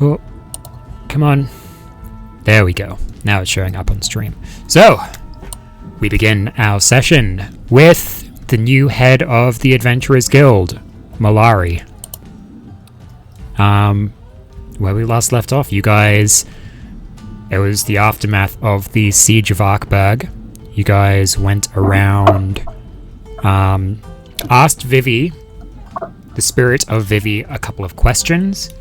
Oh, come on. There we go. Now it's showing up on stream. So, we begin our session with the new head of the Adventurers Guild, Malari. Where we last left off, you guys... It was the aftermath of the Siege of Arkberg. You guys went around... asked Vivi, the spirit of Vivi, a couple of questions,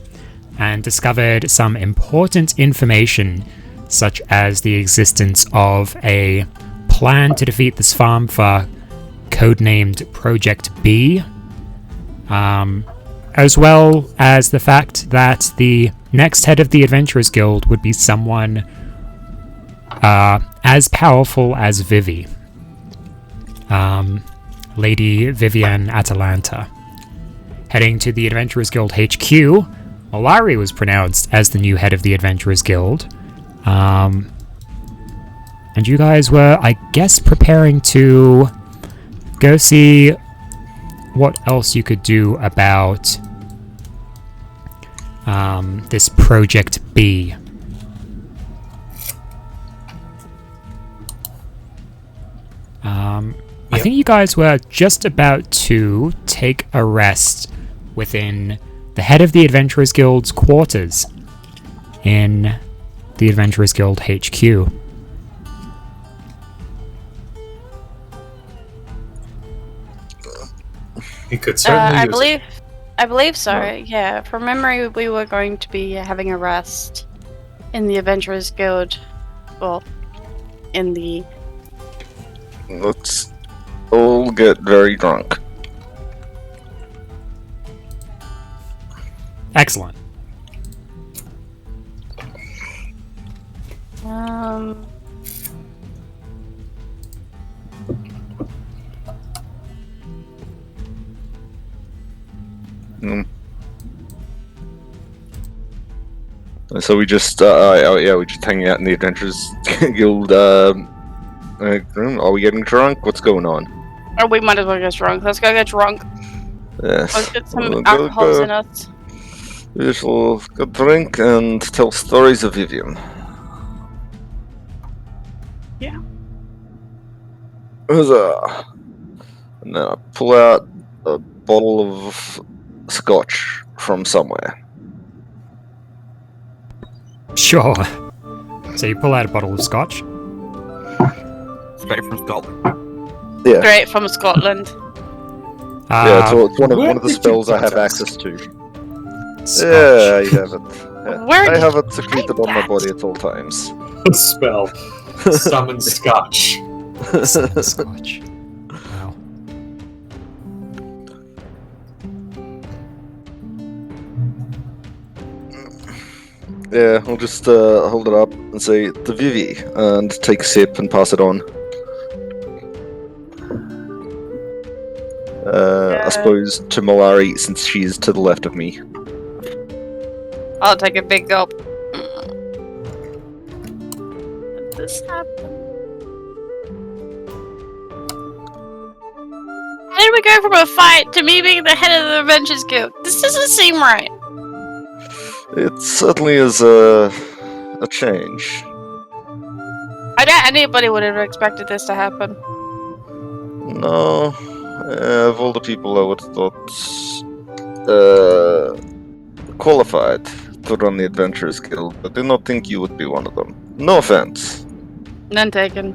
and discovered some important information, such as the existence of a plan to defeat the Svärmfa, codenamed Project B, as well as the fact that the next head of the Adventurers Guild would be someone as powerful as Vivi. Lady Vivienne Atalanta. Heading to the Adventurers Guild HQ, Malari was pronounced as the new head of the Adventurers Guild. And you guys were, I guess, preparing to go see what else you could do about this Project B. I think you guys were just about to take a rest within the head of the Adventurers Guild's quarters in the Adventurers Guild HQ. You could certainly I believe so. Yeah, from memory, we were going to be having a rest in the Adventurers Guild. Well, in the... Let's all get very drunk. Excellent. So we just, we just hang out in the Adventurers Guild room. Are we getting drunk? What's going on? Oh, we might as well get drunk. Let's go get drunk. Yes. Let's get some alcohols in us. We shall go drink and tell stories of Vivian. Yeah. Huzzah! And then I pull out a bottle of scotch from somewhere. Sure. So you pull out a bottle of scotch. Straight from Scotland. Yeah. Straight from Scotland. Yeah, it's one of the spells I have access to. Scotch. Yeah, you have it. Yeah. Where I did have you it secreted on hide my that? body at all times. Spell. Summon scotch. Scotch. Wow. Yeah, I'll just hold it up and say, the Vivi, and take a sip and pass it on. I suppose to Malari, since she's to the left of me. I'll take a big gulp. Did this happen? How did we go from a fight to me being the head of the Adventurers Guild? This doesn't seem right. It certainly is a change. I doubt anybody would have expected this to happen. No, of all the people I would have thought qualified to run the Adventurers Guild, I do not think you would be one of them. No offense. None taken.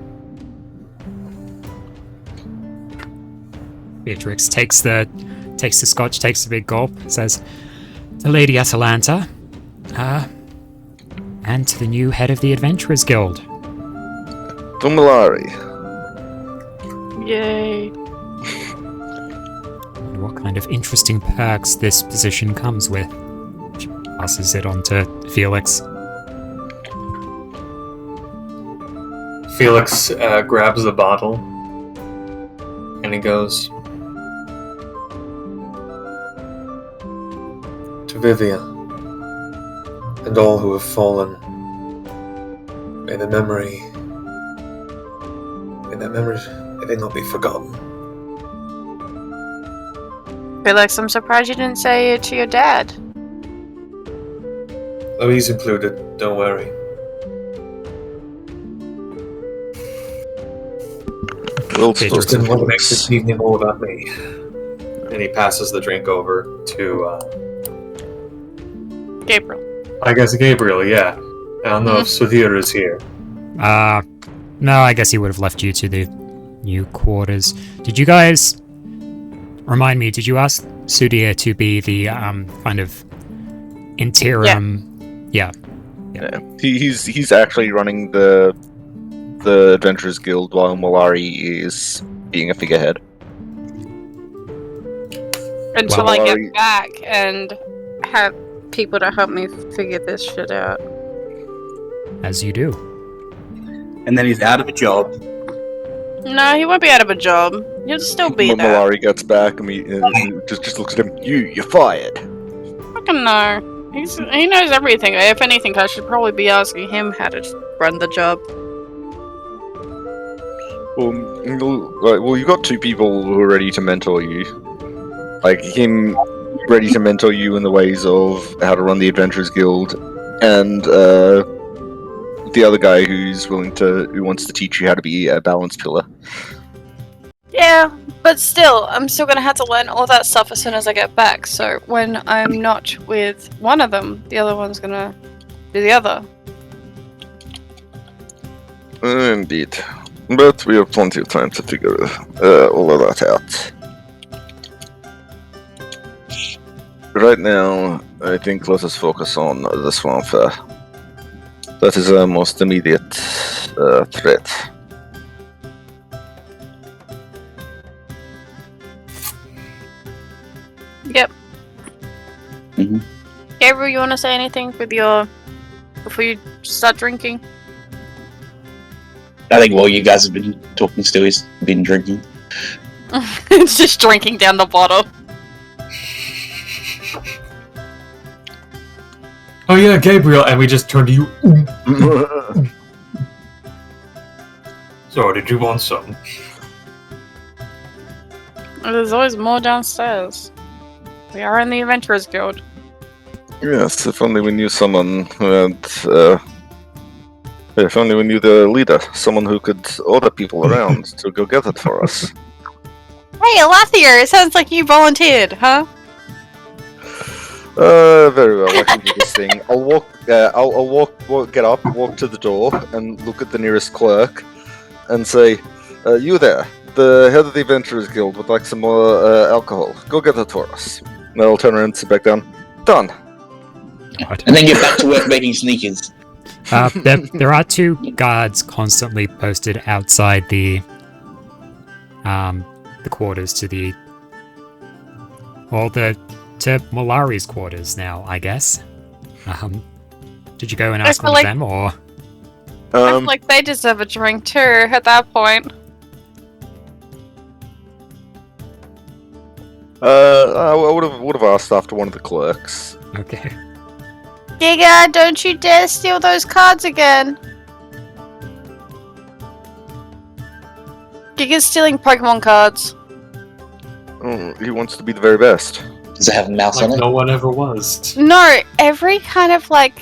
Beatrix takes the scotch, takes a big gulp, says, "The Lady Atalanta, and to the new head of the Adventurers Guild." To Malari. Yay. And what kind of interesting perks this position comes with. She passes it on to Felix. Felix grabs the bottle and he goes, "To Vivian and all who have fallen, may their memories may they not be forgotten." Felix, I'm surprised you didn't say it to your dad. Oh, he's included. Don't worry. Well, Okay, Just Jordan. didn't want to make this evening all about me. And he passes the drink over to, Gabriel. I guess Gabriel, yeah. I don't know if Sudhir is here. No, I guess he would have left you to the new quarters. Did you guys... Remind me, did you ask Sudhir to be the, kind of interim... Yeah. Yeah. He's actually running the Adventurers Guild while Malari is being a figurehead. Until Well, I Malari- get back and have people to help me figure this shit out. As you do. And then he's out of a job. No, he won't be out of a job. He'll still be there. Malari gets back and he just looks at him. You're fired. Fucking no. He knows everything. If anything, I should probably be asking him how to run the job. Well, you got two people who are ready to mentor you. Like him, ready to mentor you in the ways of how to run the Adventurers Guild, and the other guy who wants to teach you how to be a balance pillar. Yeah, but still, I'm still gonna have to learn all that stuff as soon as I get back. So when I'm not with one of them, the other one's gonna do the other. Indeed. But we have plenty of time to figure all of that out. Right now, I think let us focus on the Svärmfa. That is our most immediate threat. Yep. Mhm. Gabriel, you wanna say anything before you start drinking? I think while you guys have been talking still, he's been drinking. It's just drinking down the bottle. Oh yeah, Gabriel, and we just turn to you. So, did you want some? There's always more downstairs. We are in the Adventurers Guild. Yes, if only we knew someone who had. If only we knew the leader, someone who could order people around to go get it for us. Hey, Alathier, it sounds like you volunteered, huh? Very well. I can do this thing. I'll walk. Get up, walk to the door, and look at the nearest clerk, and say, "You there? The head of the Adventurers Guild would like some more alcohol. Go get it for us." And I'll turn around and sit back down. Done. And then get back to work making sneakers. There are two guards constantly posted outside the quarters to Malari's quarters now, I guess. Did you go and ask feel one of like- them, or? I feel like they deserve a drink too at that point. I would have asked after one of the clerks. Okay. Giga, don't you dare steal those cards again. Giga's stealing Pokemon cards. Oh, he wants to be the very best. Does it have a mouse Like on it? no one ever was. No, every kind of like,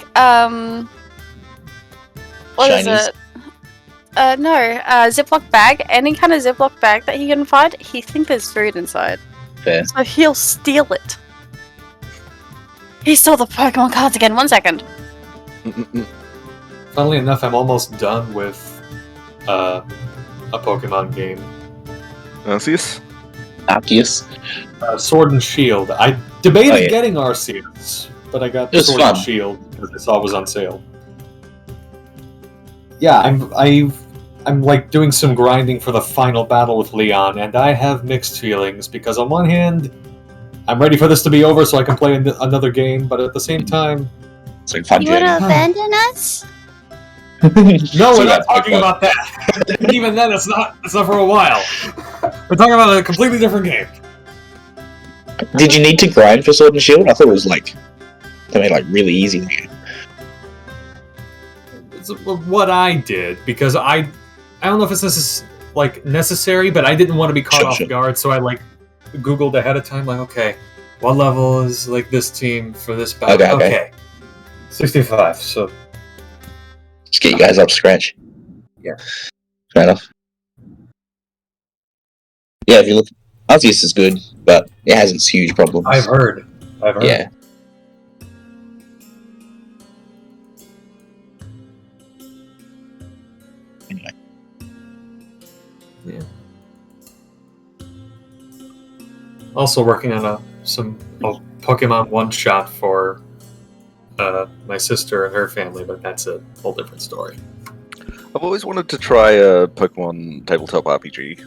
what is Shinies? it? Ziploc bag. Any kind of Ziploc bag that he can find, he thinks there's food inside. Fair. So he'll steal it. He stole the Pokemon cards again. 1 second. Funnily enough, I'm almost done with a Pokemon game. Arceus? Arceus. Sword and Shield. I debated Oh, yeah. getting Arceus, but I got It was Sword fun. and Shield because I saw it was on sale. Yeah, I'm like doing some grinding for the final battle with Leon, and I have mixed feelings because on one hand, I'm ready for this to be over so I can play another game, but at the same time, It's like fun You wanna journey. abandon us? no, So we're not that's talking fun. about that. And even then, it's not for a while. We're talking about a completely different game. Did you need to grind for Sword and Shield? I thought it was like something like really easy. It's what I did because I don't know if it's necessary, but I didn't want to be caught Sure, off sure. guard, so I Googled ahead of time, like, okay, what level is this team for this battle? Okay. 65. So Just get you guys up to scratch. Yeah. Fair enough. Yeah, if you look, Arceus is good, but it has its huge problems. I've heard. Yeah. Anyway. Yeah. Also working on a Pokemon one-shot for my sister and her family, but that's a whole different story. I've always wanted to try a Pokemon tabletop RPG.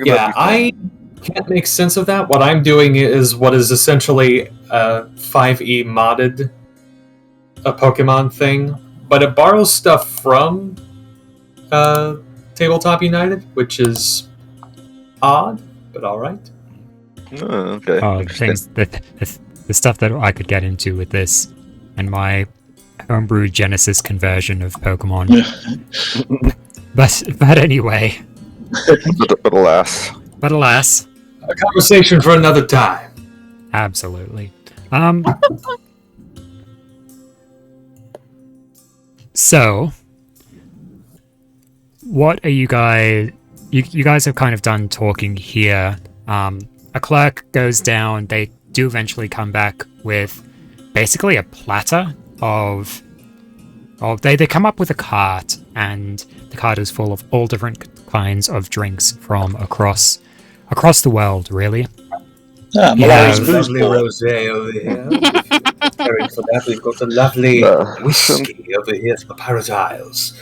Yeah, I can't make sense of that. What I'm doing is what is essentially a 5e modded a Pokemon thing, but it borrows stuff from Tabletop United, which is odd, but alright. Oh, okay. Things the stuff that I could get into with this and my homebrew Genesis conversion of Pokemon. but anyway. But alas. But alas. A conversation for another time. Absolutely. So, what are you guys... You guys have kind of done talking here. A clerk goes down. They do eventually come back with basically a platter of... They come up with a cart, and the cart is full of all different kinds of drinks from across the world, really. Malaria's booze lovely ball. rosé over here. Caring for that, we've got a lovely whiskey over here from the Pirate Isles.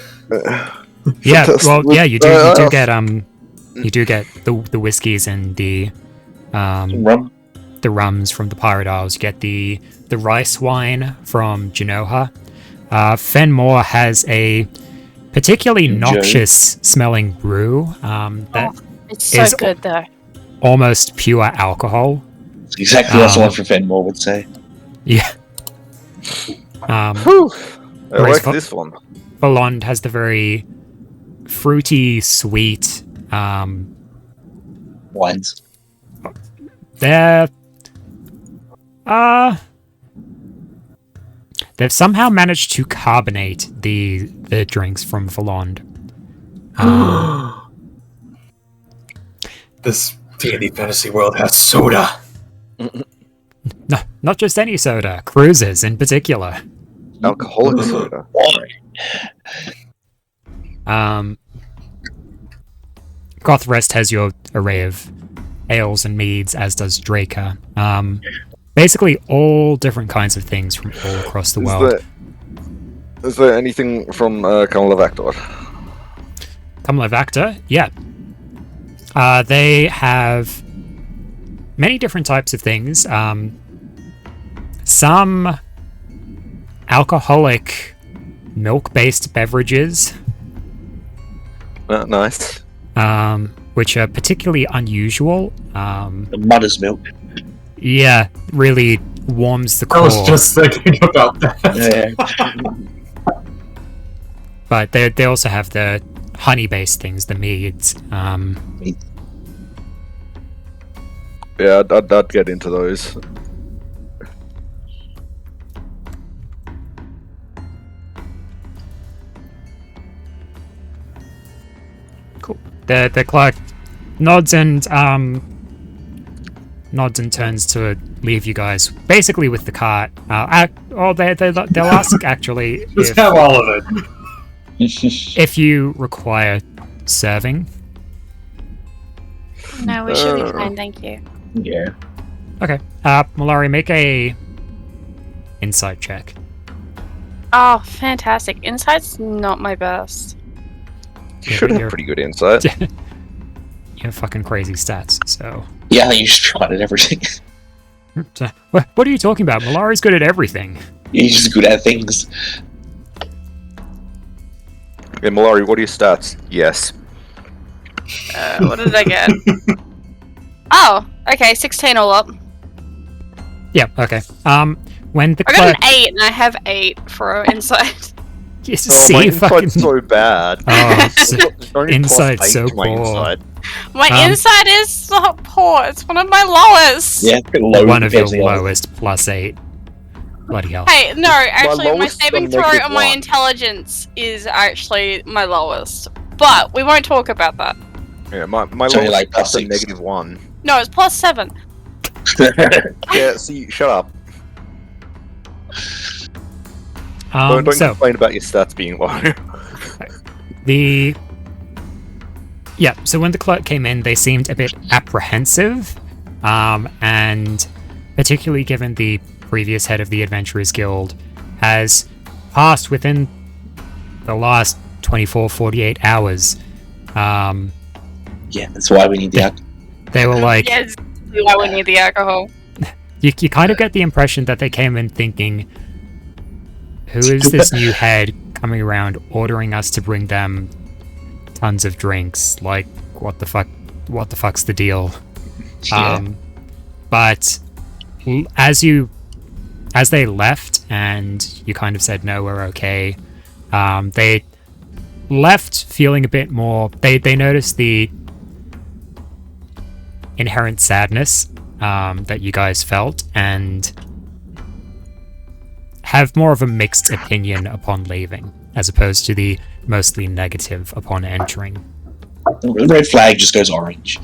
Yeah, well, yeah, you do get the whiskeys and the Rum. the rums from the Pirate Isles. You get the rice wine from Genoa. Fenmore has a particularly noxious smelling brew that It's so is good though. almost pure alcohol. It's exactly what someone from Fenmore would say. Yeah. I Whereas like this one. Ballond has the very fruity, sweet. Wines. They've somehow managed to carbonate the drinks from Voland. This D&D fantasy world has soda. No, not just any soda, cruisers in particular. Alcoholic soda. Gothrest has your array of ales and meads, as does Draker. Basically all different kinds of things from all across the world. Is there anything from Camelot? Camelot, yeah. They have many different types of things. Some alcoholic milk-based beverages. Nice. Which are particularly unusual. The mother's milk. Yeah, really warms the core. I was just thinking about that. Yeah. But they also have the honey-based things, the meads. Yeah, I'd get into those. Cool. The clerk nods and turns to leave you guys, basically with the cart. They'll ask actually Just have all of it. if you require serving. No, we should be fine, thank you. Yeah. Okay. Malari, make a insight check. Oh, fantastic. Insight's not my best. You should have pretty good insight. You have fucking crazy stats, so... Yeah, you just tried at everything. What are you talking about? Malari's good at everything. He's just good at things. Hey, Malari, what are your stats? Yes. What did I get? Oh, okay, 16 all up. Yeah, okay. When the I clerk... got an 8 and I have 8 for insight. Yes, Oh, my see, fucking... insight's so bad. Oh, Only insight's +8 so to my poor. insight. My insight is not poor. It's one of my lowest. Yeah, pretty low. One of your compared to the others. lowest +8. Bloody hell. Hey, no, actually, my lowest saving on throw negative on my one. intelligence is actually my lowest. But we won't talk about that. Yeah, my So you're lowest like is a +6. -1. No, it's +7. Yeah, see, shut up. Don't So complain about your stats being low. so when the clerk came in, they seemed a bit apprehensive, and particularly given the previous head of the Adventurers Guild has passed within the last 24, 48 hours. Yeah, that's why we need the alcohol. They were like, Yes, why we need the alcohol. you kind of get the impression that they came in thinking, who is this new head coming around ordering us to bring them tons of drinks? Like, what the fuck's the deal? Yeah. But as they left and you kind of said, no, we're okay, they left feeling a bit more, they noticed the inherent sadness that you guys felt and have more of a mixed opinion upon leaving, as opposed to the mostly negative upon entering. The red flag just goes orange.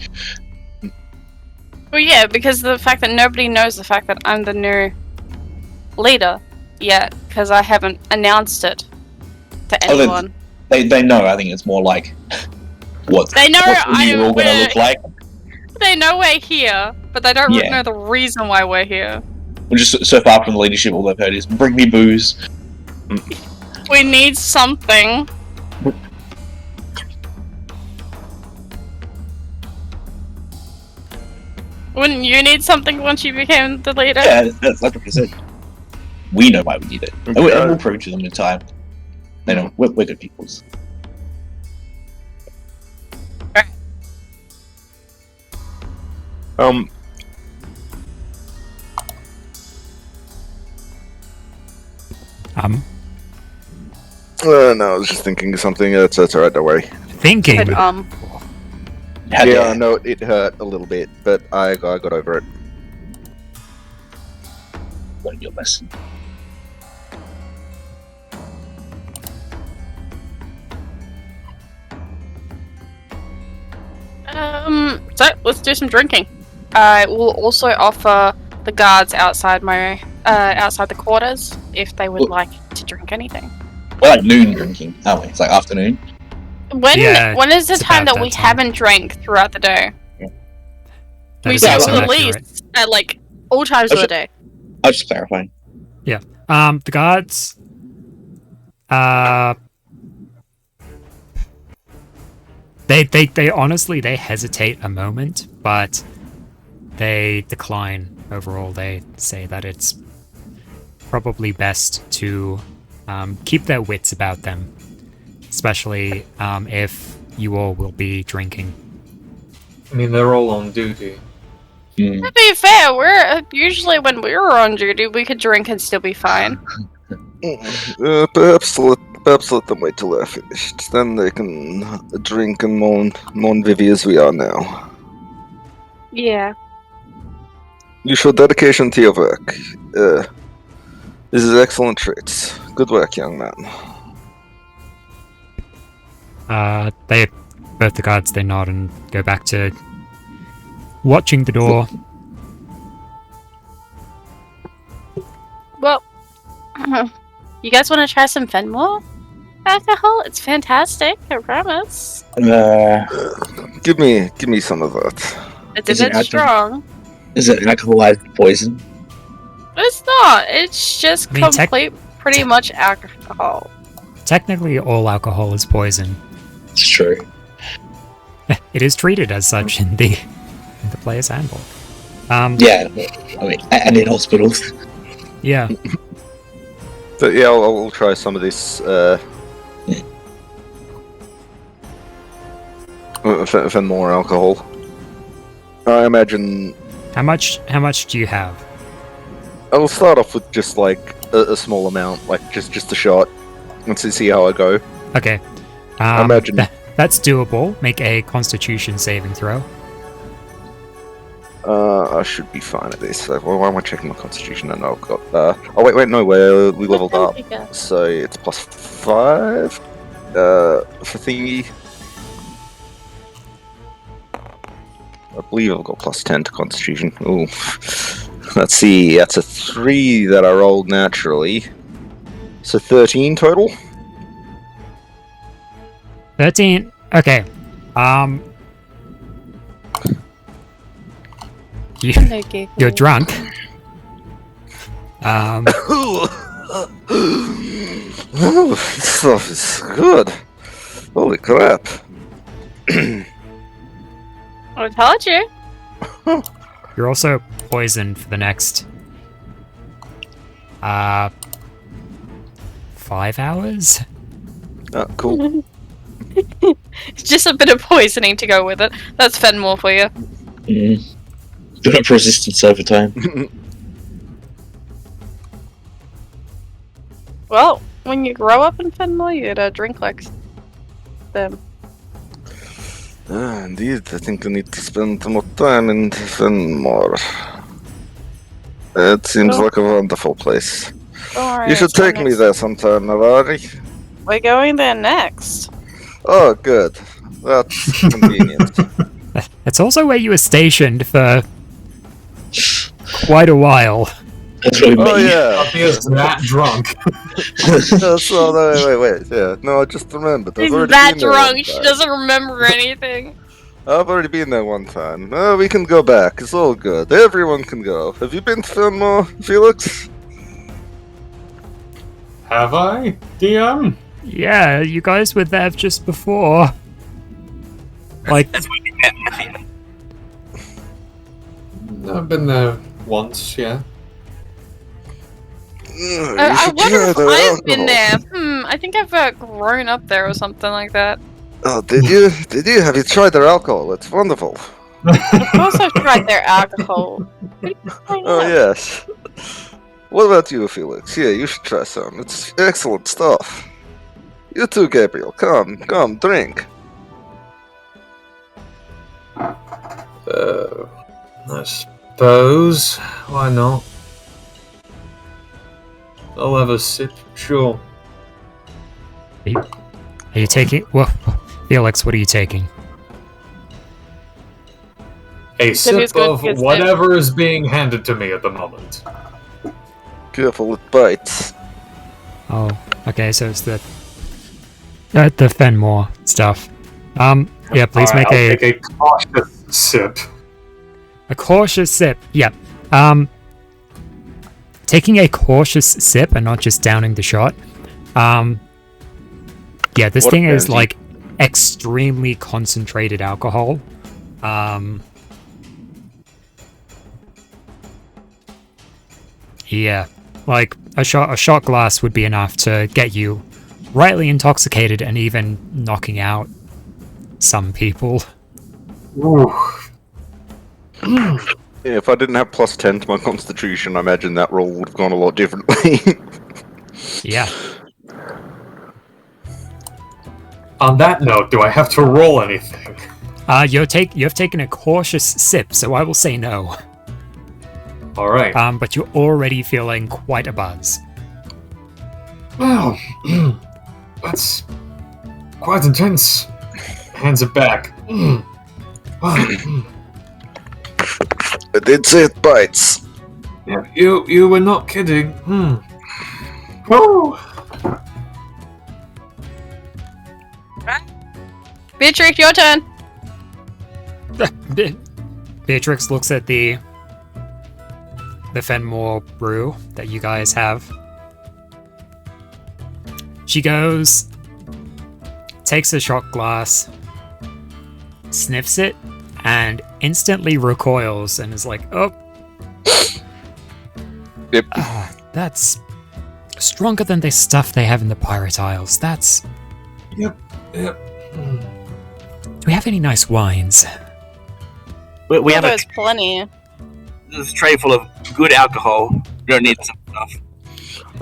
Well, yeah, because the fact that nobody knows the fact that I'm the new leader yet, because I haven't announced it to anyone. They know. I think it's more like what They know what you're all gonna look like. They know we're here, but they don't Yeah. know the reason why we're here. We're just so far from the leadership. All they've heard is "bring me booze." We need something. Wouldn't you need something once you became the leader? Yeah, that's like I said. We know why we need it, and we'll prove to them in time. They know we're good peoples. No, I was just thinking of something. That's alright, don't worry. Thinking. But, Yeah, I know it hurt a little bit, but I got over it. Learn your lesson. So let's do some drinking. I will also offer the guards outside outside the quarters if they would like to drink anything. We're like noon drinking, aren't we? It's like afternoon. When is the it's time about that we that time. haven't drank throughout the day? That We is serve also the accurate. least at like all times of the day. I was just clarifying. The guards, they honestly, they hesitate a moment, but they decline overall. They say that it's probably best to keep their wits about them, especially if you all will be drinking. I mean, they're all on duty. To be fair, we're usually when we were on duty, we could drink and still be fine. Perhaps let them wait till they're finished. Then they can drink and mourn Vivi as we are now. Yeah. You show dedication to your work. This is excellent traits. Good work, young man. Both the guards, they nod and go back to watching the door. Well, you guys want to try some Fenmore alcohol? It's fantastic, I promise. Give me some of that. It's a Is it bit strong. Is it alcoholized poison? It's not. It's just I mean, pretty much alcohol. Technically, all alcohol is poison. It's true. It is treated as such in the player's handbook. Yeah, I mean, and in hospitals. Yeah. But yeah, I'll try some of this. For more alcohol. I imagine. How much do you have? I'll start off with just like a small amount, like just a shot, and see how I go. Okay. I imagine that's doable. Make a Constitution saving throw. I should be fine at this. Why am I checking my constitution? And I've got. Oh wait, no, we leveled up, so it's +5. For thingy. I believe I've got +10 to constitution. Ooh. Let's see. That's a 3 that I rolled naturally. So 13 total. 13. Okay. You're drunk. Oh, this stuff is good. Holy crap. I told you. You're also poisoned for the next 5 hours. Oh, cool. It's just a bit of poisoning to go with it. That's Fenmore for you. Build up resistance over time. Well, when you grow up in Fenmore, you gotta drink like them. Indeed, I think I need to spend more time in Fenmore. It seems like a wonderful place. You should take me there sometime, Navari. We're going there next. Oh, good. That's convenient. It's also where you were stationed for quite a while. That's what Oh, yeah. He is that drunk. So, wait. Yeah, no, I just remembered. I've She's already that been there drunk, one she time. doesn't remember anything. I've already been there one time. We can go back. It's all good. Everyone can go. Have you been to Fenmore, Felix? Have I, DM? Yeah, you guys were there just before. Like, That's when we met Matthew. I've been there once, yeah. I wonder if I've been there. I think I've grown up there or something like that. Oh, did you? Did you? Have you tried their alcohol? It's wonderful. Of course I've tried their alcohol. What are you saying Oh, now? yes. What about you, Felix? Yeah, you should try some. It's excellent stuff. You too, Gabriel. Come, drink. I suppose. Why not? I'll have a sip, sure. are you taking? Well, Felix, what are you taking? A So who's sip going of to get whatever is being handed to me at the moment. Careful, it bites. Oh, okay, so it's the Fenmore stuff. Yeah, please Alright, make I'll take a cautious sip. a cautious sip. Yep. Taking a cautious sip and not just downing the shot. Yeah, this What thing is fancy. like extremely concentrated alcohol. Yeah, like a shot glass would be enough to get you rightly intoxicated and even knocking out some people. Ooh. Yeah, if I didn't have +10 to my constitution, I imagine that roll would have gone a lot differently. Yeah. On that note, do I have to roll anything? You have taken a cautious sip, so I will say no. Alright. But you're already feeling quite a buzz. Well, that's quite intense. Hands it back. I did say it bites. Yeah, you were not kidding. Woo! Beatrix, your turn. Beatrix looks at the Fenmore brew that you guys have. She goes, takes a shot glass, sniffs it, and instantly recoils and is like, oh. Yep. That's stronger than the stuff they have in the Pirate Isles. That's... Yep. Do we have any nice wines? We have There's plenty. this tray full of good alcohol. We don't need some stuff.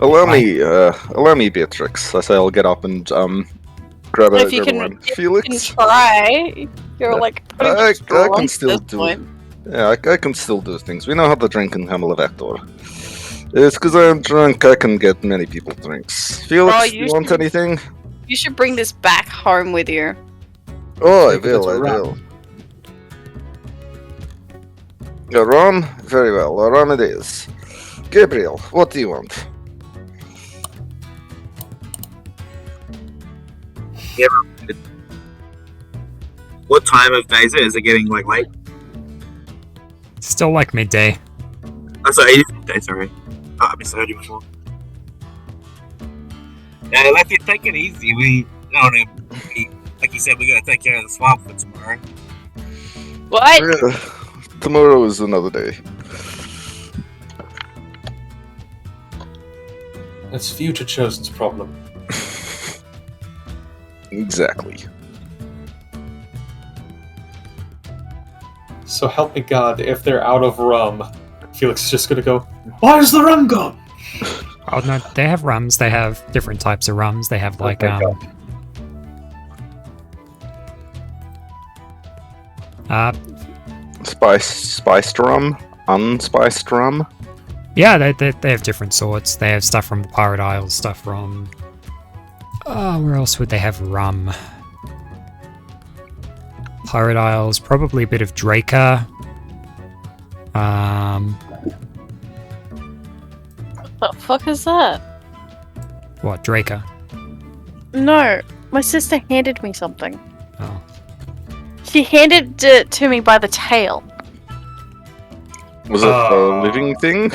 Allow me, Beatrix. I say I'll get up and grab a If you grab a can, wine. if you Felix, can try, you're like pretty I much drunk can at still this do. point. Yeah, I can still do things. We know how to drink in Hamelevector. It's because I'm drunk, I can get many people drinks. Felix, Bro, do you want anything? You should bring this back home with you. Oh, I Think of it will, to I rum. will. Yeah, rum? Very well, rum it is. Gabriel, what do you want? What time of day is it? Is it getting like late? Still like midday. Oh, sorry, it is midday, sorry. Oh, I misheard you before. Yeah, like you take it easy. Like you said, we're gonna take care of the swamp for tomorrow. What? Yeah, tomorrow is another day. That's future Chosen's problem. Exactly. So help me God, if they're out of rum, Felix is just gonna go, "Where's the rum gone?" Oh no, they have rums. They have different types of rums. They have like Okay, Spiced rum? Unspiced rum? yeah, they have different sorts. They have stuff from the Pirate Isles, stuff from. Oh, where else would they have rum? Pirate Isles, probably a bit of Draker. What the fuck is that? What, Draker? No, my sister handed me something. Oh. She handed it to me by the tail. Was it a living thing?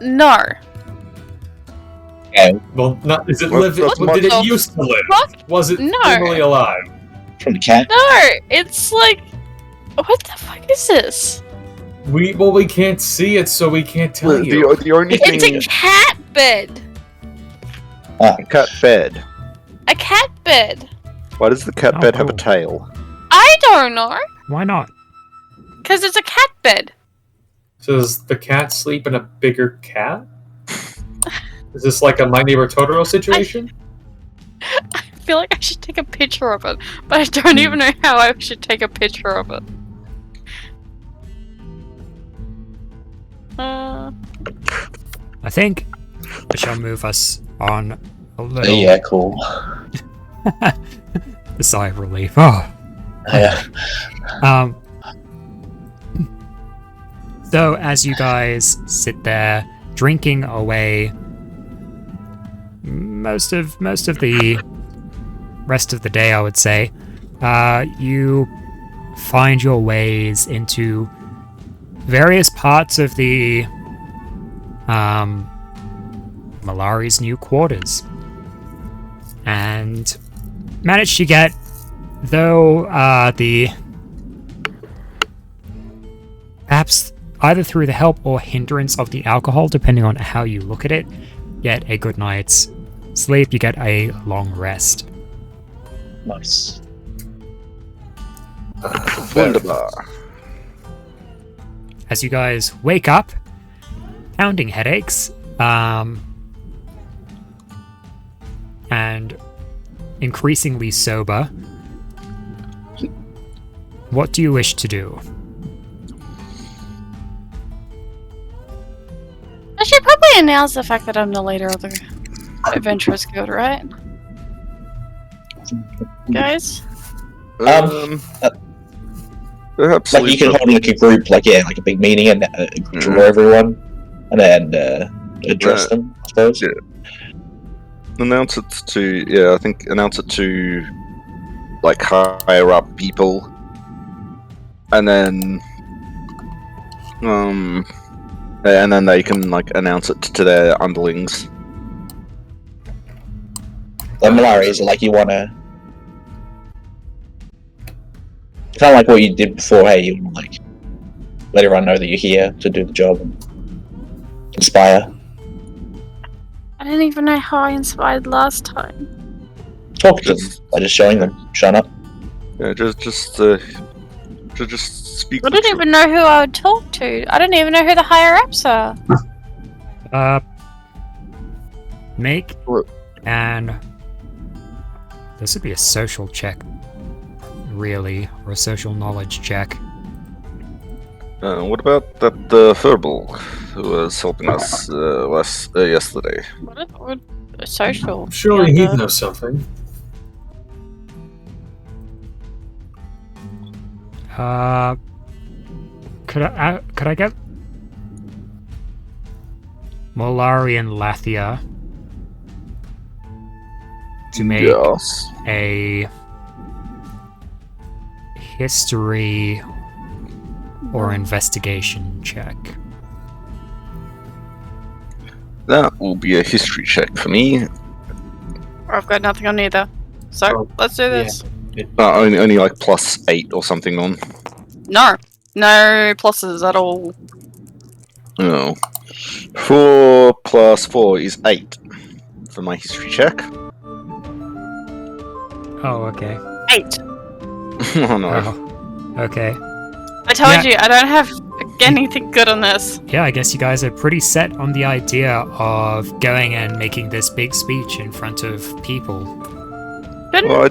No. Yeah, Well, not is it What live? the Did it fuck? used to live? Fuck? Was it No. formerly alive? from the cat. No, it's like, what the fuck is this? We can't see it, so we can't tell Well, you. the only It's thing. a cat bed. A cat bed. A cat bed. Why does the cat Oh, bed have a cool. tail? I don't know, Why not? cause it's a cat bed. So does the cat sleep in a bigger cat? Is this like a My Neighbor Totoro situation? I feel like I should take a picture of it, but I don't even know how I should take a picture of it. I think I shall move us on a little. Yeah, cool. The sigh of relief. Oh. Yeah. So as you guys sit there drinking away most of the rest of the day, I would say, you find your ways into various parts of the Malari's new quarters, and manage to get, though the perhaps either through the help or hindrance of the alcohol, depending on how you look at it, get a good night's sleep. You get a long rest. Nice. Wunderbar. As you guys wake up, pounding headaches, and increasingly sober, what do you wish to do? I should probably announce the fact that I'm the leader of the Adventurers Guild, right? Guys? Perhaps Like you leave can the- hold like a group, like like a big meeting and draw everyone, and then address them. I suppose. Yeah. Announce it to I think announce it to like higher up people, and then they can like announce it to their underlings. Like Malari, is it like you want to? Kind of like what you did before. Hey, you want to like let everyone know that you're here to do the job and inspire. I didn't even know how I inspired last time. Talk to them by just showing them, showing up. Yeah, just speak. I the didn't truth. even know who I would talk to. I don't even know who the higher ups are. Make What? and this would be a social check, really, or a social knowledge check. What about that Furbolg who was helping us yesterday? What social? Surely Yeah, he'd know something. Could I get Molari and Lathia to make Yes. a history or investigation check? That will be a history check for me. I've got nothing on either. So Oh, let's do this. Only like +8 or something on. No pluses at all. Oh. 4 + 4 is 8 for my history check. Oh, okay. 8. Oh no. Oh, okay. I told you I don't have anything good on this. Yeah, I guess you guys are pretty set on the idea of going and making this big speech in front of people. Good. Well,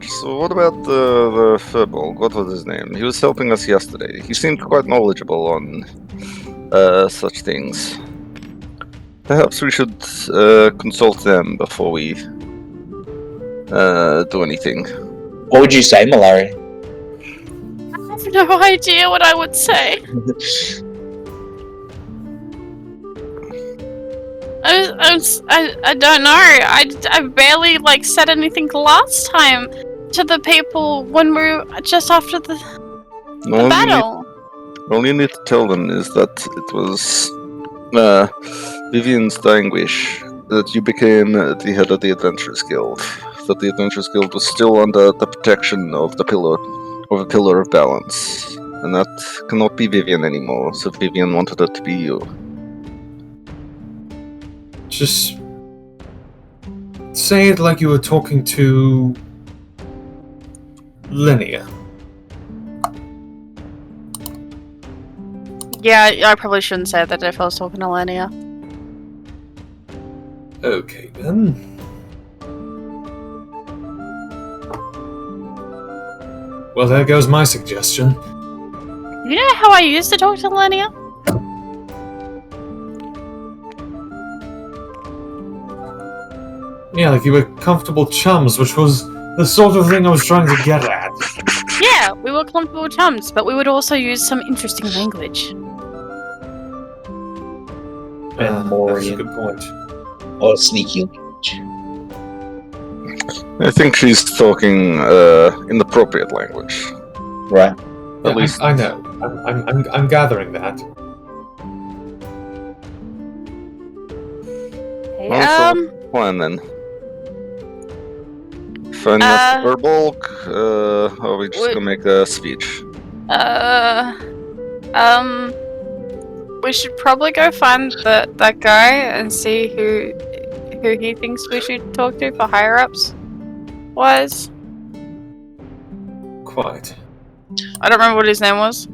so what about the Furbolg? What was his name? He was helping us yesterday. He seemed quite knowledgeable on such things. Perhaps we should consult them before we do anything. What would you say, Malari? I have no idea what I would say. I don't know. I barely said anything last time to the people when we were just after the battle. All you need to tell them is that it was Vivian's dying wish that you became the head of the Adventurers Guild. That the Adventurers Guild was still under the protection of a pillar of balance, and that cannot be Vivian anymore. So Vivian wanted it to be you. Just say it like you were talking to Linnea. Yeah, I probably shouldn't say that if I was talking to Linnea. Okay, then. Well, there goes my suggestion. You know how I used to talk to Linnea? Yeah, like you were comfortable chums, which was the sort of thing I was trying to get at. Yeah, we were comfortable chums, but we would also use some interesting language. That's a good point. Or sneaky language. I think she's talking in the appropriate language. Right. At least I know. I'm gathering that. Hey, Also, plan then. Finding us the Furbolg, or are we just gonna make a speech? we should probably go find that guy and see who he thinks we should talk to for higher ups. Wise. Quite. I don't remember what his name was.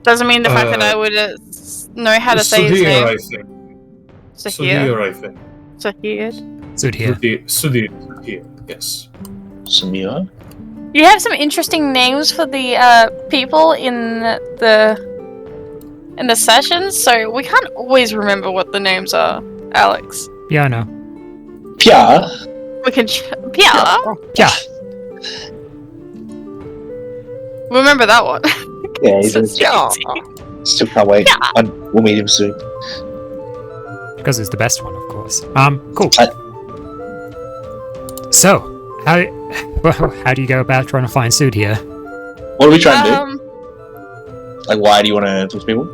Doesn't mean the fact that I would know how to say his name. I think. Sudhir. I think. Sudhir. Sudhir, yes. Samira? You have some interesting names for the people in the sessions, so we can't always remember what the names are, Alex. Yeah, I know. Pia? We can Pia. Yeah. Remember that one. Yeah, he's still can't wait. Yeah. We'll meet him soon. Because it's the best one, of course. Cool. I- So, how do you go about trying to find Sudhir? What are we trying to do? Like, why do you want to talk to people?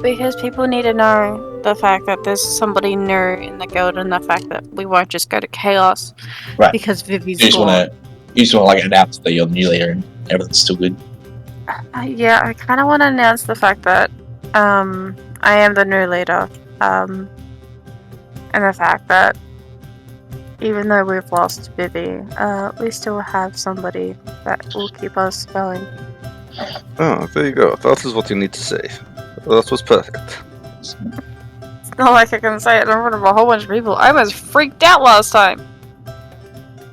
Because people need to know the fact that there's somebody new in the guild and the fact that we won't just go to chaos. Right. Because Vivi's You just gone. want to like announce that you're the new leader and everything's still good. Yeah, I kind of want to announce the fact that I am the new leader. And the fact that even though we've lost Vivi, we still have somebody that will keep us going. Oh, there you go. That is what you need to say. That was perfect. It's not like I can say it in front of a whole bunch of people. I was freaked out last time.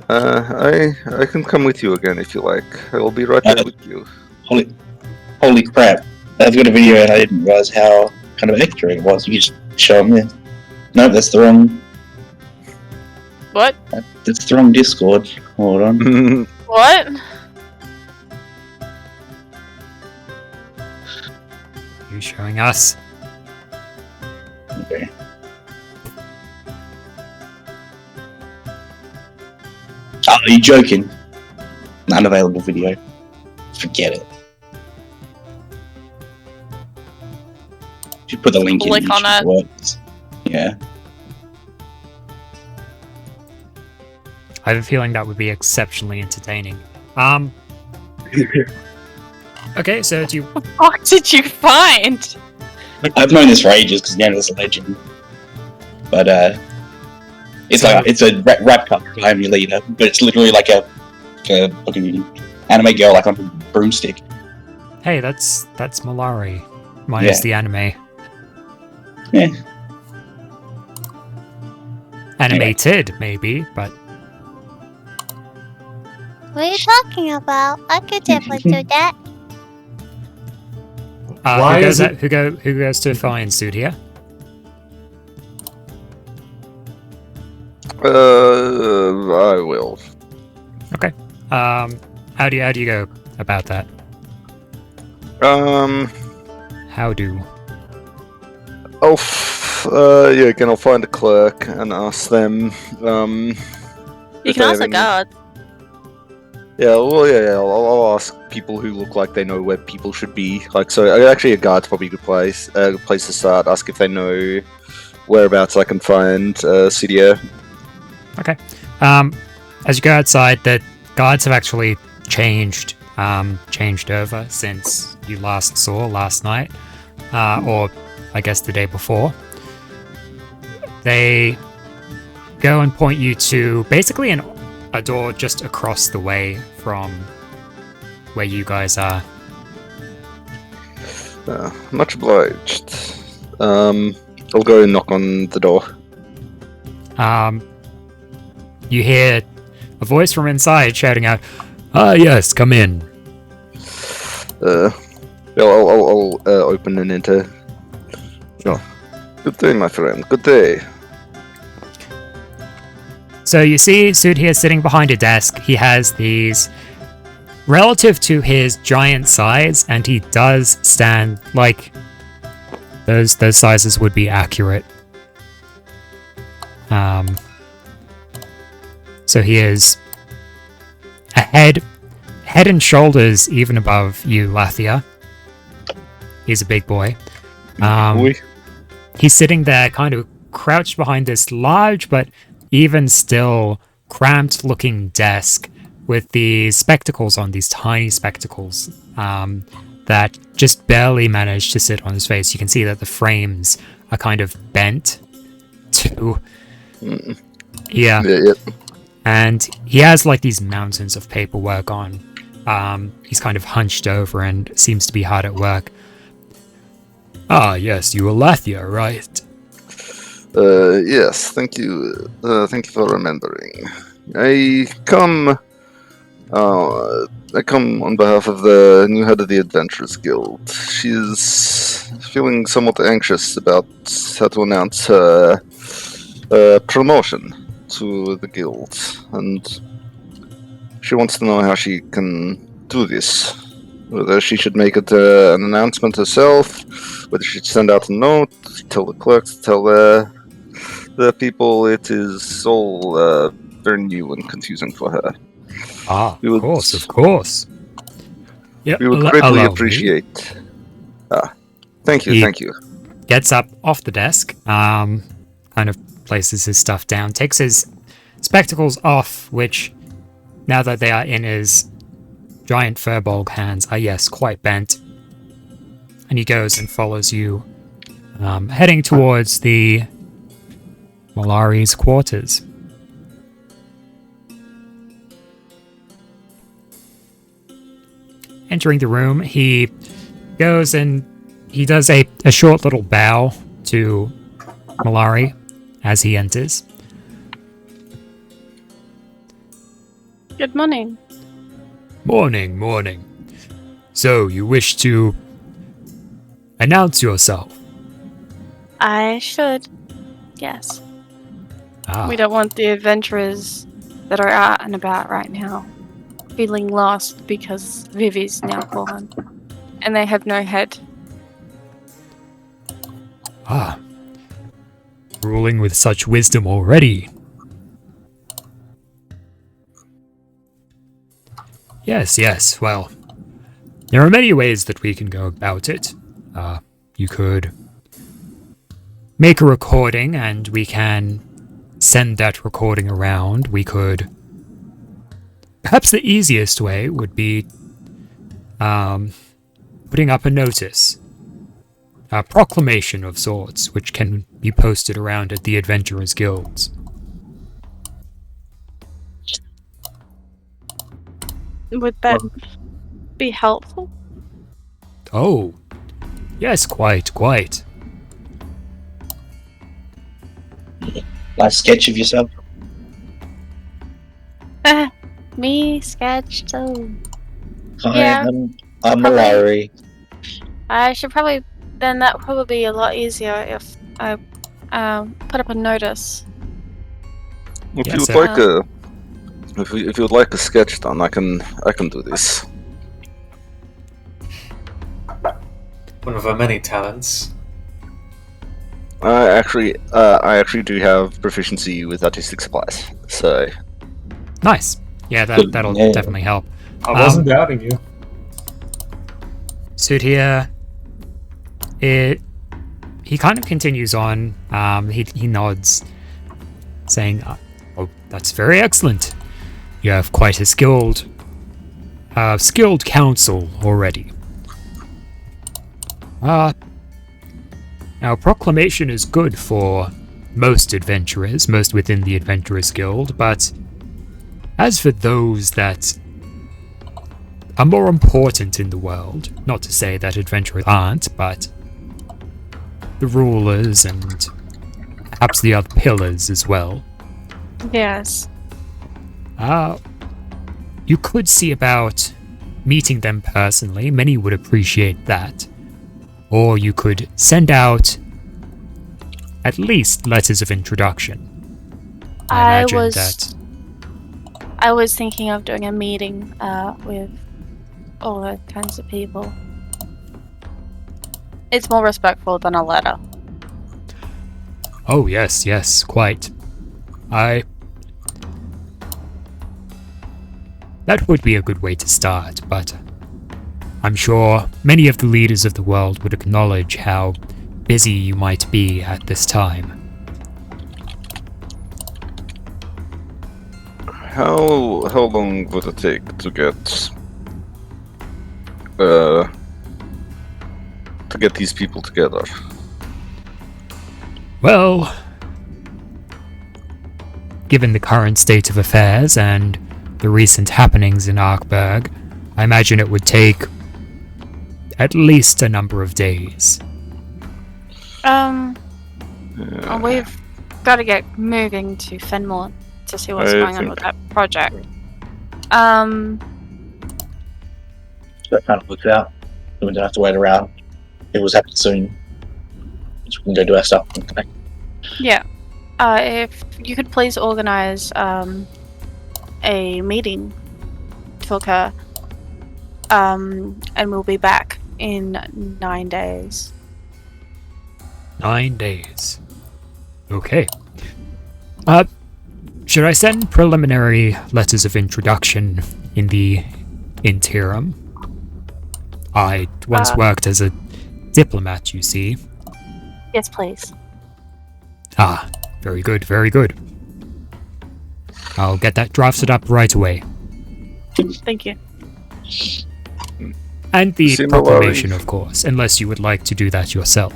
I can come with you again if you like. I will be right there with you. Holy crap! I've got a video and I didn't realize how kind of accurate it was. You just show them there. No, that's the wrong. What? That's the wrong Discord. Hold on. What? You showing us? Okay. Oh, are you joking? Unavailable video. Forget it. If you put the link Click in, on it. works. Yeah. I have a feeling that would be exceptionally entertaining. Okay, so do you... What did you find? I've known this for ages because Nana's a legend. But it's like it's a rap cup by your leader, but it's literally like a fucking anime girl like on a broomstick. Hey, that's Malari. Minus the anime. Yeah. Animated, maybe, but... What are you talking about? I could definitely do that. Why is it- Who goes to find Sudhir? I will. Okay. How do you go about that? How do? Again, I'll find a clerk and ask them. You if can they ask have a any- guard. I'll ask people who look like they know where people should be. Like, so actually, a guard's probably a good place to start. Ask if they know whereabouts I can find Cydia. Okay. As you go outside, the guards have actually changed over since you last saw last night, or I guess the day before. They go and point you to basically a door just across the way from where you guys are. Much obliged. I'll go and knock on the door. You hear a voice from inside shouting out, "Ah, yes, come in." I'll open and enter. Sure. Good day, my friend. Good day. So you see Sudhir sitting behind a desk. He has these, relative to his giant size, and he does stand like those sizes would be accurate. So he is a head and shoulders even above you, Lathia. He's a big boy. He's sitting there kind of crouched behind this large but even still cramped looking desk with these spectacles on, these tiny spectacles that just barely manage to sit on his face. You can see that the frames are kind of bent too. Yeah. And he has like these mountains of paperwork on. He's kind of hunched over and seems to be hard at work. Ah, yes, you are Lathia, right? Yes, thank you. Thank you for remembering. I come on behalf of the new head of the Adventurers Guild. She's feeling somewhat anxious about how to announce her promotion to the guild, and she wants to know how she can do this. Whether she should make it an announcement herself, whether she should send out a note, tell the clerks, tell the people. It is all very new and confusing for her. Ah, of course. Yeah, We would greatly appreciate. Thank you. Gets up off the desk, kind of places his stuff down, takes his spectacles off, which, now that they are in his giant furbolg hands, are, yes, quite bent. And he goes and follows you, heading towards the Malari's quarters. Entering the room, he goes and he does a short little bow to Malari as he enters. Good morning. Morning. So, you wish to announce yourself? I should. Yes. Ah, We don't want the adventurers that are out and about right now feeling lost because Vivi's now gone. And they have no head. ruling with such wisdom already. Yes, well, there are many ways that we can go about it. You could make a recording and we can send that recording around. We could... Perhaps the easiest way would be putting up a notice. A proclamation of sorts, which can be posted around at the Adventurers Guilds. Would that be helpful? Oh, yes, quite. Nice sketch of yourself. Me sketched too. Hi, Yeah, I'm probably. Mallory. I should probably... Then that would probably be a lot easier if I put up a notice. If Yes, you would sir. like if you would like a sketch done, I can do this. One of our many talents. I actually do have proficiency with artistic supplies, so Nice. Yeah, that'll Yeah. definitely help. I wasn't doubting you. Sudhir, he kind of continues on. He nods, saying, "Oh, that's very excellent. You have quite a skilled council already. Now, proclamation is good for most adventurers, most within the Adventurers Guild, but as for those that are more important in the world, not to say that adventurers aren't, but the rulers and perhaps the other pillars as well, Yes. you could see about meeting them personally. Many would appreciate that. Or you could send out at least letters of introduction. I imagine that... I was thinking of doing a meeting with all those kinds of people. It's more respectful than a letter. Oh, yes, quite. That would be a good way to start, but I'm sure many of the leaders of the world would acknowledge how busy you might be at this time. how long would it take to get these people together? Well, given the current state of affairs and the recent happenings in Arkberg, I imagine it would take at least a number of days. We've got to get moving to Fenmore to see what's I going on think- with that project. So that kind of works out. We don't have to wait around. It was happening soon. So we can go do our stuff and connect. Yeah. If you could please organize a meeting to occur, and we'll be back in 9 days. 9 days. Okay. Should I send preliminary letters of introduction in the interim? I once worked as a diplomat, you see. Yes, please. Ah, very good. I'll get that drafted up right away. Thank you. And the Similar- proclamation, of course, unless you would like to do that yourself.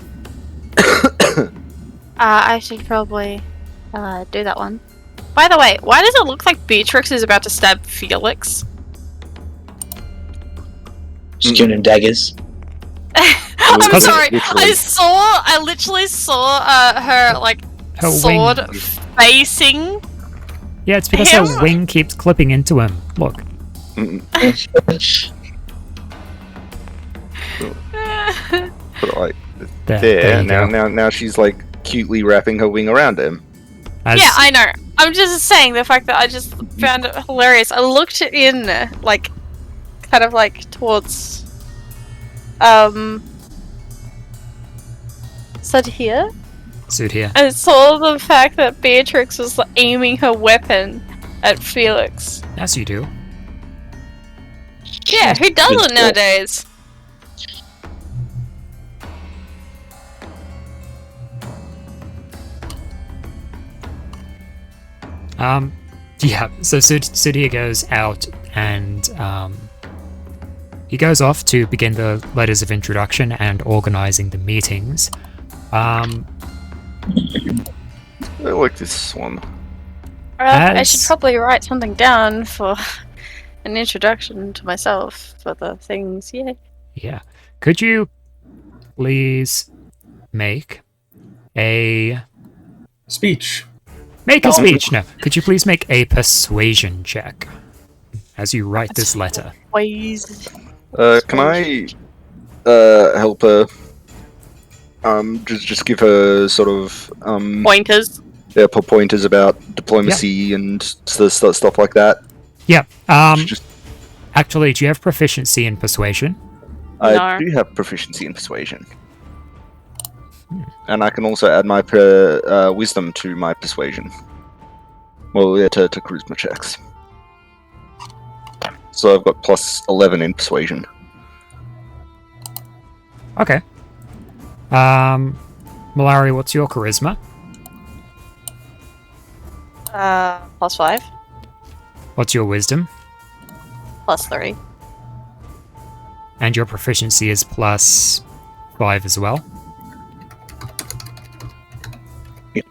I should probably do that one. By the way, why does it look like Beatrix is about to stab Felix? Just giving him daggers. I'm Because sorry. literally- I literally saw her like Her sword wing. facing Yeah, it's because Him? her wing keeps clipping into him. Look. Put it like There there. you go. Now she's like cutely wrapping her wing around him. As- Yeah, I know. I'm just saying the fact that I just found it hilarious. I looked in, like, kind of like towards, said here, Suit here. and saw the fact that Beatrix was aiming her weapon at Felix. As you do. Yeah, who doesn't nowadays? Yeah, so Sudhir goes out and he goes off to begin the letters of introduction and organizing the meetings. I like this one. I should As- probably write something down for an introduction to myself for the things, yeah. Yeah. Could you please make a Speech. speech? No. Could you please make a persuasion check as you write this letter? Ways. Can I help her? Just give her sort of Pointers. pointers about diplomacy and stuff like that. Yeah. Just Actually, do you have proficiency in persuasion? I No. do have proficiency in persuasion, and I can also add my wisdom to my persuasion. Well, yeah, to charisma checks. So I've got plus 11 in persuasion. Okay. Malari, what's your charisma? +5. What's your wisdom? +3. And your proficiency is +5 as well. Yep.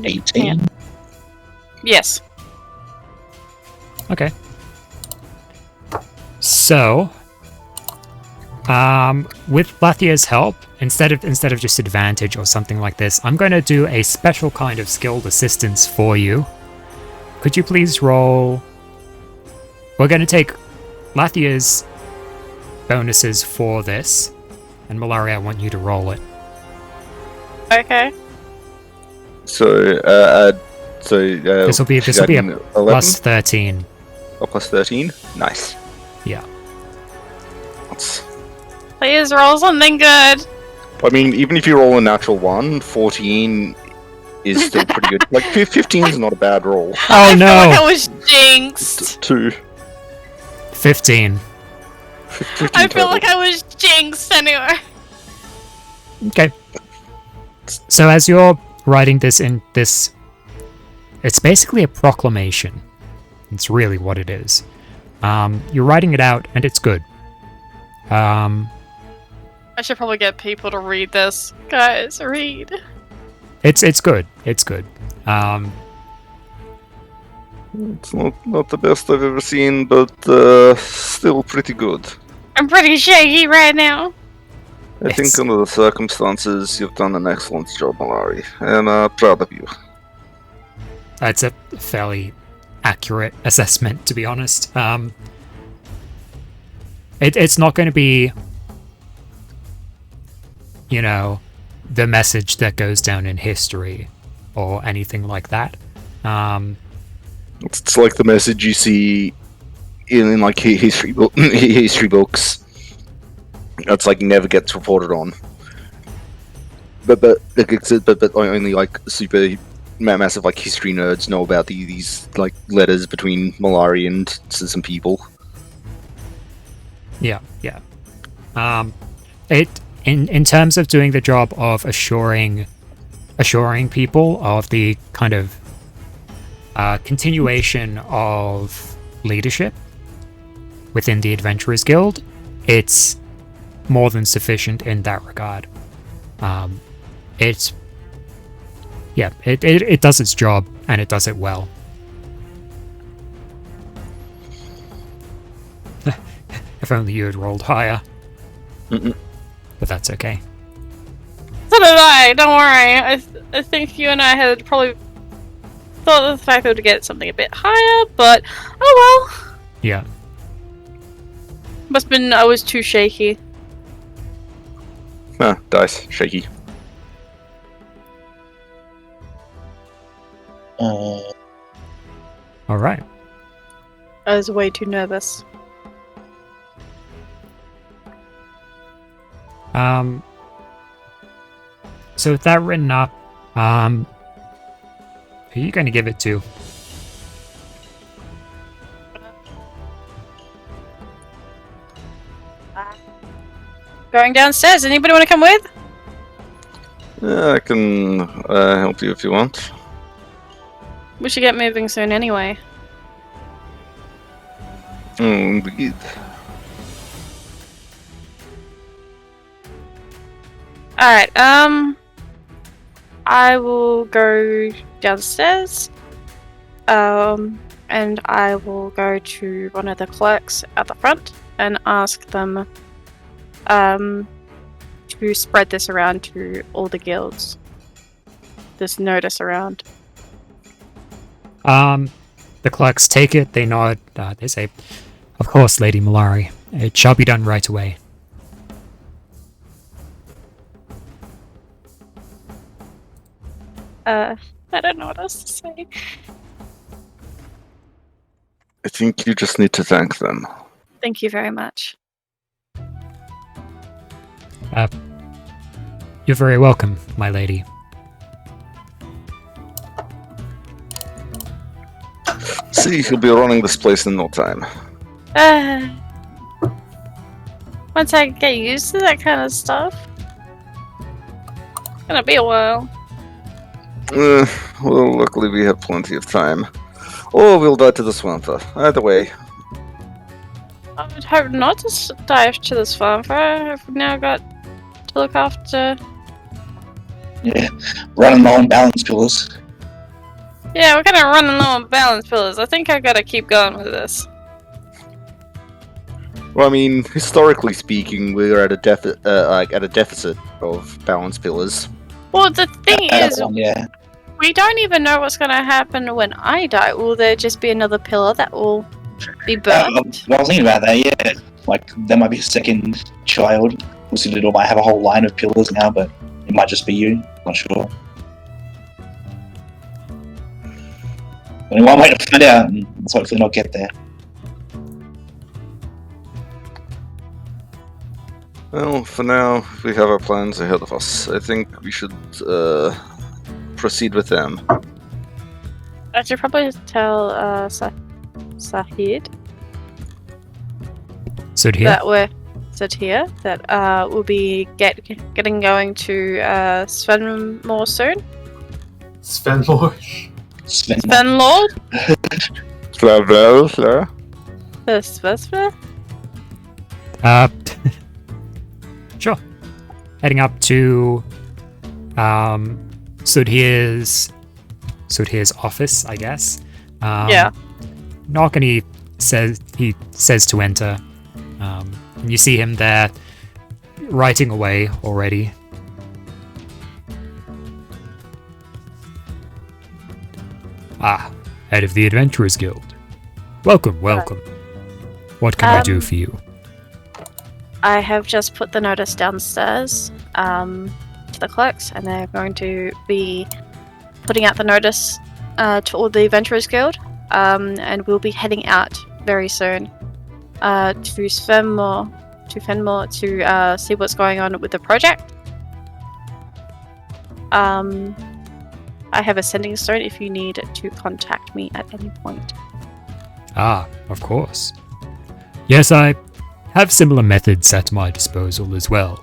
18. Yes. Okay. So, with Lathia's help, instead of just advantage or something like this, I'm going to do a special kind of skilled assistance for you. Could you please roll? We're going to take Lathia's bonuses for this, and Malari, I want you to roll it. Okay. So This will be she's a adding 11? plus 13. Oh, plus 13. Nice. Yeah. That's, Please roll something good. I mean, even if you roll a natural 1, 14 is still pretty good. Like 15 is not a bad roll. Oh I feel like I no! was jinxed. 2. 15. 15 I feel total. like I was jinxed anyway. Okay. So as you're writing this in this, it's basically a proclamation. It's really what it is. You're writing it out, and it's good. I should probably get people to read this. Guys, read. It's good. It's good. It's not the best I've ever seen, but still pretty good. I'm pretty shaky right now. I think under the circumstances, you've done an excellent job, Malari. I'm proud of you. That's a fairly accurate assessment, to be honest. It's not going to be, the message that goes down in history or anything like that. It's like the message you see in like history books. That's like never gets reported on. But only like super massive like history nerds know about these like letters between Malari and some people. Yeah. In terms of doing the job of assuring people of the kind of continuation of leadership within the Adventurers Guild, it's more than sufficient in that regard. It does its job, and it does it well. If only you had rolled higher. Mm-mm. But that's okay. So did I. Don't worry. I think you and I had probably thought of the fact that we would get something a bit higher, but oh well. Yeah. Must have been I was too shaky. Dice shaky. All right. I was way too nervous. So with that written up, who are you going to give it to? Going downstairs. Anybody want to come with? I can help you if you want. We should get moving soon anyway. Indeed. Alright, I will go downstairs. And I will go to one of the clerks at the front and ask them to spread this around to all the guilds. This notice around. The clerks take it, they nod, they say, "Of course, Lady Malari. It shall be done right away." I don't know what else to say. I think you just need to thank them. Thank you very much. You're very welcome, my lady. See, he'll be running this place in no time. Once I get used to that kind of stuff, it's gonna be a while. Well, luckily we have plenty of time. Or we'll die to the Svärmfa. Either way. I would hope not to dive to this farm, for I've now got to look after. Yeah, running low on balance pillars. Yeah, we're gonna run low on balance pillars. I think I gotta keep going with this. Well, I mean, historically speaking, we're at a deficit of balance pillars. Well, the thing is, Yeah. we don't even know what's gonna happen when I die. Will there just be another pillar that will be burnt? Well, I was thinking about that, yeah. Like, there might be a second child. Lucy Little might have a whole line of pillars now, but it might just be you. Not sure. Only one way to find out, and let's hopefully not get there. Well, for now, we have our plans ahead of us. I think we should proceed with them. I should probably tell Sahid Sudhir? that we're that we'll be getting going to Svärmfa soon. Svenmore. Svenlord? Svärmfa? Sure. Heading up to Sudhir's office, I guess. Yeah. Knock, and he says to enter. And you see him there writing away already. Ah, head of the Adventurers Guild. Welcome. What can I do for you? I have just put the notice downstairs to the clerks, and they're going to be putting out the notice to all the Adventurers Guild, and we'll be heading out very soon to Fenmore to see what's going on with the project. I have a sending stone if you need to contact me at any point. Ah, of course. Yes, I have similar methods at my disposal as well.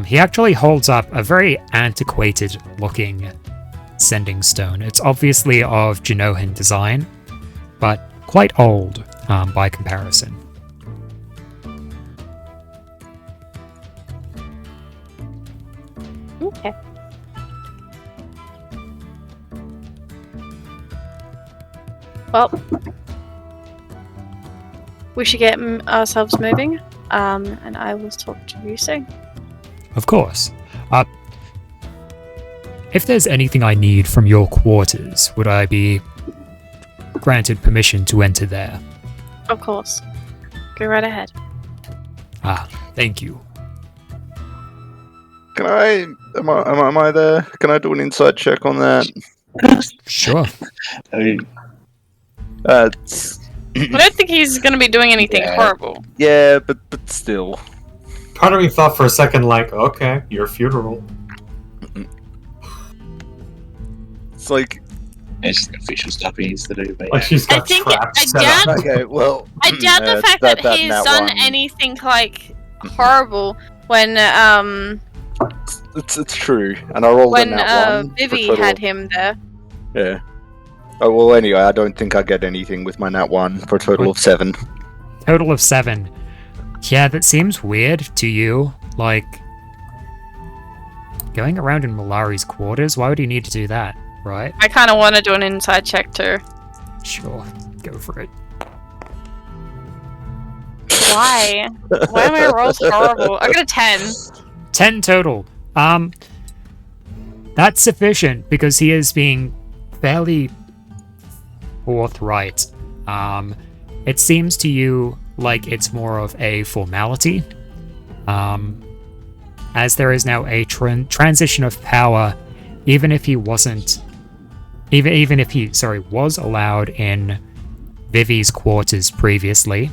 He actually holds up a very antiquated looking sending stone. It's obviously of Genohan design, but quite old by comparison. Okay. Well, we should get ourselves moving, and I will talk to you soon. Of course. If there's anything I need from your quarters, would I be granted permission to enter there? Of course. Go right ahead. Thank you. Can I? Am I there? Can I do an inside check on that? Sure. I mean, It's I don't think he's going to be doing anything Yeah. horrible. yeah, but still. Part of me thought for a second, like, okay, your funeral. It's like it's just official stuff he needs to do. But Like she's got I think traps I set doubt- up. okay. Well, I doubt the fact that he's nat done one- anything like horrible when It's true, and I rolled a nat one. for Vivi total- had him there. Yeah. Oh well. Anyway, I don't think I get anything with my nat one for a total of 7. Total of 7. Yeah, that seems weird to you. Like, going around in Malari's quarters, why would he need to do that, right? I kind of want to do an inside check too. Sure, go for it. Why? Why are my rolls horrible? I got a 10. 10 total. That's sufficient because he is being fairly forthright. It seems to you like it's more of a formality. As there is now a transition of power, even if he wasn't, even if he, was allowed in Vivi's quarters previously,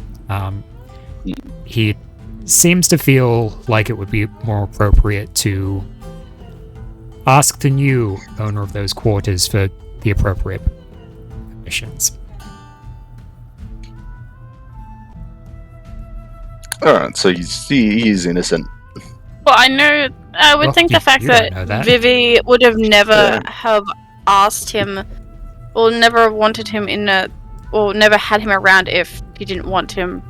he seems to feel like it would be more appropriate to ask the new owner of those quarters for the appropriate permissions. Alright, so he's innocent. Well, I would Well, think the fact you don't know that. Vivi would have never Yeah. have asked him, or never wanted him or never had him around if he didn't want him,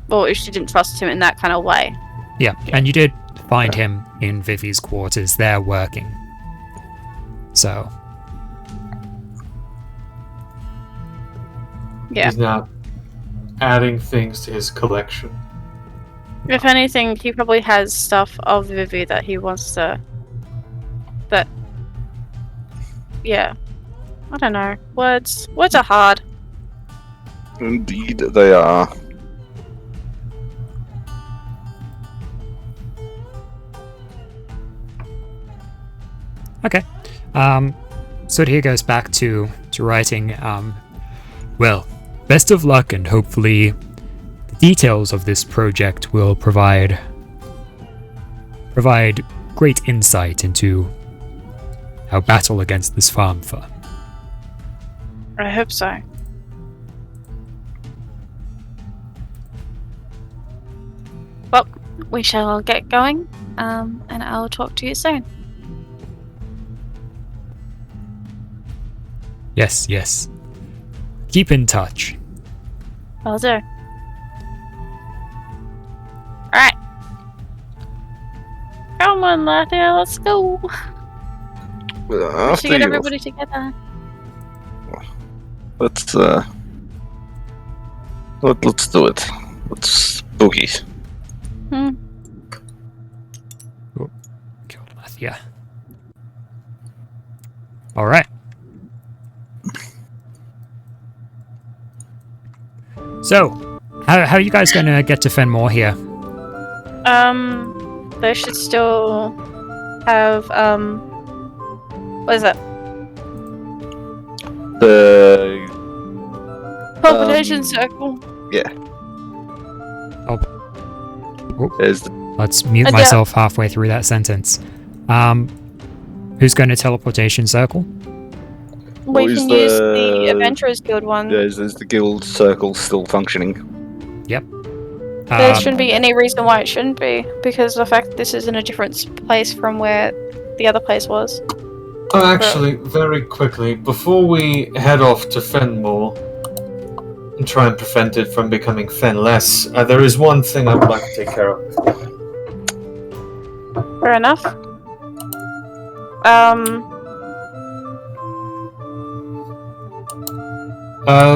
or if she didn't trust him in that kind of way. Yeah, and you did find him in Vivi's quarters there working. So, Yeah. He's not adding things to his collection. If anything, he probably has stuff of Vivi that he wants to. Yeah. I don't know. Words are hard. Indeed, they are. okay. So here goes back to writing. Well, best of luck, and hopefully the details of this project will provide great insight into our battle against the Svärmfa. I hope so. Well, we shall get going, and I'll talk to you soon. Yes, yes. Keep in touch. Will do. Alright. Come on, Latia, let's go. We After should get you. everybody together. Let's do it. Let's boogie. Killed Lathia. Alright. So, how are you guys gonna get to Fenmore here? They should still have, what is it? The Palpitation circle. there's the Let's mute myself halfway through that sentence. Who's going to teleportation circle? We Who's can use the the- Adventurers Guild one. there's the guild circle still functioning. There shouldn't be any reason why it shouldn't be, because of the fact that this is in a different place from where the other place was. Oh, actually, very quickly, before we head off to Fenmore and try and prevent it from becoming Fenless, there is one thing I would like to take care of. Fair enough.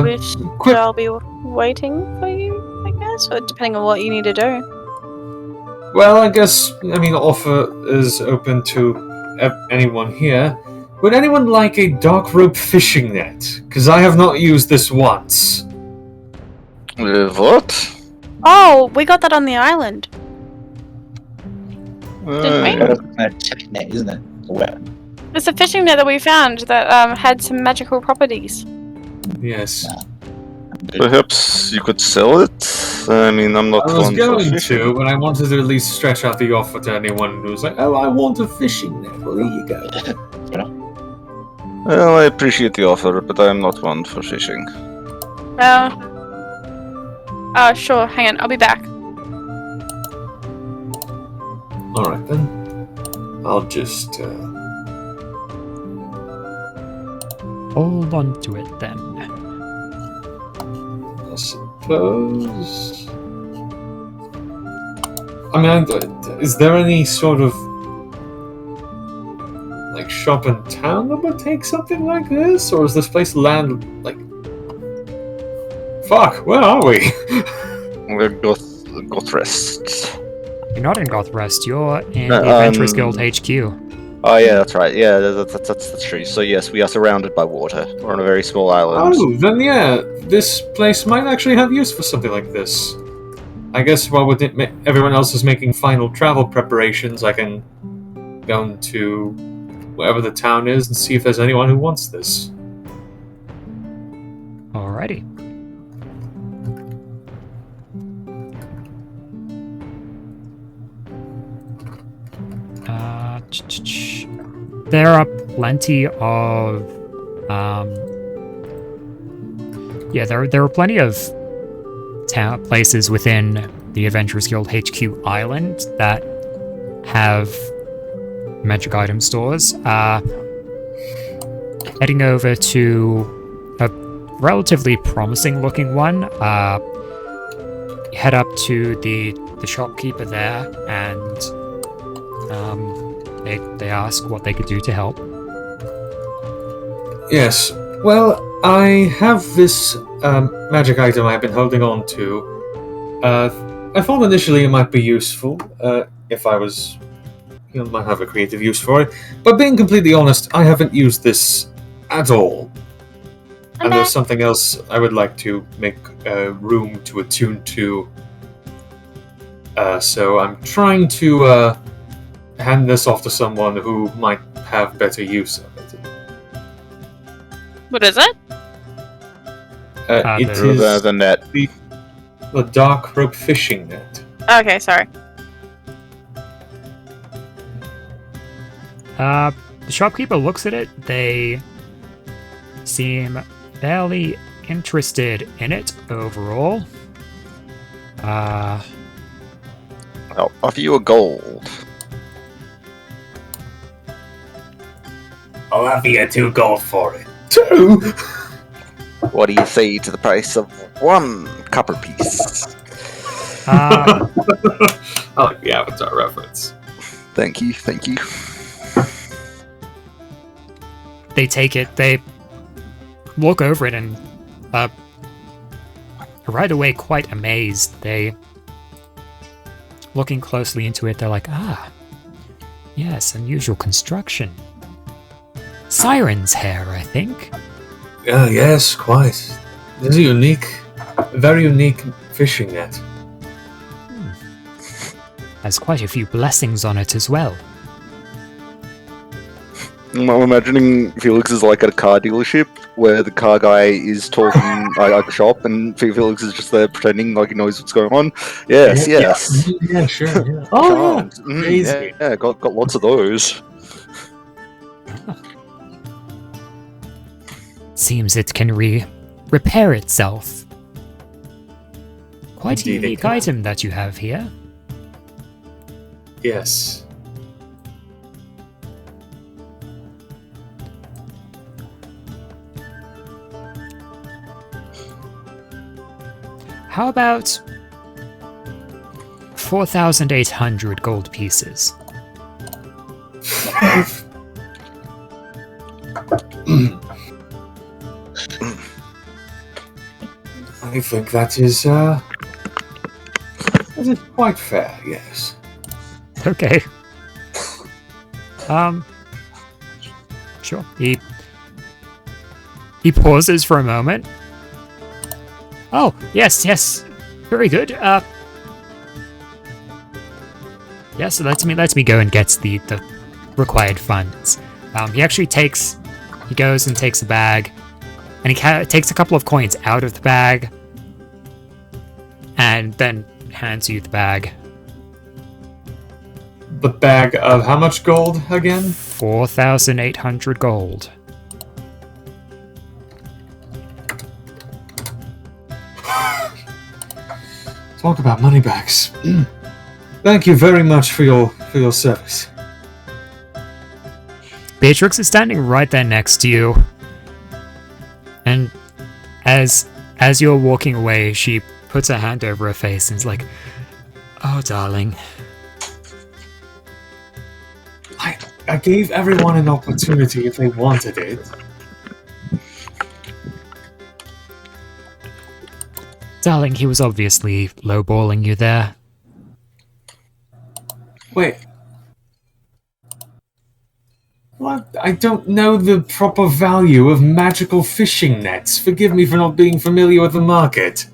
We quick- shall be waiting for you, I guess, or depending on what you need to do. Well, I guess, offer is open to anyone here. Would anyone like a dark rope fishing net? Because I have not used this once. What? Oh, we got that on the island. Yeah, that's a check net, isn't it? Or what? It's a fishing net that we found that had some magical properties. Yes. Perhaps you could sell it? I'm not I was one for going fishing. to, but I wanted to at least stretch out the offer to anyone who's like, oh, I want a fishing net. Well, there you go. Well, I appreciate the offer, but I am not one for fishing. Sure, hang on, I'll be back. Alright then. I'll just, Hold on to it then. I suppose... is there any sort of shop in town that would take something like this? Or is this place land, Fuck, where are we? We're Gothrest. You're not in Gothrest, you're in the Adventurers Guild HQ. Oh yeah, that's right. Yeah, that's true. So yes, we are surrounded by water. We're on a very small island. Oh, then yeah, this place might actually have use for something like this. I guess while everyone else is making final travel preparations, I can go into wherever the town is and see if there's anyone who wants this. Alrighty. There are plenty of there are plenty of places within the Adventurers Guild HQ island that have magic item stores. Heading over to a relatively promising looking one, head up to the shopkeeper there and they ask what they could do to help. Yes. Well, I have this magic item I've been holding on to. I thought initially it might be useful if I was, might have a creative use for it. But being completely honest, I haven't used this at all. And there's something else I would like to make room to attune to. So I'm trying to hand this off to someone who might have better use of it. What is it? It is the net. the dark rope fishing net. Okay, sorry. The shopkeeper looks at it. They seem fairly interested in it overall. I'll offer you a gold. I'll have you 2 gold for it. 2? What do you say to the price of 1 copper piece? I like the Avatar reference. Thank you. They take it, they look over it and right away quite amazed. They looking closely into it, they're like, yes, unusual construction. Siren's hair, I think. Yes, quite. This is a very unique fishing net. Has quite a few blessings on it as well. I'm imagining Felix is like at a car dealership where the car guy is talking at the shop and Felix is just there pretending like he knows what's going on. Yes. Yeah, sure. Yeah. Oh, crazy. Yeah, got lots of those. Seems it can repair itself. Quite Indeed, a unique item that you have here. Yes. How about 4,800 gold pieces? I think that is quite fair, yes. Okay. Sure. He pauses for a moment. Oh, yes. Very good. So lets me go and gets the required funds. He goes and takes a bag, and he takes a couple of coins out of the bag, and then hands you the bag. The bag of how much gold again? 4,800 gold. Talk about money bags. Thank you very much for your service. Beatrix is standing right there next to you, and as you're walking away, she puts her hand over her face and is like, "Oh, darling." I gave everyone an opportunity if they wanted it. Darling, he was obviously lowballing you there. Wait. What? I don't know the proper value of magical fishing nets. Forgive me for not being familiar with the market.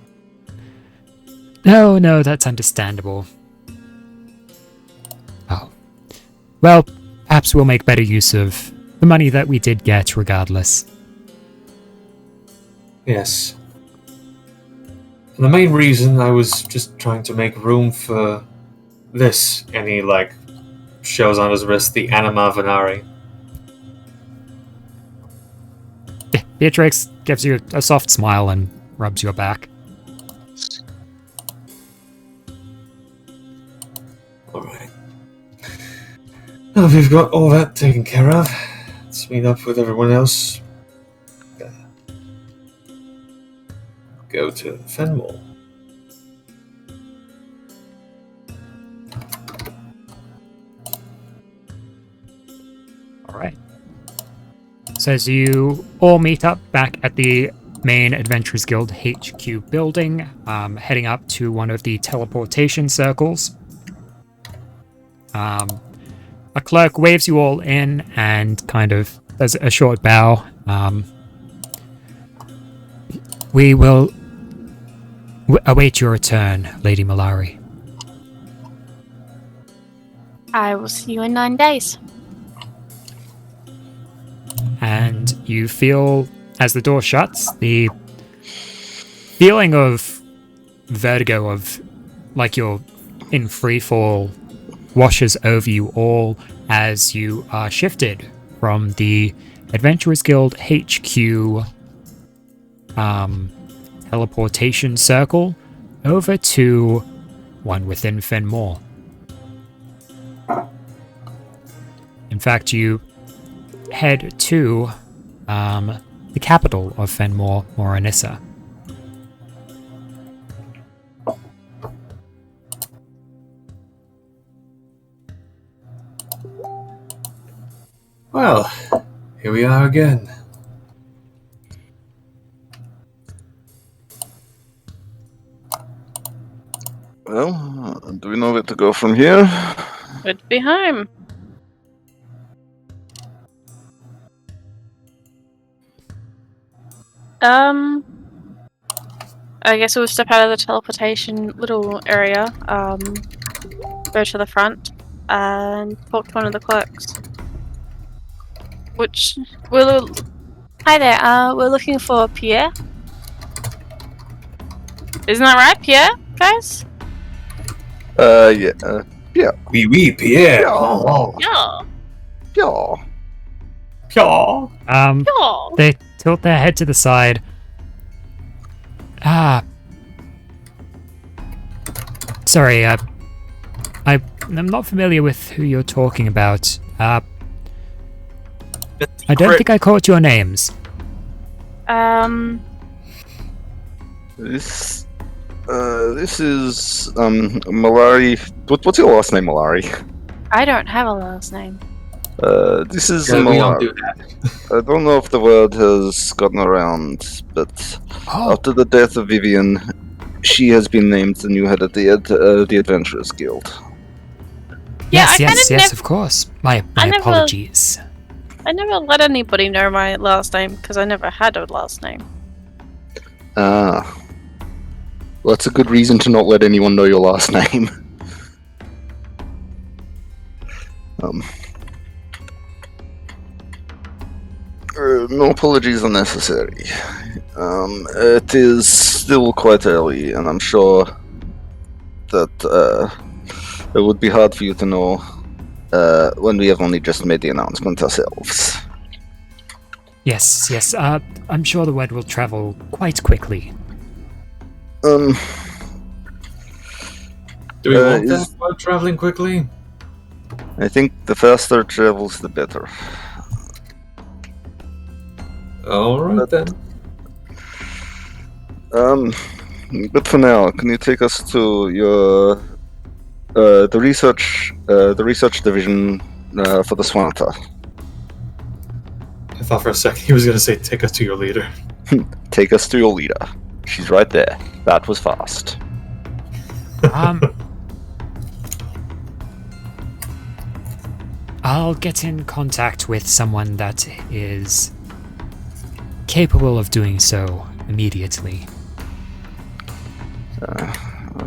No, that's understandable. Oh. Well, perhaps we'll make better use of the money that we did get regardless. Yes. And the main reason I was just trying to make room for this, and he, shows on his wrist the Anima Venari. Beatrix gives you a soft smile and rubs your back. Alright. Well, we've got all that taken care of. Let's meet up with everyone else. Go to Fenwall. Alright. So as you all meet up back at the main Adventurers Guild HQ building, heading up to one of the teleportation circles. A clerk waves you all in and kind of does a short bow. We will await your return, Lady Malari. I will see you in 9 days. And you feel, as the door shuts, the feeling of vertigo of like you're in free fall washes over you all as you are shifted from the Adventurers Guild HQ teleportation circle over to one within Fenmore. In fact, you head to the capital of Fenmore, Moranissa. Well, here we are again. Well, do we know where to go from here? Good to be home. I guess we'll step out of the teleportation little area, go to the front, and talk to one of the clerks. Which, hi there, we're looking for Pierre. Isn't that right, Pierre, guys? Yeah. Oui, Pierre. Yeah. Yeah. Yeah. Pyaw. Yeah. They tilt their head to the side. Sorry, I'm not familiar with who you're talking about. I don't think I caught your names. This is Malari. What's your last name, Malari? I don't have a last name. This is Yeah, we don't Malari. do that. I don't know if the word has gotten around, but after the death of Vivian, she has been named the new head of the Adventurers Guild. Yeah, Yes, I yes, kinda yes, of course. My never- apologies. I never let anybody know my last name because I never had a last name. Ah. Well, that's a good reason to not let anyone know your last name. No apologies are necessary. It is still quite early, and I'm sure that it would be hard for you to know when we have only just made the announcement ourselves. Yes, yes. I'm sure the word will travel quite quickly. Do we want is- that while traveling quickly? I think the faster it travels, the better. Alright then. But for now, can you take us to your the research division for the Svärmfa? I thought for a second he was going to say, take us to your leader. Take us to your leader. She's right there. That was fast. I'll get in contact with someone that is capable of doing so immediately.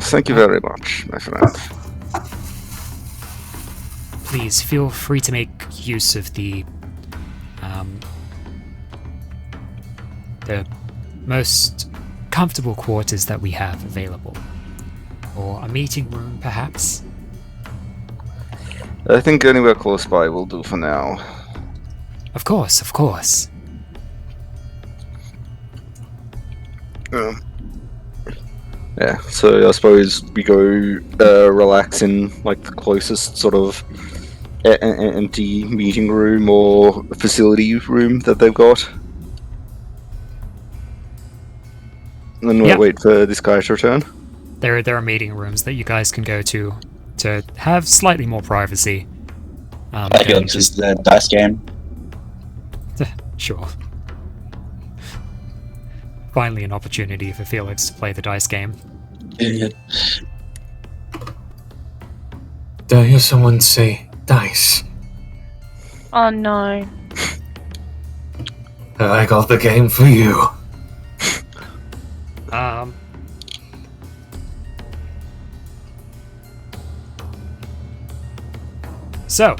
Thank you very much, my friend. Please feel free to make use of the most comfortable quarters that we have available. Or a meeting room, perhaps? I think anywhere close by will do for now. Of course, of course. Yeah, so I suppose we go relax in like the closest sort of empty meeting room or facility room that they've got. And then we'll Yeah. wait for this guy to return. There are meeting rooms that you guys can go to have slightly more privacy. I feel this is the dice game. Sure. Finally an opportunity for Felix to play the dice game. Idiot. Did I hear someone say dice? Oh no. I got the game for you. So,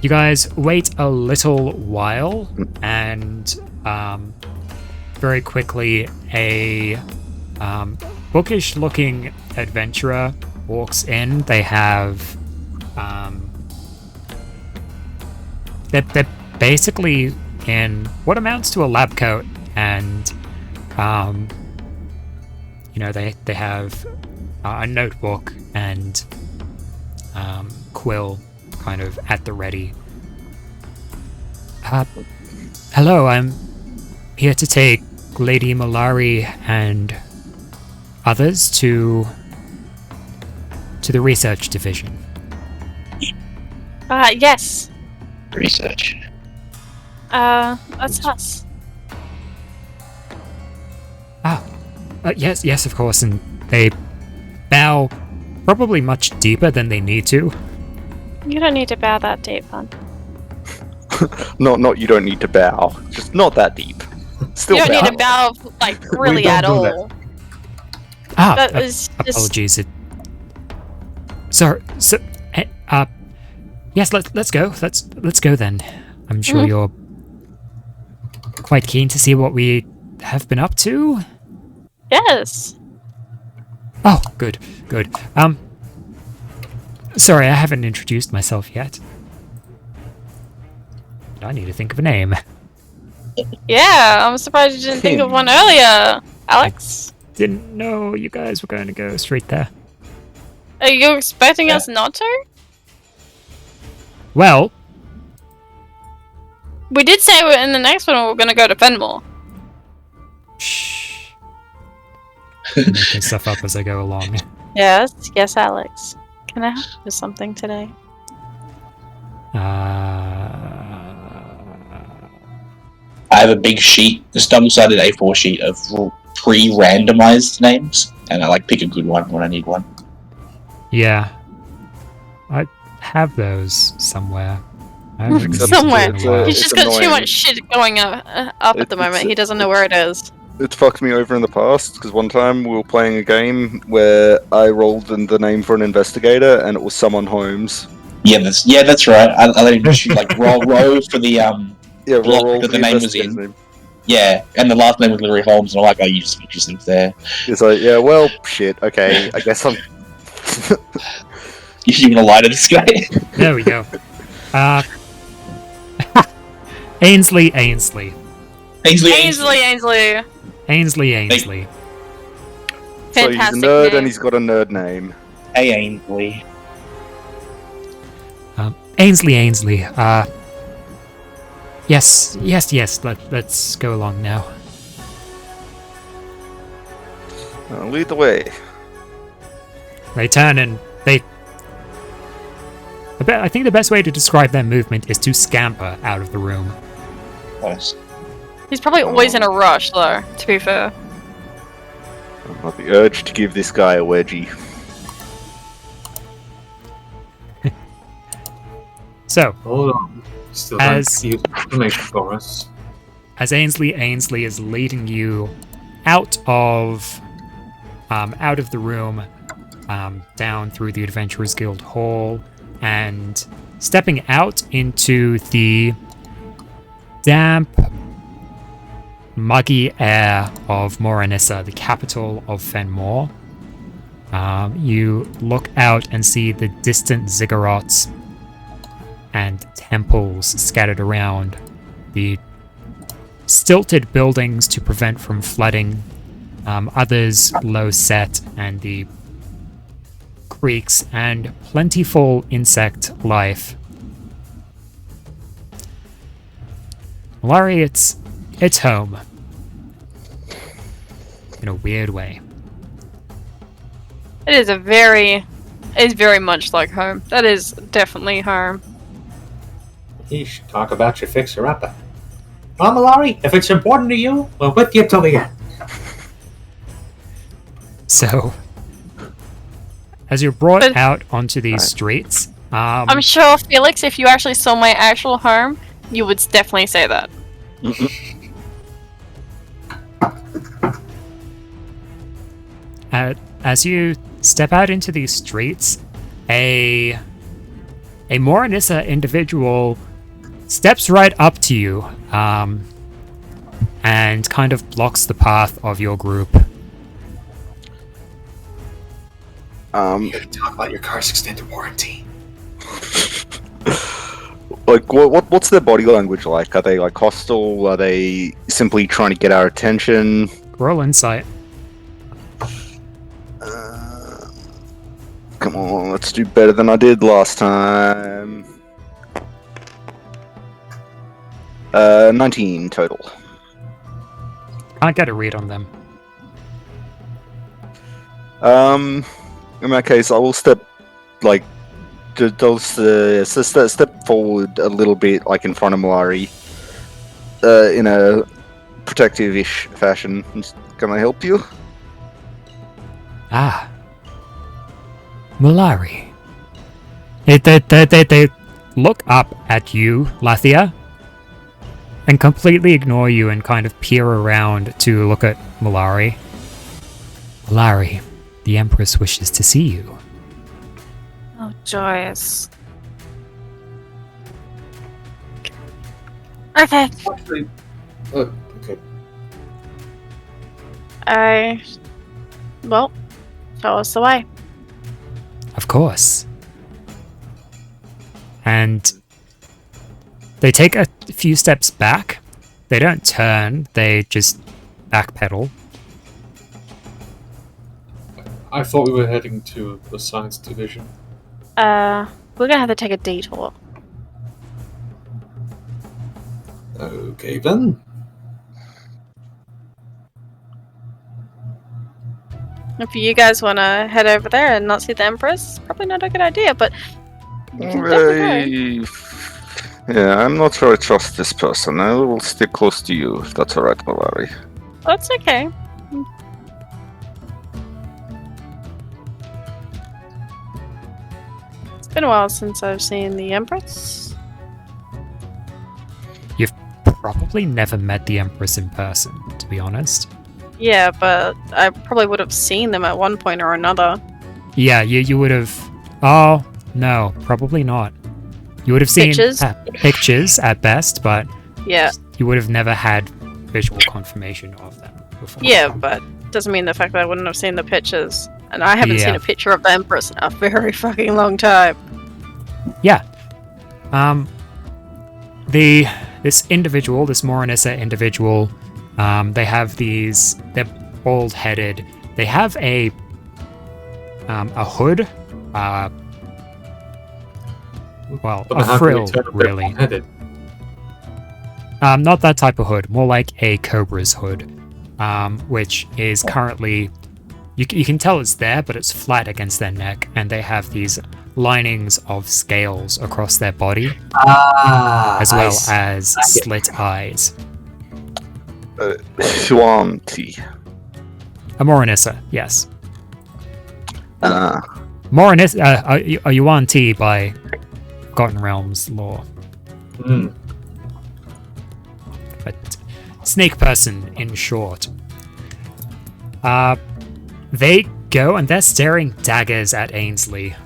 you guys wait a little while, and very quickly a bookish-looking adventurer walks in. They have they're basically in what amounts to a lab coat, and they have a notebook and quill kind of at the ready. Hello, I'm here to take Lady Malari and others to the research division. Yes. Research. That's us. Yes, of course, and they bow probably much deeper than they need to. You don't need to bow that deep, hon. Not you don't need to bow. Just not that deep. Still You don't bow. need to bow, like, really don't at do that. all. That was just... Apologies. Yes, let's go. Let's go then. I'm sure you're quite keen to see what we have been up to. Yes. Oh, good. Sorry, I haven't introduced myself yet. I need to think of a name. Yeah, I'm surprised you didn't think of one earlier, Alex. Didn't know you guys were going to go straight there. Are you expecting us not to? Well, We did say in the next one we're going to go to Fenmore. shh. I'm making stuff up as I go along. Yes, Alex. Can I help you with something today? I have a big sheet, this double-sided A4 sheet of pre-randomized names, and I pick a good one when I need one. Yeah. I have those somewhere. I haven't Except used them Somewhere. in a while. He's It's just got too annoying. much shit going up at the moment. He doesn't know where it is. It fucked me over in the past because one time we were playing a game where I rolled in the name for an investigator and it was someone Holmes. Yeah, that's right. I let him just like roll for the Yeah, block roll that for the name was investigator's in. name. Yeah, and the last name was literally Holmes, and I'm like, oh, you just fucked yourself there. It's like, yeah, well, shit. Okay, I guess I'm. You want to lie to this guy? There we go. Ainsley. Ainsley. Ainsley. Fantastic So he's a nerd name. and he's got a nerd name. Hey, Ainsley. Ainsley. Yes. Let's go along now. Lead the way. They turn and they. I think the best way to describe their movement is to scamper out of the room. Nice. He's probably always in a rush, though, to be fair. I've got the urge to give this guy a wedgie. So, Hold on. Still As- use information for us. as Ainsley is leading you out of the room, down through the Adventurers Guild Hall, and stepping out into the damp, muggy air of Moranissa, the capital of Fenmore. You look out and see the distant ziggurats and temples scattered around, the stilted buildings to prevent from flooding, others low set, and the creeks and plentiful insect life. Larry, it's home. In a weird way. It is very much like home. That is definitely home. Yeesh, talk about your fixer-upper. Well, Malari, if it's important to you, we'll whip you till the end. So, as you're brought But- out onto these streets, I'm sure, Felix, if you actually saw my actual home, you would definitely say that. as you step out into these streets, a Moranissa individual steps right up to you, and kind of blocks the path of your group. You gotta talk about your car's extended warranty. Like, what's their body language like? Are they like hostile? Are they simply trying to get our attention? Roll insight. Come on, let's do better than I did last time. 19 total. Can't get a read on them. In that case, I will step step forward a little bit, like in front of Malari, in a protective-ish fashion. Can I help you? Ah. Malari. They look up at you, Lathia, and completely ignore you and kind of peer around to look at Malari. Malari, the Empress wishes to see you. Oh, joyous. Okay. Actually, okay. Well, show us the way. Of course. And they take a few steps back. They don't turn, they just backpedal. I thought we were heading to the science division. We're gonna have to take a detour. Okay, then. If you guys want to head over there and not see the Empress, probably not a good idea, but you can definitely go. Yeah, I'm not sure I trust this person. I will stick close to you if that's alright, Malari. That's okay. Been a while since I've seen the Empress. You've probably never met the Empress in person, to be honest. Yeah, but I probably would have seen them at one point or another. Yeah, you would have... Oh, no, probably not. You would have seen Pictures? Pictures at best, but Yeah. you would have never had visual confirmation of them before. Yeah, but doesn't mean the fact that I wouldn't have seen the pictures. And I haven't seen Yeah. a picture of the Empress in a very fucking long time. Yeah. This individual, this Morinissa individual, they have these... They're bald-headed. They have a hood. Well, But a how can frill, you tell if they're really. bald-headed? Not that type of hood. More like a cobra's hood, which is currently... You can tell it's there, but it's flat against their neck, and they have these linings of scales across their body, as well as slit eyes. Swanti. A Morinissa, yes. Ah. Morinissa, a Yuan Ti by Forgotten Realms lore. Hmm. But snake person, in short. They go and they're staring daggers at Ainsley.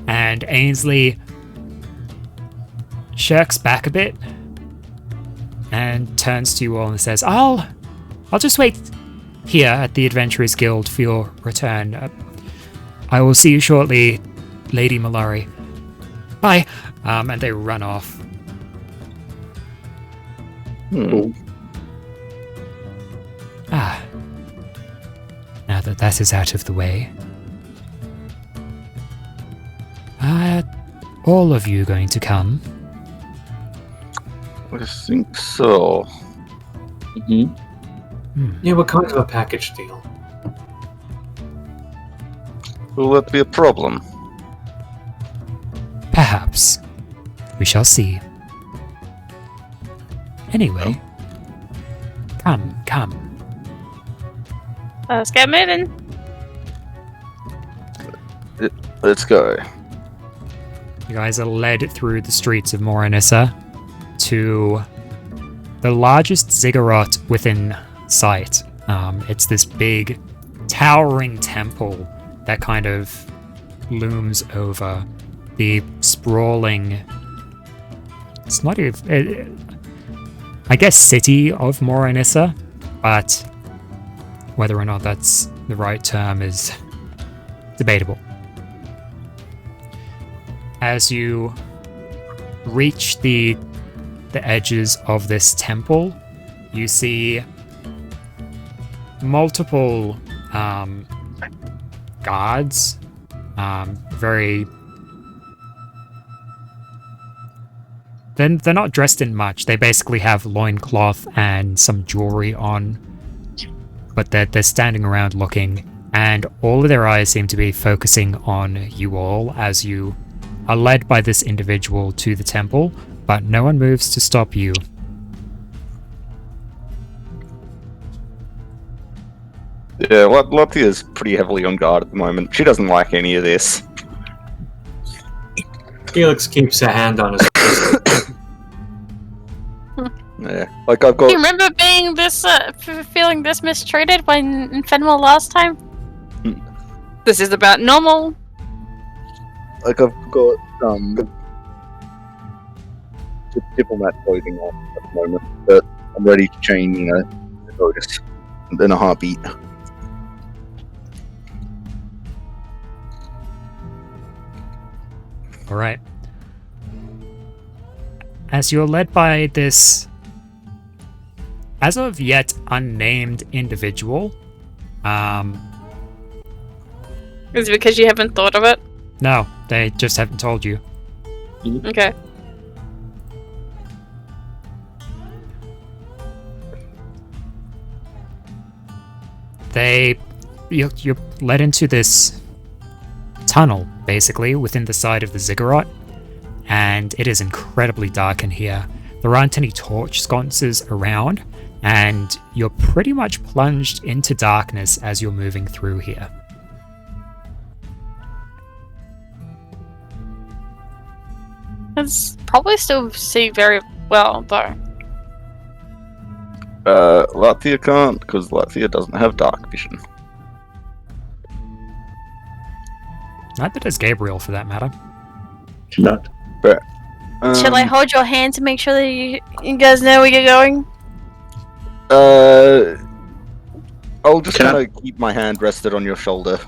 And Ainsley shirks back a bit and turns to you all and says, I'll just wait here at the Adventurers Guild for your return. I will see you shortly, Lady Malari. Bye. And they run off. Ah. Now that that is out of the way. Are all of you going to come? I think so. Yeah, what kind of a package deal? Will that be a problem? Perhaps. We shall see. Anyway. Come. Let's get moving. Let's go. You guys are led through the streets of Morinissa to the largest ziggurat within sight. It's this big, towering temple that kind of looms over the sprawling... It's not even... I guess city of Morinissa, but whether or not that's the right term is debatable. As you reach the edges of this temple, you see multiple guards, very... They're not dressed in much. They basically have loincloth and some jewelry on, but they're standing around looking, and all of their eyes seem to be focusing on you all as you are led by this individual to the temple, but no one moves to stop you. Yeah, Lottie is pretty heavily on guard at the moment. She doesn't like any of this. Felix keeps a hand on his pistol. Yeah, like I've Do you got. remember being this, feeling this mistreated when in Fenwell last time? This is about normal. Like I've got diplomat clothing on at the moment, but I'm ready to change, the notice in a heartbeat. Alright. As you're led by this, as of yet unnamed individual, Is it because you haven't thought of it? no, they just haven't told you. Okay. You're led into this tunnel, basically, within the side of the ziggurat, and it is incredibly dark in here. There aren't any torch sconces around, and you're pretty much plunged into darkness as you're moving through here. It's probably still see very well, though. Latvia can't, because Latvia doesn't have dark vision. Neither does Gabriel, for that matter. Should not. Shall I hold your hand to make sure that you guys know where you're going? I'll just Can I- kind of keep my hand rested on your shoulder.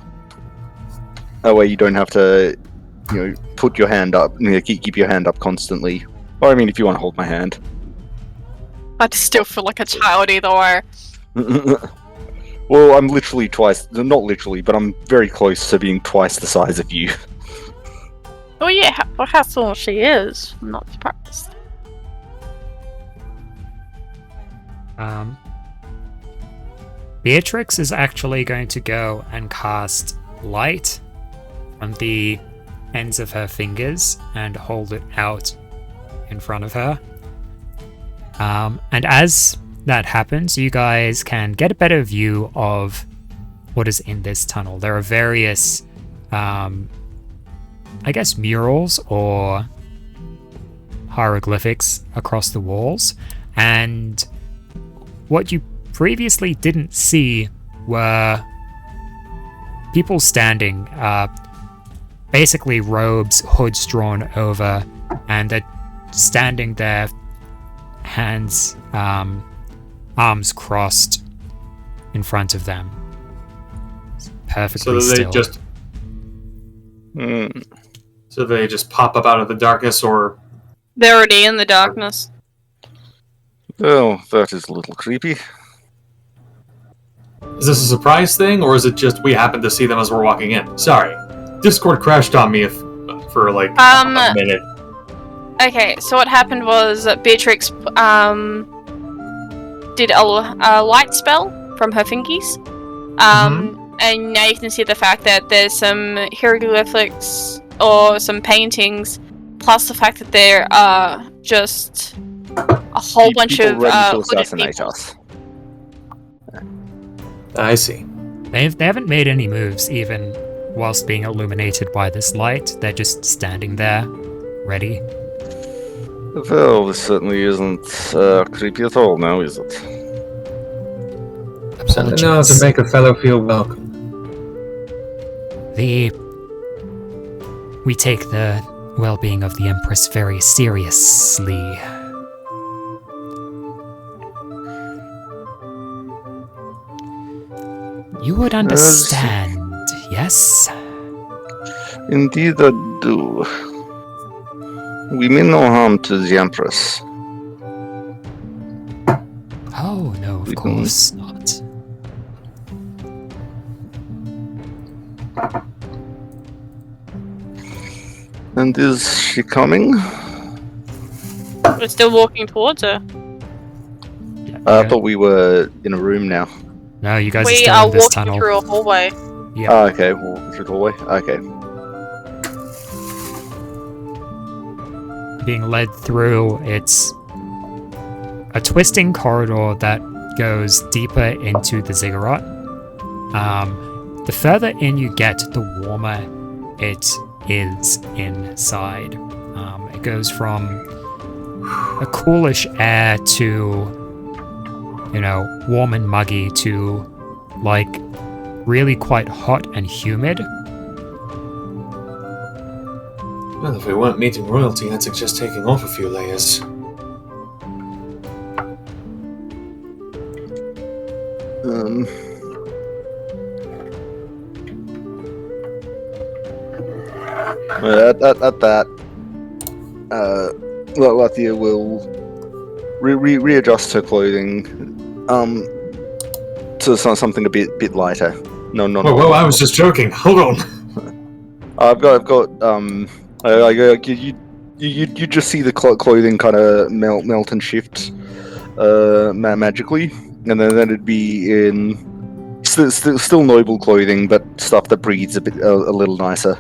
That way you don't have to, put your hand up. Keep your hand up constantly. Or I mean, if you want to hold my hand. I still feel like a child either way. Well, I'm literally twice. Not literally, but I'm very close to being twice the size of you. Oh yeah, how small she is. I'm not surprised. Beatrix is actually going to go and cast light on the ends of her fingers and hold it out in front of her. And as that happens, you guys can get a better view of what is in this tunnel. There are various, I guess, murals or hieroglyphics across the walls. And what you previously didn't see were people standing, basically robes, hoods drawn over, and they're standing there, hands, arms crossed in front of them. Perfectly So they still. just so they just pop up out of the darkness, or They're already in the darkness. Well, that is a little creepy. is this a surprise thing, or is it just we happen to see them as we're walking in? Sorry, Discord crashed on me for like a minute. Okay, so what happened was that Beatrix did a light spell from her fingies. And now you can see the fact that there's some hieroglyphics or some paintings, plus the fact that there are just a whole bunch People of ready to hooded assassinate people. us. I see. They haven't made any moves, even whilst being illuminated by this light. They're just standing there, ready. Well, this certainly isn't creepy at all now, is it? Apologies. No, to make a fellow feel welcome. We take the well-being of the Empress very seriously. You would understand, yes? Indeed, I do. We mean no harm to the Empress. Oh, no, of We course not. And is she coming? We're still walking towards her. I thought we were in a room now. No, you guys are We still are in this walking tunnel. through a hallway. Yeah. Oh, okay, well, through the hallway. Okay. Being led through, it's a twisting corridor that goes deeper into the ziggurat. The further in you get, the warmer it is inside. It goes from a coolish air to, warm and muggy to, really quite hot and humid. Well, if we weren't meeting royalty, I'd suggest taking off a few layers. At that, Lathia will readjust her clothing to something a bit lighter. No, Whoa, I was just joking. Hold on. I've got you just see the clothing kind of melt and shift magically, and then it'd be in still noble clothing, but stuff that breathes a little nicer.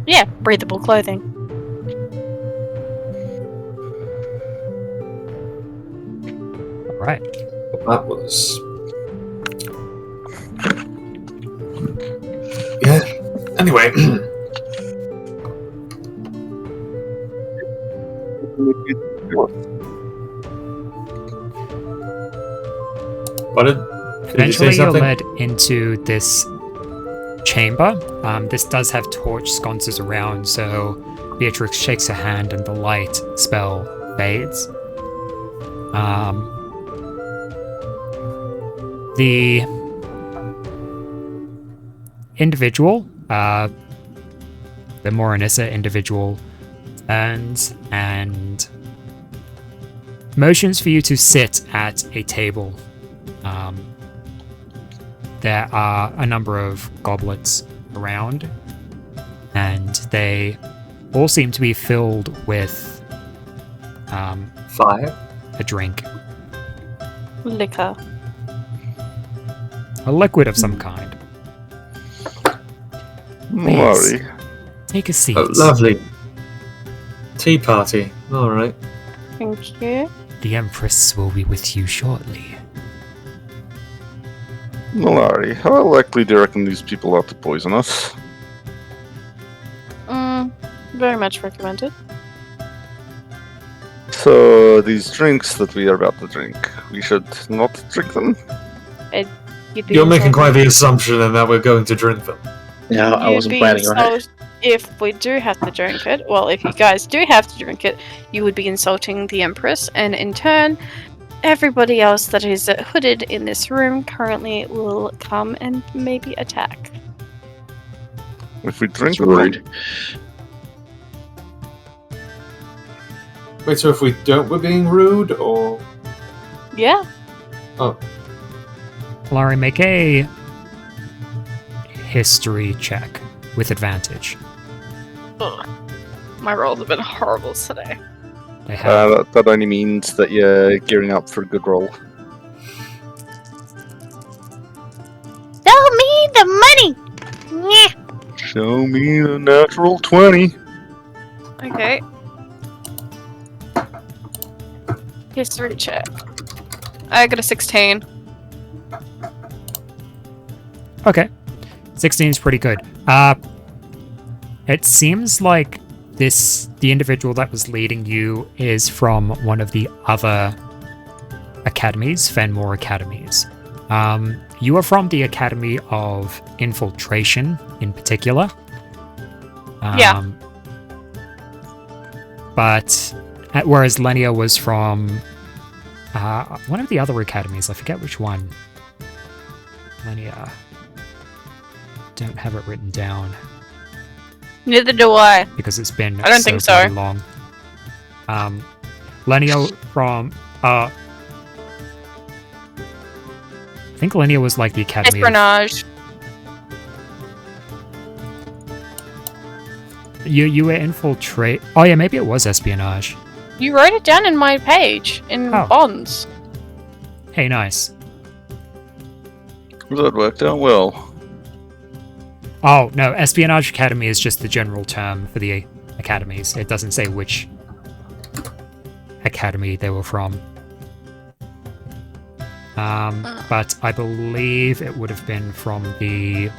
Yeah, breathable clothing. Right. That was... Yeah. Anyway. What did you say Eventually, you're something? led into this chamber. This does have torch sconces around, so Beatrix shakes her hand and the light spell fades. The individual, the Moranissa individual, turns and motions for you to sit at a table. There are a number of goblets around, and they all seem to be filled with Fire. a drink, Liquor. a liquid of some kind. Mari. Take a seat. Oh, lovely. Tea party. All right. Thank you. The Empress will be with you shortly. Malari, how likely do you reckon these people are to poison us? Very much recommended. So, these drinks that we are about to drink, we should not drink them? You'd be You're making insulted- quite the assumption that we're going to drink them. Yeah, I you'd wasn't be planning on it. insulted if we do have to drink it. Well, if you guys do have to drink it, you would be insulting the Empress, and in turn, everybody else that is hooded in this room currently will come and maybe attack. If we drink It's rude. Wait, so if we don't, we're being rude, or Yeah. Larry, make a history check with advantage. Ugh. My rolls have been horrible today. They have that only means that you're gearing up for a good roll. Show me the money! Yeah. Show me the natural 20. Okay. History check. I got a 16. Okay. 16 is pretty good. It seems like the individual that was leading you is from one of the other academies, Fenmore academies. You are from the Academy of Infiltration in particular. Yeah. But whereas Lenia was from one of the other academies, I forget which one. Lenia. Don't have it written down Neither do I. because it's been I don't think so. bloody long. Lenia from I think Lenia was like the Academy of, Espionage. you were infiltrate. Oh yeah, maybe it was espionage. You wrote it down in my page in Oh. bonds. Hey, nice. That worked out well. Oh no, Espionage Academy is just the general term for the academies. It doesn't say which academy they were from. But I believe it would have been from the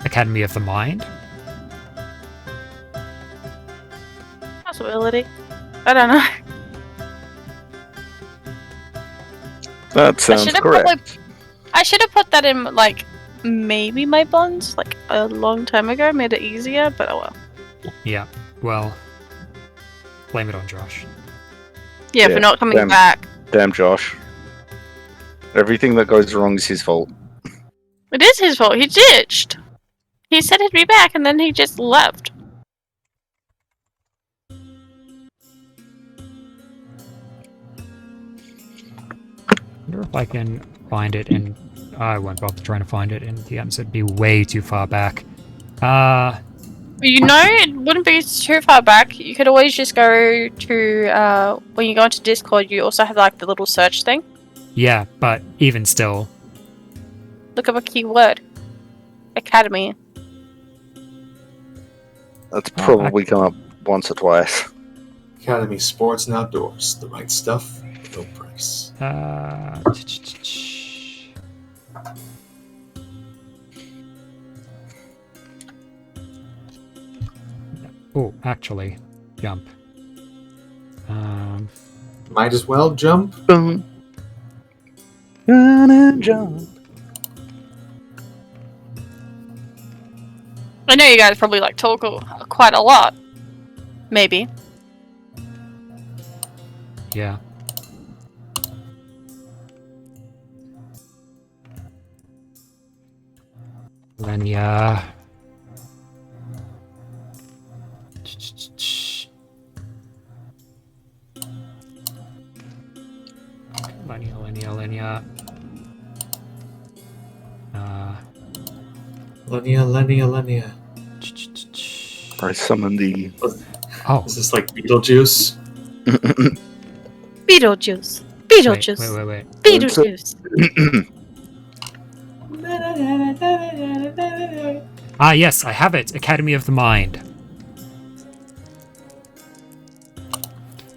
Academy of the Mind. Possibility. I don't know. That sounds should've correct. I should have put that in, like, maybe my bonds, like, a long time ago. Made it easier, but oh well. Yeah, well, blame it on Josh. Yeah, Yeah, for not coming damn. back. Damn, Josh. Everything that goes wrong is his fault. It is his fault. He ditched. He said he'd be back, and then he just left. I wonder if I can find it in... I won't bother trying to find it in the episode. It'd be way too far back. You know, it wouldn't be too far back. You could always just go to, when you go into Discord, you also have, like, the little search thing. Yeah, but even still... Look up a keyword. Academy. That's probably come up once or twice. Academy Sports and Outdoors. The right stuff, no price. Oh, actually, jump. Might as well jump. Run and jump. I know you guys probably like talk quite a lot. Maybe. Yeah. Lenya. Lenya. Lenia. I summon the. Oh, Is this like Beetlejuice? Beetlejuice. wait. Beetlejuice. Ah, yes, I have it. Academy of the Mind.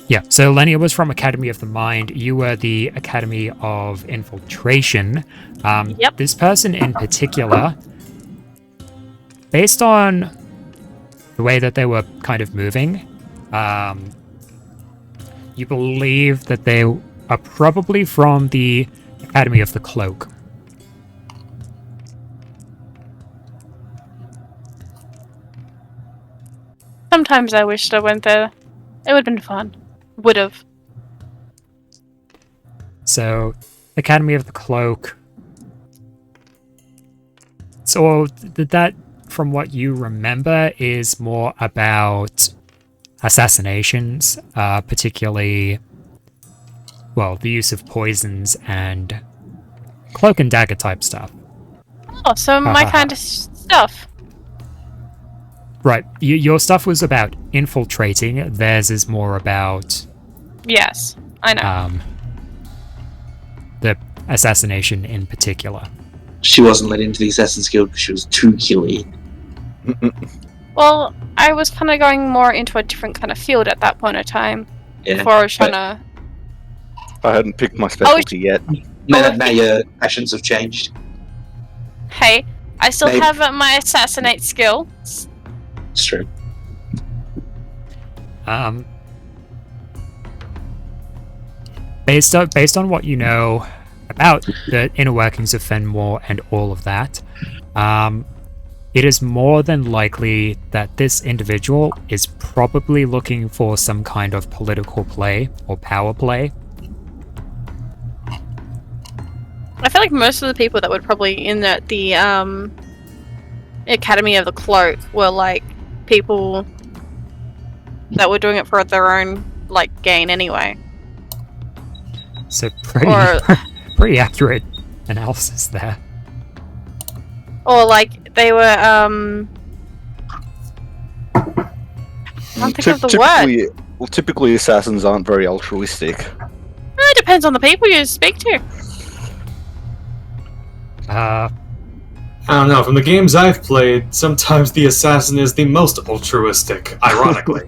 Yeah, so Lenia was from Academy of the Mind. You were the Academy of Infiltration. Yep. This person in particular, based on the way that they were kind of moving, you believe that they are probably from the Academy of the Cloak. Sometimes I wished I went there. It would have been fun. Would've. So, Academy of the Cloak. So, that, from what you remember, is more about assassinations, particularly, well, the use of poisons and cloak and dagger type stuff. Oh, so my kind of stuff. Right, your stuff was about infiltrating, theirs is more about Yes, I know. the assassination in particular. She wasn't let into the Assassin's Guild because she was too killy. Well, I was kind of going more into a different kind of field at that point of time. Yeah. Before I was trying to... I hadn't picked my specialty yet. Now your passions have changed. Hey, I still Maybe. have my assassinate skill. It's true. Based on what you know about the inner workings of Fenmore and all of that, it is more than likely that this individual is probably looking for some kind of political play or power play. I feel like most of the people that were probably in the Academy of the Cloak were like people that were doing it for their own like gain anyway. So pretty Or- pretty accurate analysis there. Or like they were I can't think of the word. Well, typically assassins aren't very altruistic. It depends on the people you speak to. I don't know. From the games I've played, sometimes the assassin is the most altruistic, ironically.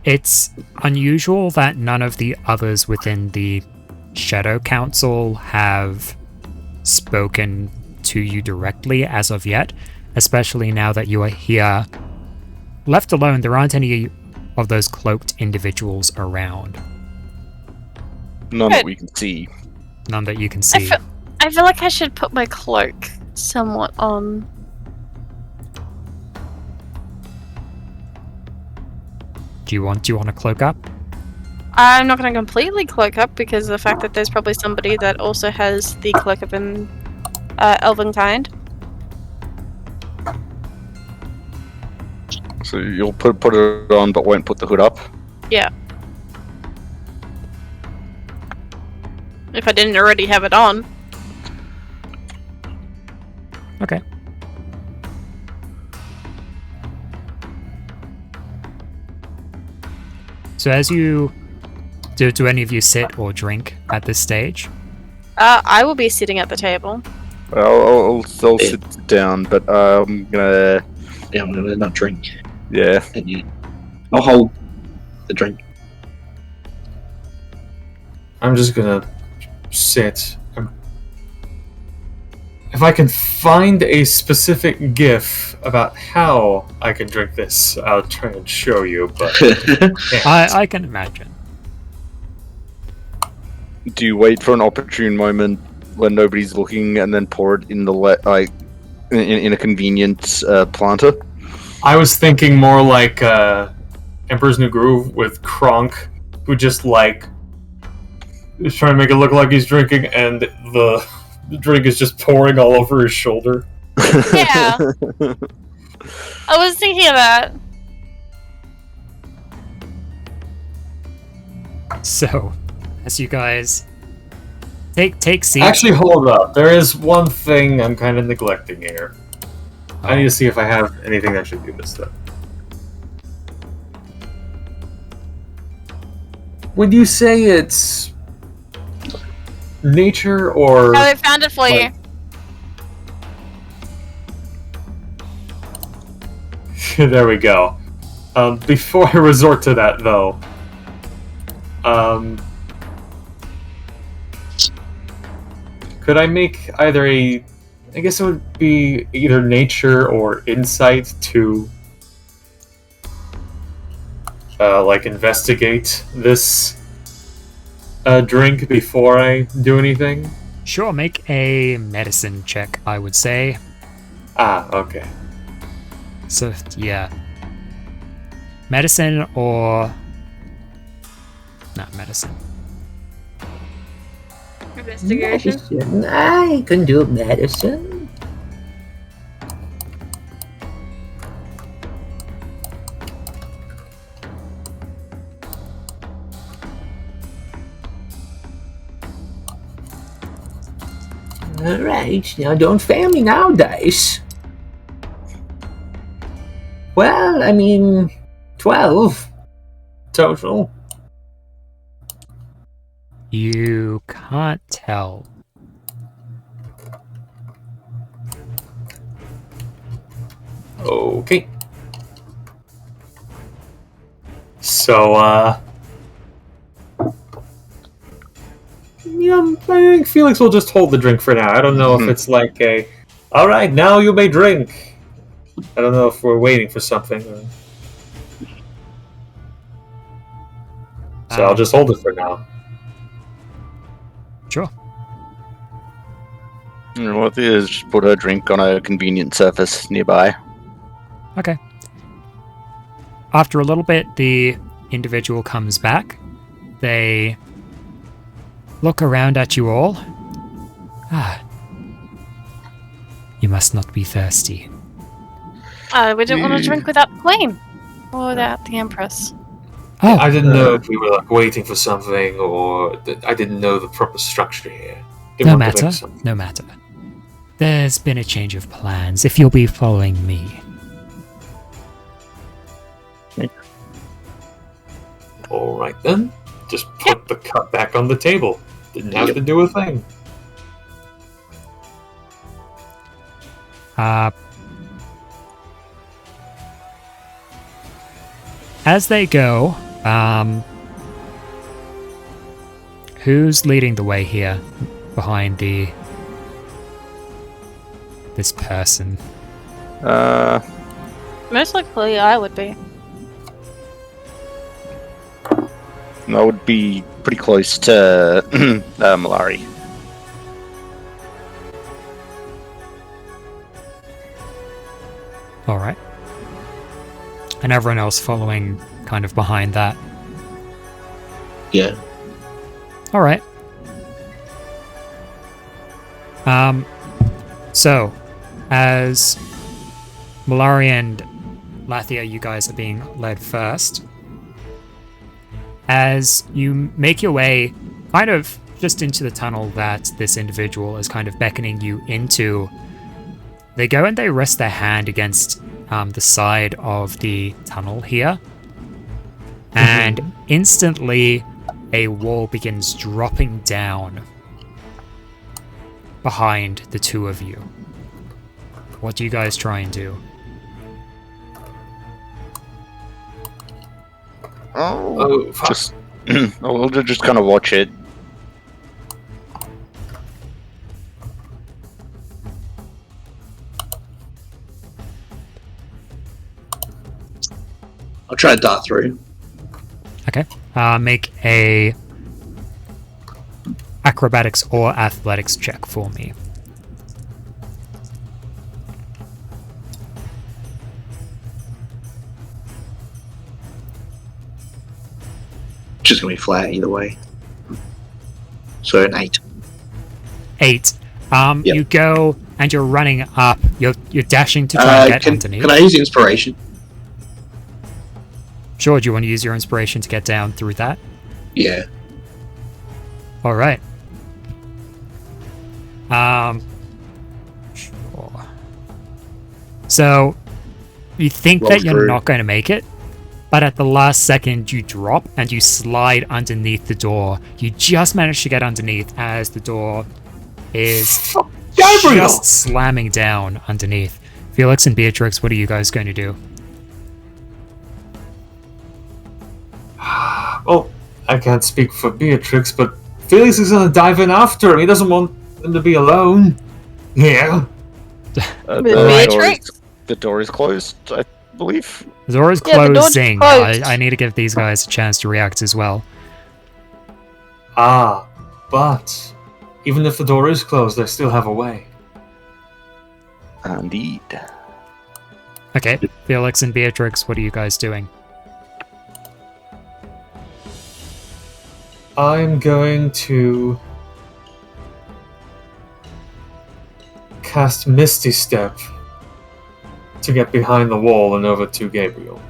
It's unusual that none of the others within the Shadow Council have spoken to you directly as of yet, especially now that you are here. Left alone, there aren't any of those cloaked individuals around. None Good. that we can see. None that you can see. I feel like I should put my cloak somewhat on. Do you want to cloak up? I'm not going to completely cloak up because of the fact that there's probably somebody that also has the cloak of an elven kind. So you'll put it on, but won't put the hood up. Yeah. If I didn't already have it on. Okay. So as you... Do any of you sit or drink at this stage? I will be sitting at the table. I'll sit down, but I'm gonna... Yeah, I'm gonna not drink. Yeah. And you... I'll hold the drink. I'm just gonna sit. If I can find a specific GIF about how I can drink this, I'll try and show you, but... I can imagine. Do you wait for an opportune moment when nobody's looking and then pour it in the in a convenient planter? I was thinking more like Emperor's New Groove with Kronk, who just like is trying to make it look like he's drinking, and the drink is just pouring all over his shoulder. Yeah. I was thinking of that. So, as you guys take seats. Actually, hold up. There is one thing I'm kind of neglecting here. I need to see if I have anything that should do this stuff. Would you say it's nature or... Oh, I found it for you. There we go. Before I resort to that, though, could I make either I guess it would be either nature or insight to, like, investigate this drink before I do anything? Sure, make a medicine check, I would say. Ah, okay. So, yeah. Medicine or... Not medicine. Investigation. Medicine. I can do medicine. Alright, now don't fail me now, dice. Well, I mean, 12 total. You can't tell. Okay. So, yeah, I think Felix will just hold the drink for now. I don't know if it's like a, alright, now you may drink. I don't know if we're waiting for something. So I'll just hold it for now. Sure. What I'll do is just put her drink on a convenient surface nearby. Okay. After a little bit, the individual comes back. They look around at you all. Ah. You must not be thirsty. We didn't want to drink without the Queen. Or without the Empress. Oh, I didn't know if we were like waiting for something, or I didn't know the proper structure here. no matter. No matter. There's been a change of plans, if you'll be following me. Alright then. Just put the cup back on the table. Didn't have to do a thing. As they go, who's leading the way here behind this person? Most likely I would be. I would be pretty close to Malari. Alright. And everyone else following kind of behind that. Yeah. Alright. So, as Malari and Lathia, you guys are being led first. As you make your way kind of just into the tunnel that this individual is kind of beckoning you into, they go and they rest their hand against the side of the tunnel here. And instantly, a wall begins dropping down behind the two of you. What do you guys try and do? Oh, fuck. Just, we'll just kind of watch it. I'll try to dart through. Okay. Make a acrobatics or athletics check for me. Just gonna be flat either way. So an 8. 8. Yep. You go and you're running up. You're dashing to try and get underneath. Can I use inspiration? Sure, do you want to use your inspiration to get down through that? Yeah. Alright. Sure. So, you think Roll that you're through. not going to make it, but at the last second you drop and you slide underneath the door. You just manage to get underneath as the door is Gabriel! just slamming down underneath. Felix and Beatrix, what are you guys going to do? Well, I can't speak for Beatrix, but Felix is gonna dive in after him. He doesn't want him to be alone. Yeah. Beatrix? The door is closed, I believe. The door is Yeah, the door's closing. closed. I need to give these guys a chance to react as well. But even if the door is closed, I still have a way. Indeed. Okay, Felix and Beatrix, what are you guys doing? I'm going to cast Misty Step to get behind the wall and over to Gabriel.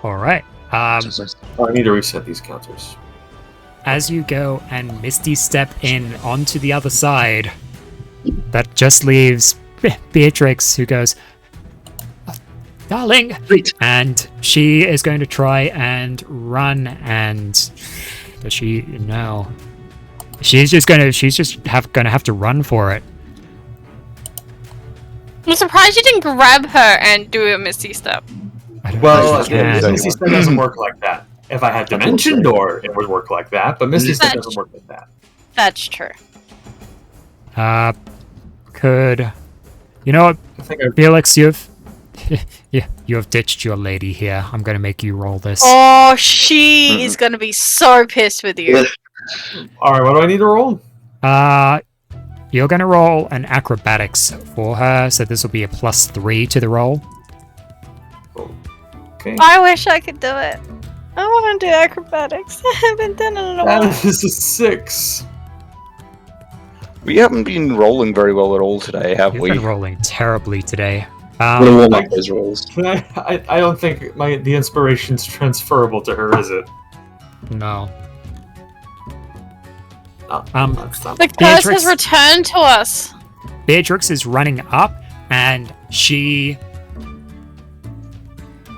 Alright. I need to reset these counters. As you go and Misty step in onto the other side, that just leaves Beatrix, who goes, "Darling!" Great. And she is going to try and run, and does she? No. She's just gonna have to run for it. I'm surprised you didn't grab her and do a Misty Step. I don't Well, know if she can. Misty Step doesn't work like that. If I had Dimension Door, it would work like that, but Misty Step doesn't work like that. That's true. Could you know what, I think Felix? You've you have ditched your lady here. I'm gonna make you roll this. Oh, she is gonna be so pissed with you. Alright, what do I need to roll? You're gonna roll an acrobatics for her, so this will be a +3 to the roll. Okay. I wish I could do it. I want to do acrobatics. I haven't done it in a while. That is a 6. We haven't been rolling very well at all today, have You've we? been rolling terribly today. I'm gonna warm up those rolls. Can I don't think the inspiration's transferable to her, is it? No. No, that's not. The curse Beatrix- has returned to us. Beatrix is running up, and she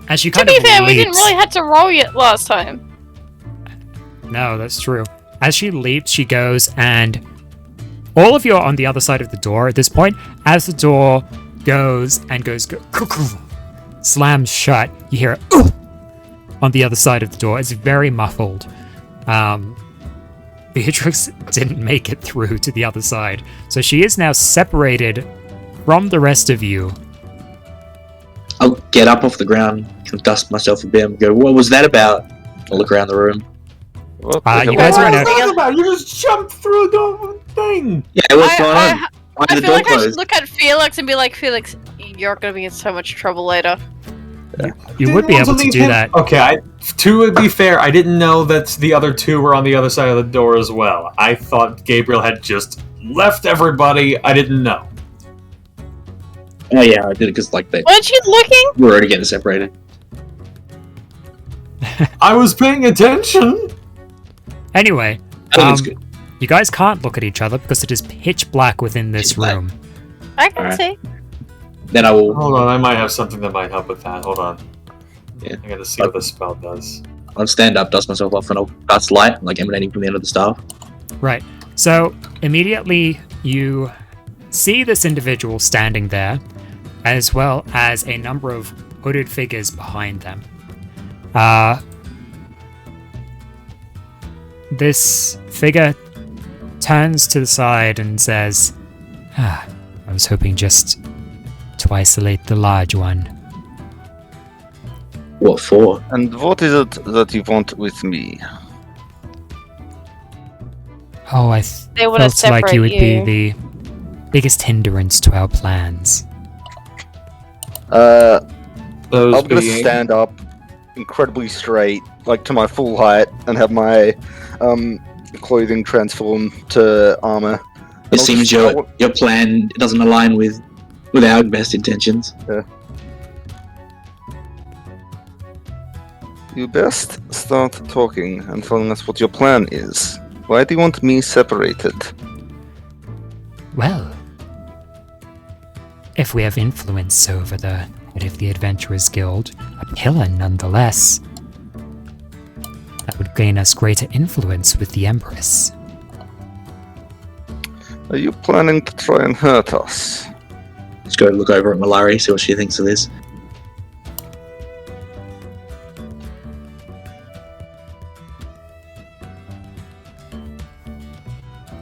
To kind be of fair, we leaps. didn't really have to roll yet last time. No, that's true. As she leaps, she goes, and all of you are on the other side of the door at this point. As the door goes, slams shut, you hear it on the other side of the door. It's very muffled. Beatrix didn't make it through to the other side, so she is now separated from the rest of you. I'll get up off the ground, dust myself a bit, and go, "What was that about?" I'll look around the room. What You the guys hell? are in What a- are you talking about? You just jumped through the thing! Yeah, what's going on? Why I the feel door like I should closed? look at Felix and be like, Felix, you're gonna be in so much trouble later. You would be able to do that. Okay, to be fair, I didn't know that the other two were on the other side of the door as well. I thought Gabriel had just left everybody. I didn't know. Oh yeah, I did it because like they Weren't you looking? were already getting separated. I was paying attention. Anyway, I think it's good. you guys can't look at each other because it is pitch black within this Pitch black. room. I can Alright. see. Then I will. Hold on, I might have something that might help with that. Hold on. Yeah. I gotta see what this spell does. I'll stand up, dust myself off, and I'll cast light, like emanating from the end of the staff. Right. So immediately you see this individual standing there, as well as a number of hooded figures behind them. This figure turns to the side and says, I was hoping just to isolate the large one. What for? And what is it that you want with me? Oh, I They want to felt like separate you would be the biggest hindrance to our plans. Those I'm gonna being- stand up incredibly straight, like to my full height, and have my clothing transform to armor. And It I'll seems just- your plan doesn't align with our best intentions. You best start talking and telling us what your plan is. Why do you want me separated? Well, if we have influence over the head of the Adventurers Guild, a pillar nonetheless, that would gain us greater influence with the Empress. Are you planning to try and hurt us? Let's go look over at Malari, see what she thinks of this.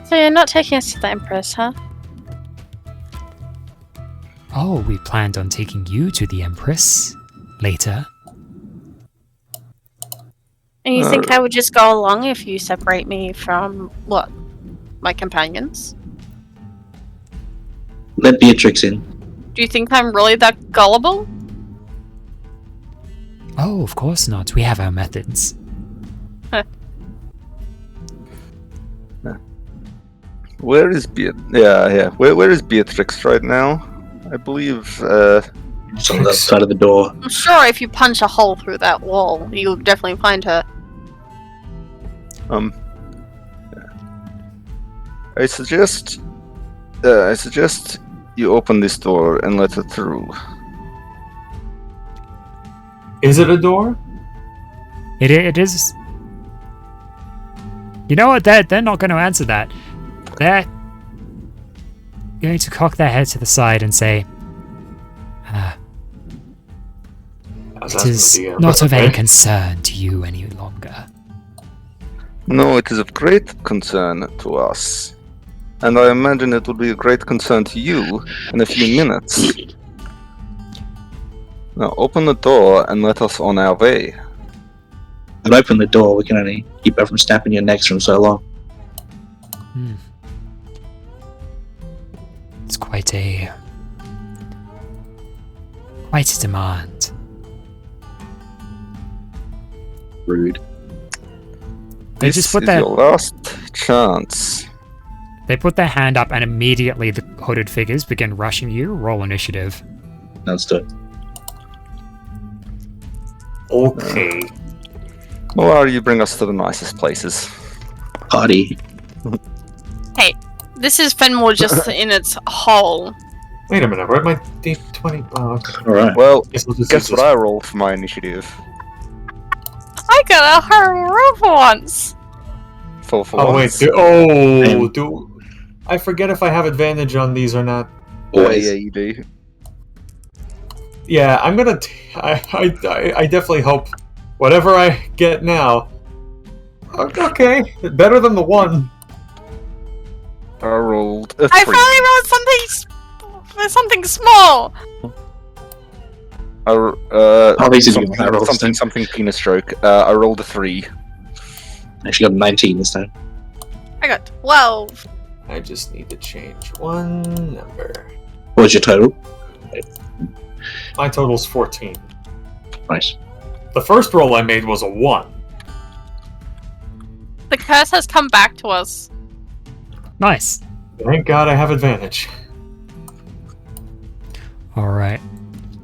So you're not taking us to the Empress, huh? Oh, we planned on taking you to the Empress later. And you think I would just go along if you separate me from, what, my companions? Let Beatrix in. Do you think I'm really that gullible? Oh, of course not. We have our methods. Where is Where is Beatrix right now? I believe It's on the side of the door. I'm sure if you punch a hole through that wall, you'll definitely find her. I suggest you open this door and let her through. Is it a door? It is. You know what? They're not going to answer that. They're going to cock their head to the side and say, "It is not of any concern to you any longer." No, it is of great concern to us. And I imagine it will be a great concern to you in a few minutes. Now open the door and let us on our way. But open the door, we can only keep her from snapping your necks from so long. It's quite a demand. Rude. They This just put is their your last chance. They put their hand up and immediately the hooded figures begin rushing you. Roll initiative. Understood. Okay. Or you bring us to the nicest places. Party. Hey, this is Fenmore just in its hole. Wait a minute, where'd my D20? Oh, okay. Alright. Well, Guess we'll just guess use what I rolled for my initiative? I got a hard roll for once. For Oh wait, once. I forget if I have advantage on these or not. Always. Yeah, you do. Yeah, I'm gonna. I definitely hope whatever I get now. Okay, better than the one. I rolled a 3. I finally rolled something small. these are the high rolls. something penis stroke. I rolled a 3. Actually got 19 this time. I got 12. I just need to change one number. What was your total? My total's 14. Nice. The first roll I made was a 1. The curse has come back to us. Nice. Thank God I have advantage. All right.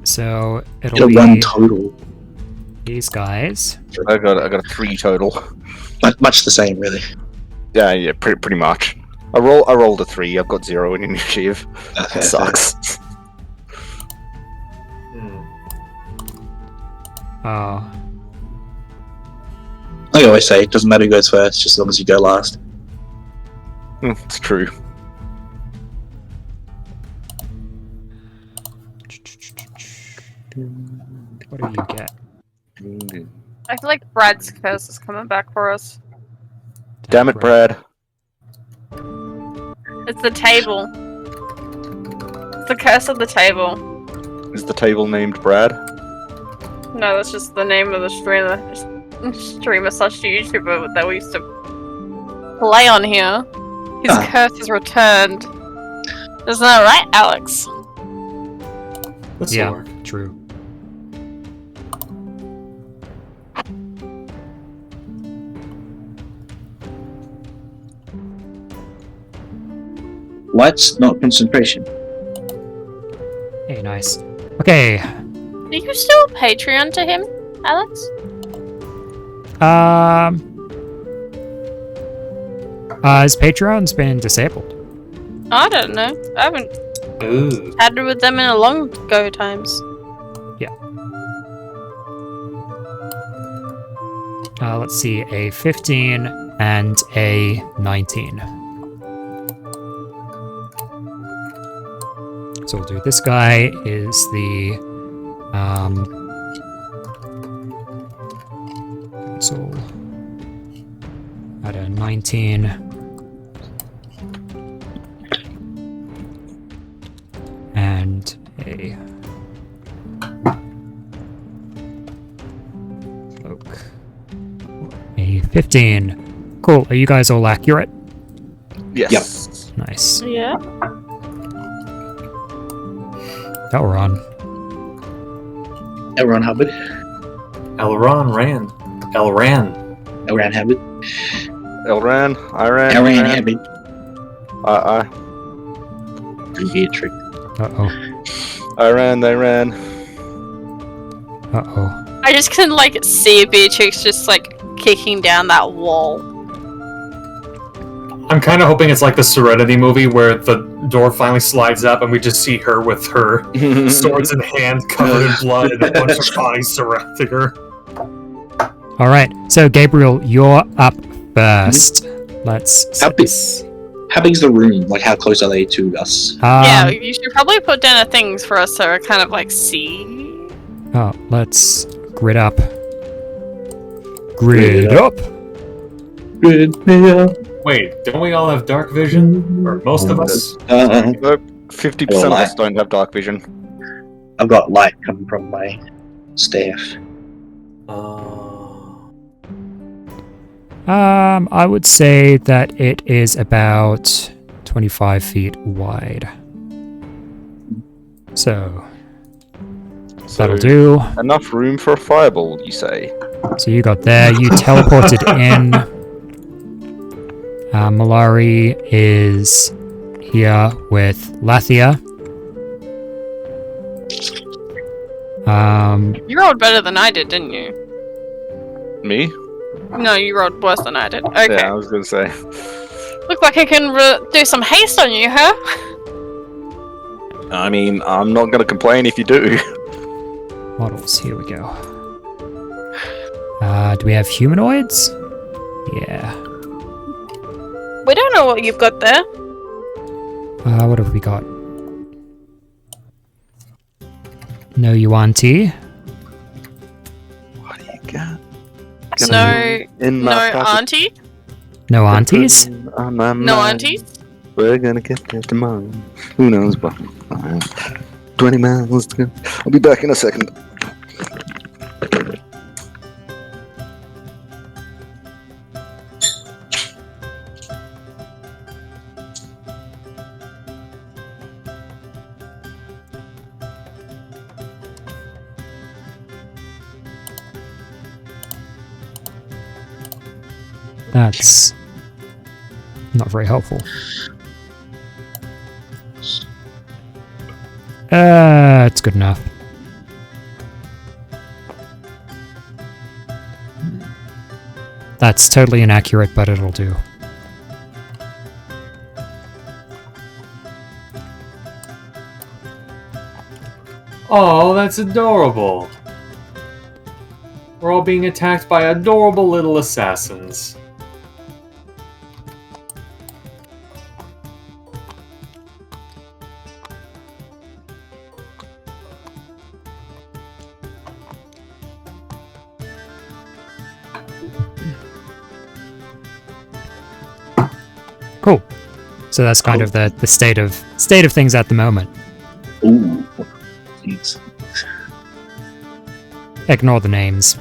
So it'll Got be one total. these guys. I got a 3 total. Much the same, really. Yeah, pretty much. I rolled a 3. I've got 0 in initiative. It sucks. Oh, Like I always say, it doesn't matter who goes first, just as long as you go last. It's true. what do you get? I feel like Brad's curse is coming back for us. Damn it, Brad. It's the table. It's the curse of the table. Is the table named Brad? No, that's just the name of the streamer slash YouTuber that we used to play on here. His curse is returned. Isn't that right, Alex? That's Yeah, work. true. Lights, not concentration. Hey, nice. Okay. Do you still Patreon to him, Alex? His Patreon's been disabled. I don't know. I haven't Ooh. chatted with them in a long go times. Let's see, a 15 and a 19. So we'll do this guy is the so at a 19 and a cloak. A 15. Cool. Are you guys all accurate? Yes. Nice. Yeah. Elron. Elron Hubbard. Elron Rand. Elran. Elron Hubbard. Elran, Iran, Elron Hubbard. Beatrix. Uh-oh. Iran, they ran. Uh-oh. I just can like see Beatrix just like kicking down that wall. I'm kind of hoping it's like the Serenity movie where the door finally slides up and we just see her with her swords in hand, covered in blood, and a bunch of bodies surrounding her. All right. So Gabriel, you're up first. Let's. How big's the room? Like, how close are they to us? Yeah, you should probably put down a things for us to kind of like see. Oh, let's grid up. Grid up. Grid up. Wait, don't we all have dark vision? Or most of us? 50% of us don't have dark vision. I've got light coming from my staff. I would say that it is about 25 feet wide. So that'll do. Enough room for a fireball, you say? So you got there. You teleported in. Malari is here with Lathia. You rolled better than I did, didn't you? Me? No, you rolled worse than I did. Okay. Yeah, I was gonna say. Look like I can do some haste on you, huh? I mean, I'm not gonna complain if you do. Models, here we go. Do we have humanoids? Yeah. We don't know what you've got there. What have we got? No Yuan-Ti. What do you got? No auntie? No aunties? No aunties? We're gonna get there tomorrow. Who knows what? 20 miles to go. I'll be back in a second. That's not very helpful. It's good enough. That's totally inaccurate, but it'll do. Oh, that's adorable. We're all being attacked by adorable little assassins. Cool. So that's kind of the state of things at the moment. Ooh. Thanks. Ignore the names.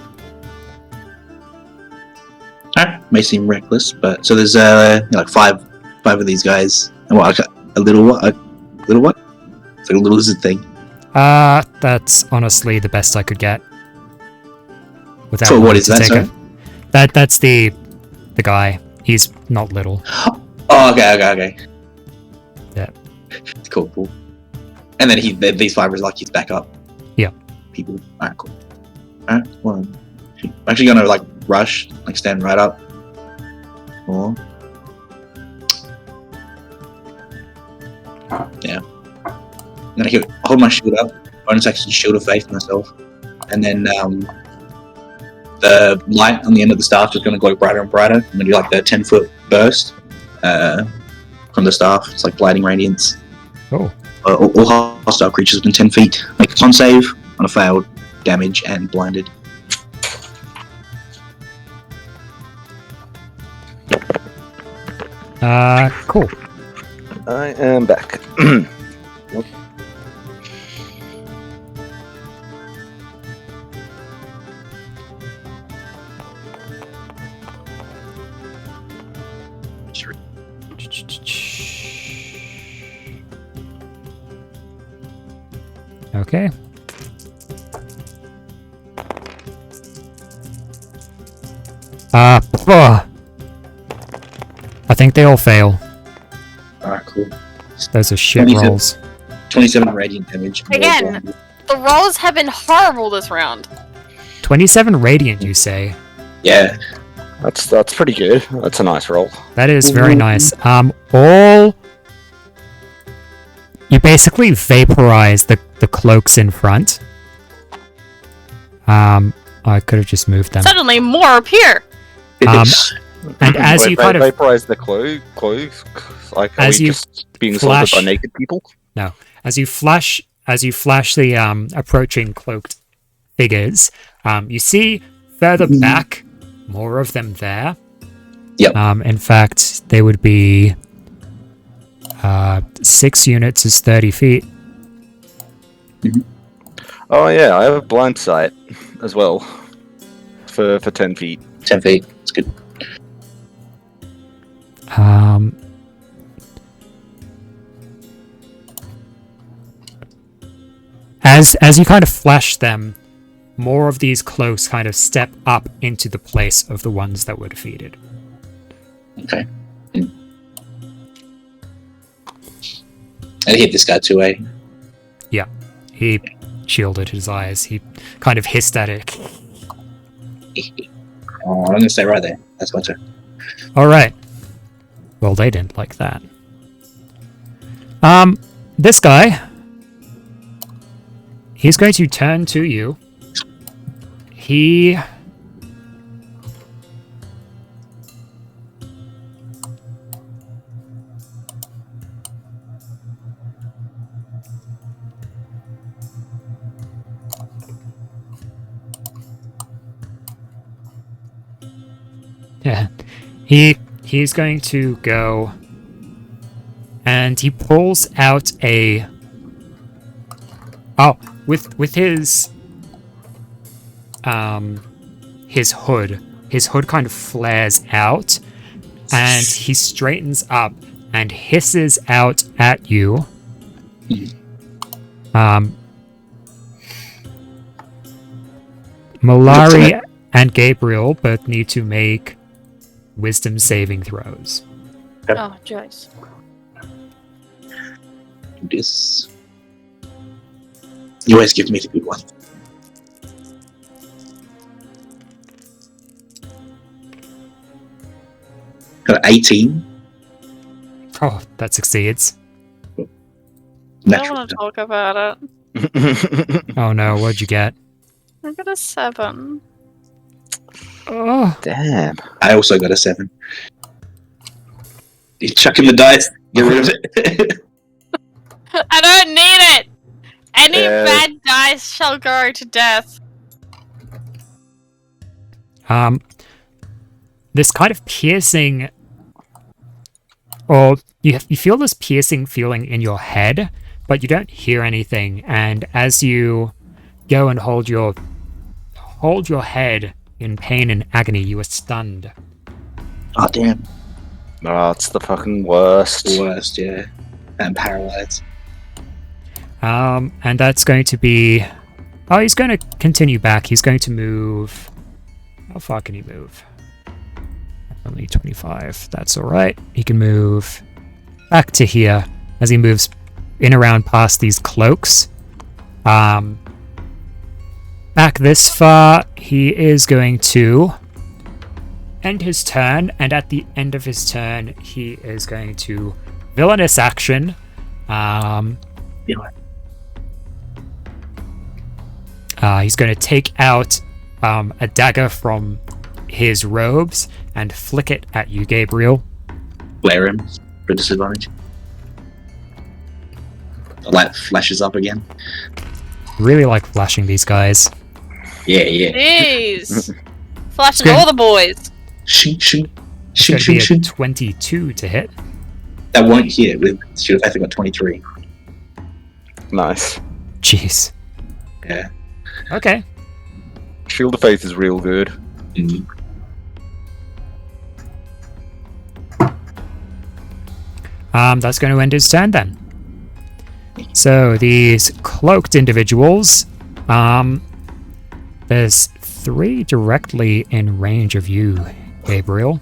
Alright. may seem reckless, but so there's like five of these guys, and what a little what? It's like a little lizard thing. That's honestly the best I could get. Without So what wanting is to that, take sorry? That's the guy. He's not little. Oh, okay. Yeah. Cool. And then these five are like his backup. Yeah. People. Alright, cool. Alright, well, I'm actually gonna like rush, like stand right up. Or yeah. I'm gonna hold my shield up. Bonus action shield of faith myself. And then the light on the end of the staff is gonna glow brighter and brighter. I'm gonna do like a 10-foot burst from the staff. It's like blinding radiance. Oh. All hostile creatures within 10 feet make a con save on a failed, damage, and blinded. Cool. I am back. Okay. I think they all fail. Alright, cool. Those are shit 27. rolls. 27 radiant damage. Again, the rolls have been horrible this round. 27 radiant, you say? Yeah. That's pretty good. That's a nice roll. That is very nice. All... You basically vaporize the cloaks in front. I could have just moved them. Suddenly, more appear. And as you kind of vaporize the clothes, like are as we you just being flash- assaulted by naked people? No. As you flash the approaching cloaked figures, you see further back more of them there. Yep. In fact, they would be 6 units is 30 feet. Oh yeah, I have a blind sight as well for 10 feet. 10 feet. It's good. As you kind of flash them, more of these cloaks kind of step up into the place of the ones that were defeated. Okay. I hit this guy too, eh? Yeah. He shielded his eyes. He kind of hissed at it. Oh, I'm gonna stay right there. That's my turn. Alright. Well, they didn't like that. This guy, he's going to turn to you. He... Yeah. He's going to go and he pulls out a with his hood. His hood kind of flares out and he straightens up and hisses out at you. Malari and Gabriel both need to make wisdom saving throws. Oh, Joyce. Do this. You always give me the good one. Got 18. Oh, that succeeds. I don't Natural. want to talk about it. Oh no, what'd you get? I got a 7. Oh, Damn. I also got a 7. You chuck in the dice. Get rid of it. I don't need it! Any Yeah. bad dice shall go to death. This kind of piercing, or you feel this piercing feeling in your head, but you don't hear anything. And as you go and hold your head in pain and agony, you are stunned. Oh damn. Oh, it's the fucking worst. Worst, yeah. And paralyzed. And that's going to be... Oh, he's going to continue back. He's going to move... How far can he move? Only 25. That's alright. He can move back to here as he moves in around past these cloaks. Back this far, he is going to end his turn, and at the end of his turn, he is going to villainous action. He's going to take out a dagger from his robes and flick it at you, Gabriel. Flare him for disadvantage. The light flashes up again. Really like flashing these guys. Yeah, yeah. Jeez. Flashing Good. all the boys. Shoot, shoot. It's Shoot, going to be shoot, a shoot. 22 to hit. That won't hit. Should have actually got 23. Nice. Jeez. Yeah. Okay. Shield of Faith is real good. Mm. That's going to end his turn then. So these cloaked individuals, there's 3 directly in range of you, Gabriel.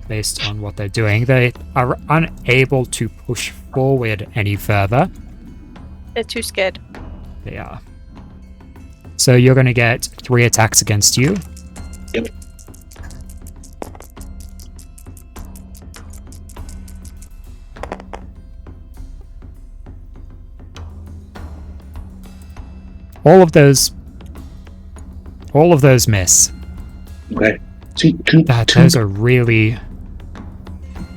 Based on what they're doing, they are unable to push forward any further. They're too scared. They are. So you're going to get 3 attacks against you. Yep. All of those miss. Okay. Those are really,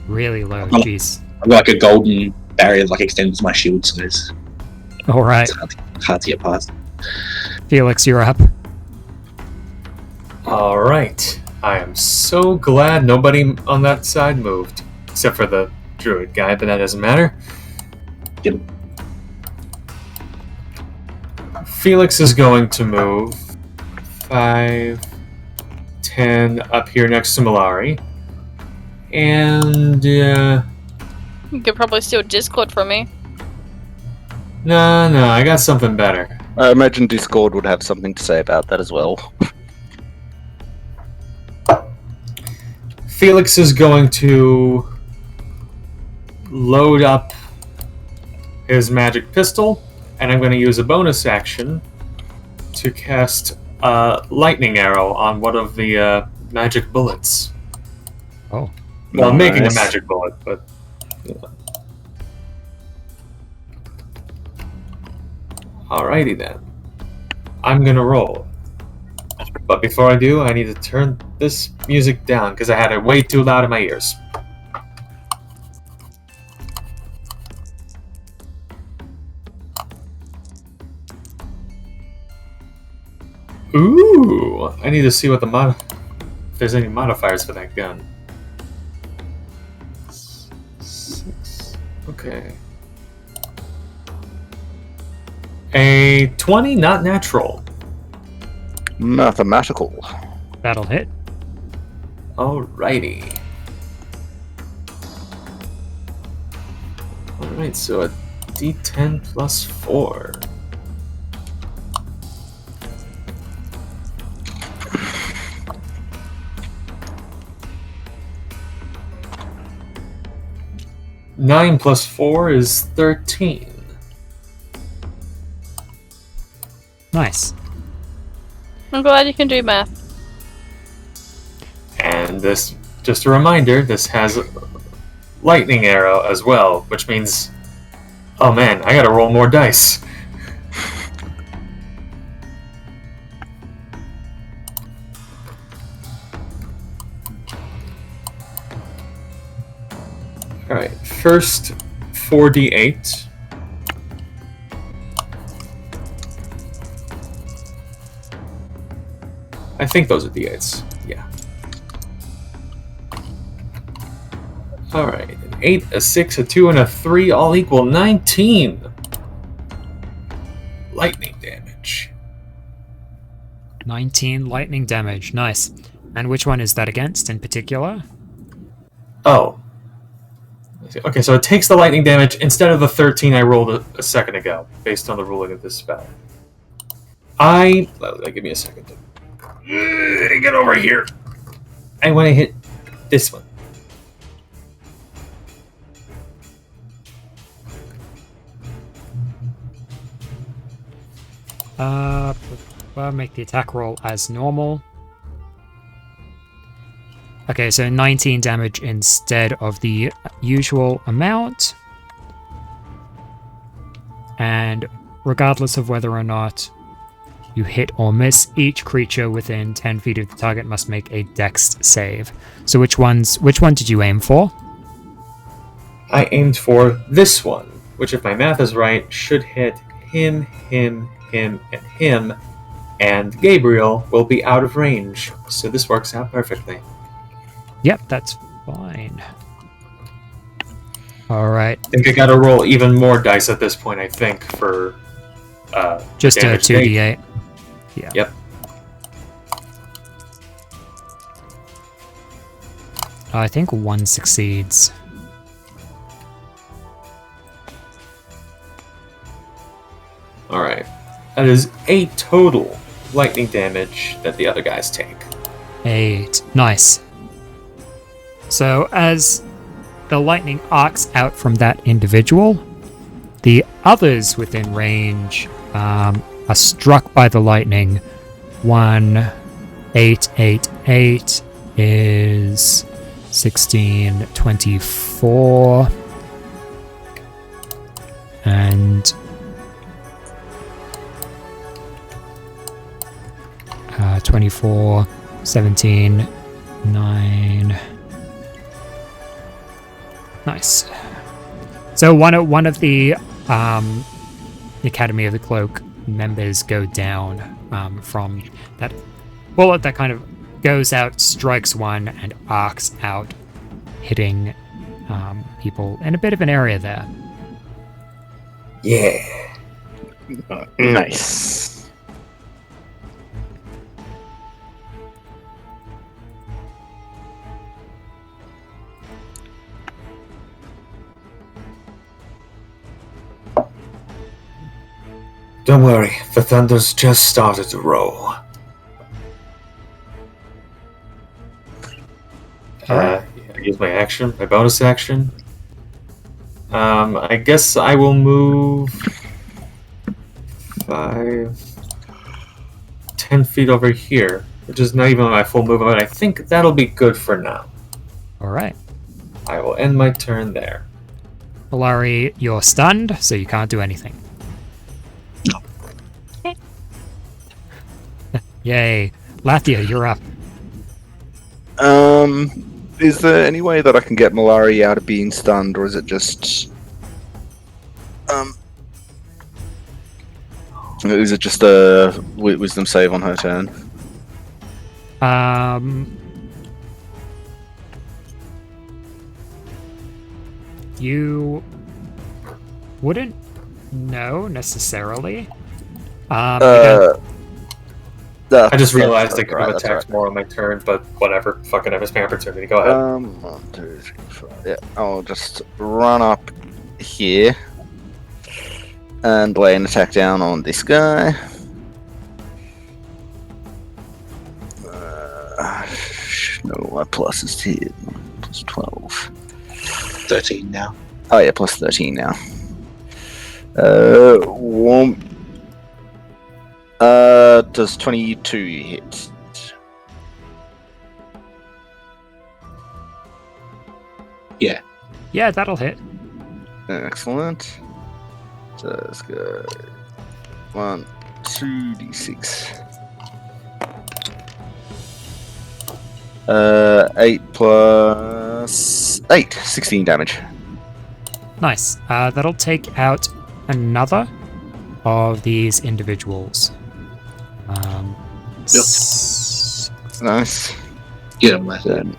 really low. Jeez. I've got like a golden barrier that extends my shield, so it's Alright. hard to get past. Felix, you're up. Alright. I am so glad nobody on that side moved. Except for the druid guy, but that doesn't matter. Yep. Felix is going to move 5, 10 up here next to Malari. And, You could probably steal Discord from me. no, I got something better. I imagine Discord would have something to say about that as well. Felix is going to load up his magic pistol, and I'm going to use a bonus action to cast a lightning arrow on one of the magic bullets. Oh. Well, I'm making a Nice. magic bullet, but... Alrighty then. I'm gonna roll. But before I do, I need to turn this music down because I had it way too loud in my ears. Ooh! I need to see what the if there's any modifiers for that gun. 6. Okay. A 20, not natural. Mathematical. That'll hit. Alrighty. Alright, so a d10 plus 4. Nine plus 4 is 13. Nice. I'm glad you can do math. And this, just a reminder, this has a lightning arrow as well, which means, oh man, I gotta roll more dice. Alright, first 4d8. I think those are d8s. Yeah. Alright, an 8, a 6, a 2, and a 3 all equal 19. Lightning damage. 19 lightning damage. Nice. And which one is that against in particular? Oh. Okay, so it takes the lightning damage instead of the 13 I rolled a second ago, based on the ruling of this spell. Give me a second to get over here. I want to hit this one. Well, make the attack roll as normal. Okay, so 19 damage instead of the usual amount. And regardless of whether or not you hit or miss, each creature within 10 feet of the target must make a dex save. So which one did you aim for? I aimed for this one, which if my math is right, should hit him, and him, and Gabriel will be out of range. So this works out perfectly. Yep, that's fine. Alright. I think I gotta roll even more dice at this point, I think, for just a damage 2d8. Yeah. Yep. I think one succeeds. Alright. That is 8 total lightning damage that the other guys take. 8. Nice. So as the lightning arcs out from that individual, the others within range are struck by the lightning. 1, 8, 8, 8 is 16, 24. And 24, 17, 9. Nice. So one of the Academy of the Cloak members go down from that bullet that kind of goes out, strikes one, and arcs out, hitting people in a bit of an area there. Yeah. Nice. Don't worry, the thunder's just started to roll. I use my action, my bonus action. I guess I will move 5, 10 feet over here, which is not even my full movement. I think that'll be good for now. Alright. I will end my turn there. Polari, you're stunned, so you can't do anything. Yay. Lathia, you're up. Is there any way that I can get Malari out of being stunned, or is it just... is it just a wisdom save on her turn? You wouldn't know necessarily. I just realized I could have attacked more on my turn, but whatever. Fucking I missed my opportunity. Go ahead. 1, 2, 3, 4. Yeah, I'll just run up here and lay an attack down on this guy. No, my plus is 10. Plus 12. 13 now. Oh yeah, plus 13 now. Does 22 hit? Yeah. Yeah, that'll hit. Excellent. So let's go 1, 2d6. 8 plus 8, 16 damage. Nice. That'll take out another of these individuals. Nice. Get him, Lathia.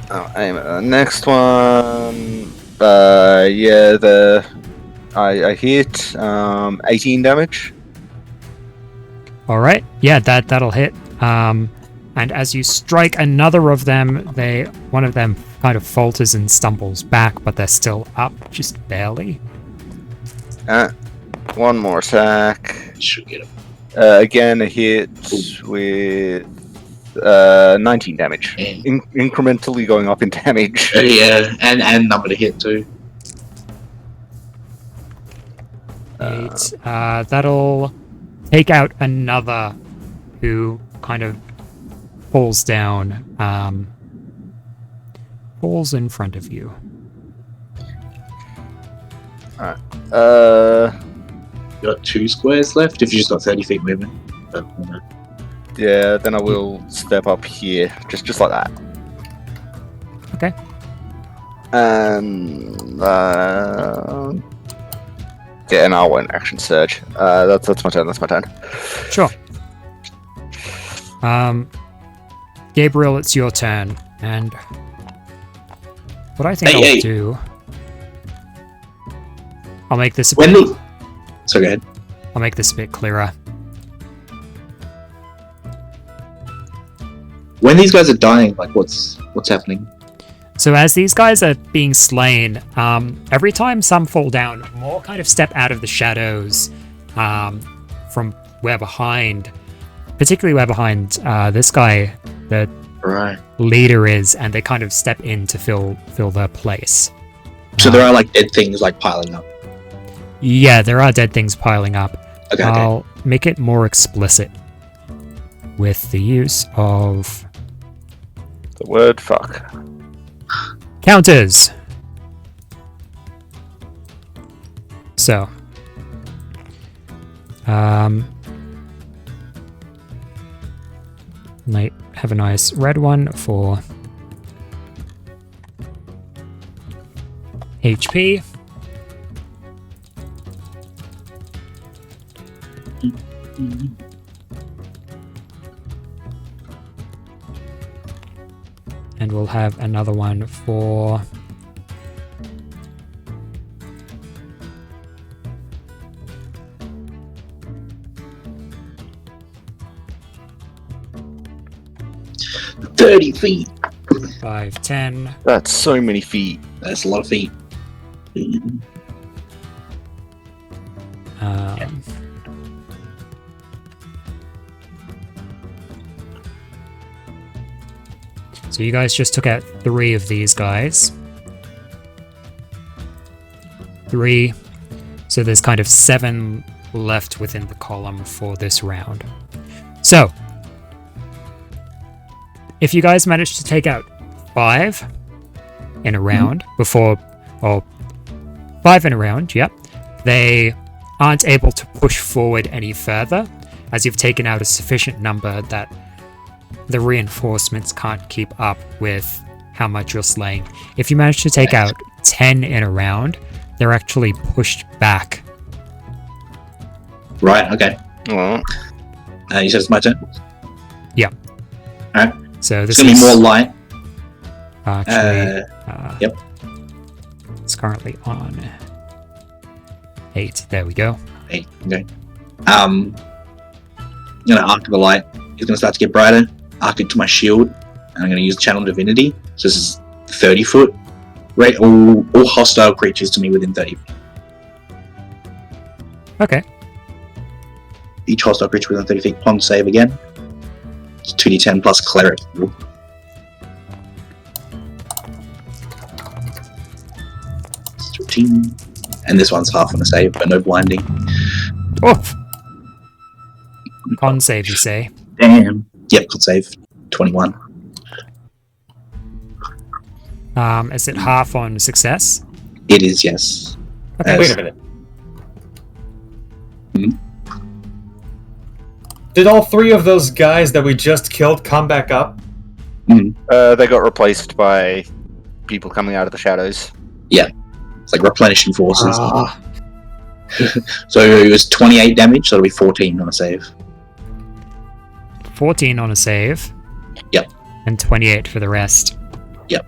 I'll aim at the next one. Yeah, I hit 18 damage. All right. Yeah, that'll hit. And as you strike another of them, one of them kind of falters and stumbles back, but they're still up, just barely. One more attack. Should get him. Again, a hit with 19 damage. Yeah. Incrementally going up in damage. Yeah, and number to hit too. 8. That'll take out another who kind of falls down. Falls in front of you. You got 2 squares left if you just got 30 feet movement. But, Yeah, then I will step up here, just like that. Okay. And yeah, and I won't action surge. That's my turn. That's my turn. Sure. Gabriel, it's your turn, and what I think I'll do, I'll make this a bit. So go ahead. I'll make this a bit clearer. When these guys are dying, like what's happening? So as these guys are being slain, every time some fall down, more kind of step out of the shadows from where behind, particularly where behind this guy, the leader is, and they kind of step in to fill their place. So there are like dead things like piling up. Yeah, there are dead things piling up. Okay, I'll make it more explicit with the use of the word fuck. Counters. So, might have a nice red one for HP. And we'll have another one for $30 feet. 5, 10. That's so many feet. That's a lot of feet. So you guys just took out 3 of these guys. 3. So there's kind of 7 left within the column for this round. So, if you guys manage to take out 5 in a round before, or 5 in a round, yep, they aren't able to push forward any further, as you've taken out a sufficient number that the reinforcements can't keep up with how much you're slaying. If you manage to take out 10 in a round, they're actually pushed back. Right, okay. Well, You said it's my turn? Yeah. Alright. So this It's gonna is be more light. actually, Yep. it's currently on 8. There we go. 8, okay. I'm gonna arc the light. It's gonna start to get brighter. Arc it to my shield, and I'm gonna use Channel Divinity. So this is 30 foot. Right, all hostile creatures to me within 30 feet. Okay. Each hostile creature within 30 feet. Con save again. It's 2d10 plus cleric. It's 13. And this one's half on a save, but no blinding. Oh! Con save, you say? Damn. Yep, con save. 21. Is it half on success? It is, yes. Okay. Wait a minute. Hmm? Did all 3 of those guys that we just killed come back up? they got replaced by people coming out of the shadows. It's like replenishing forces. So it was 28 damage, so it'll be 14 on a save. 14 on a save. Yep. And 28 for the rest. Yep.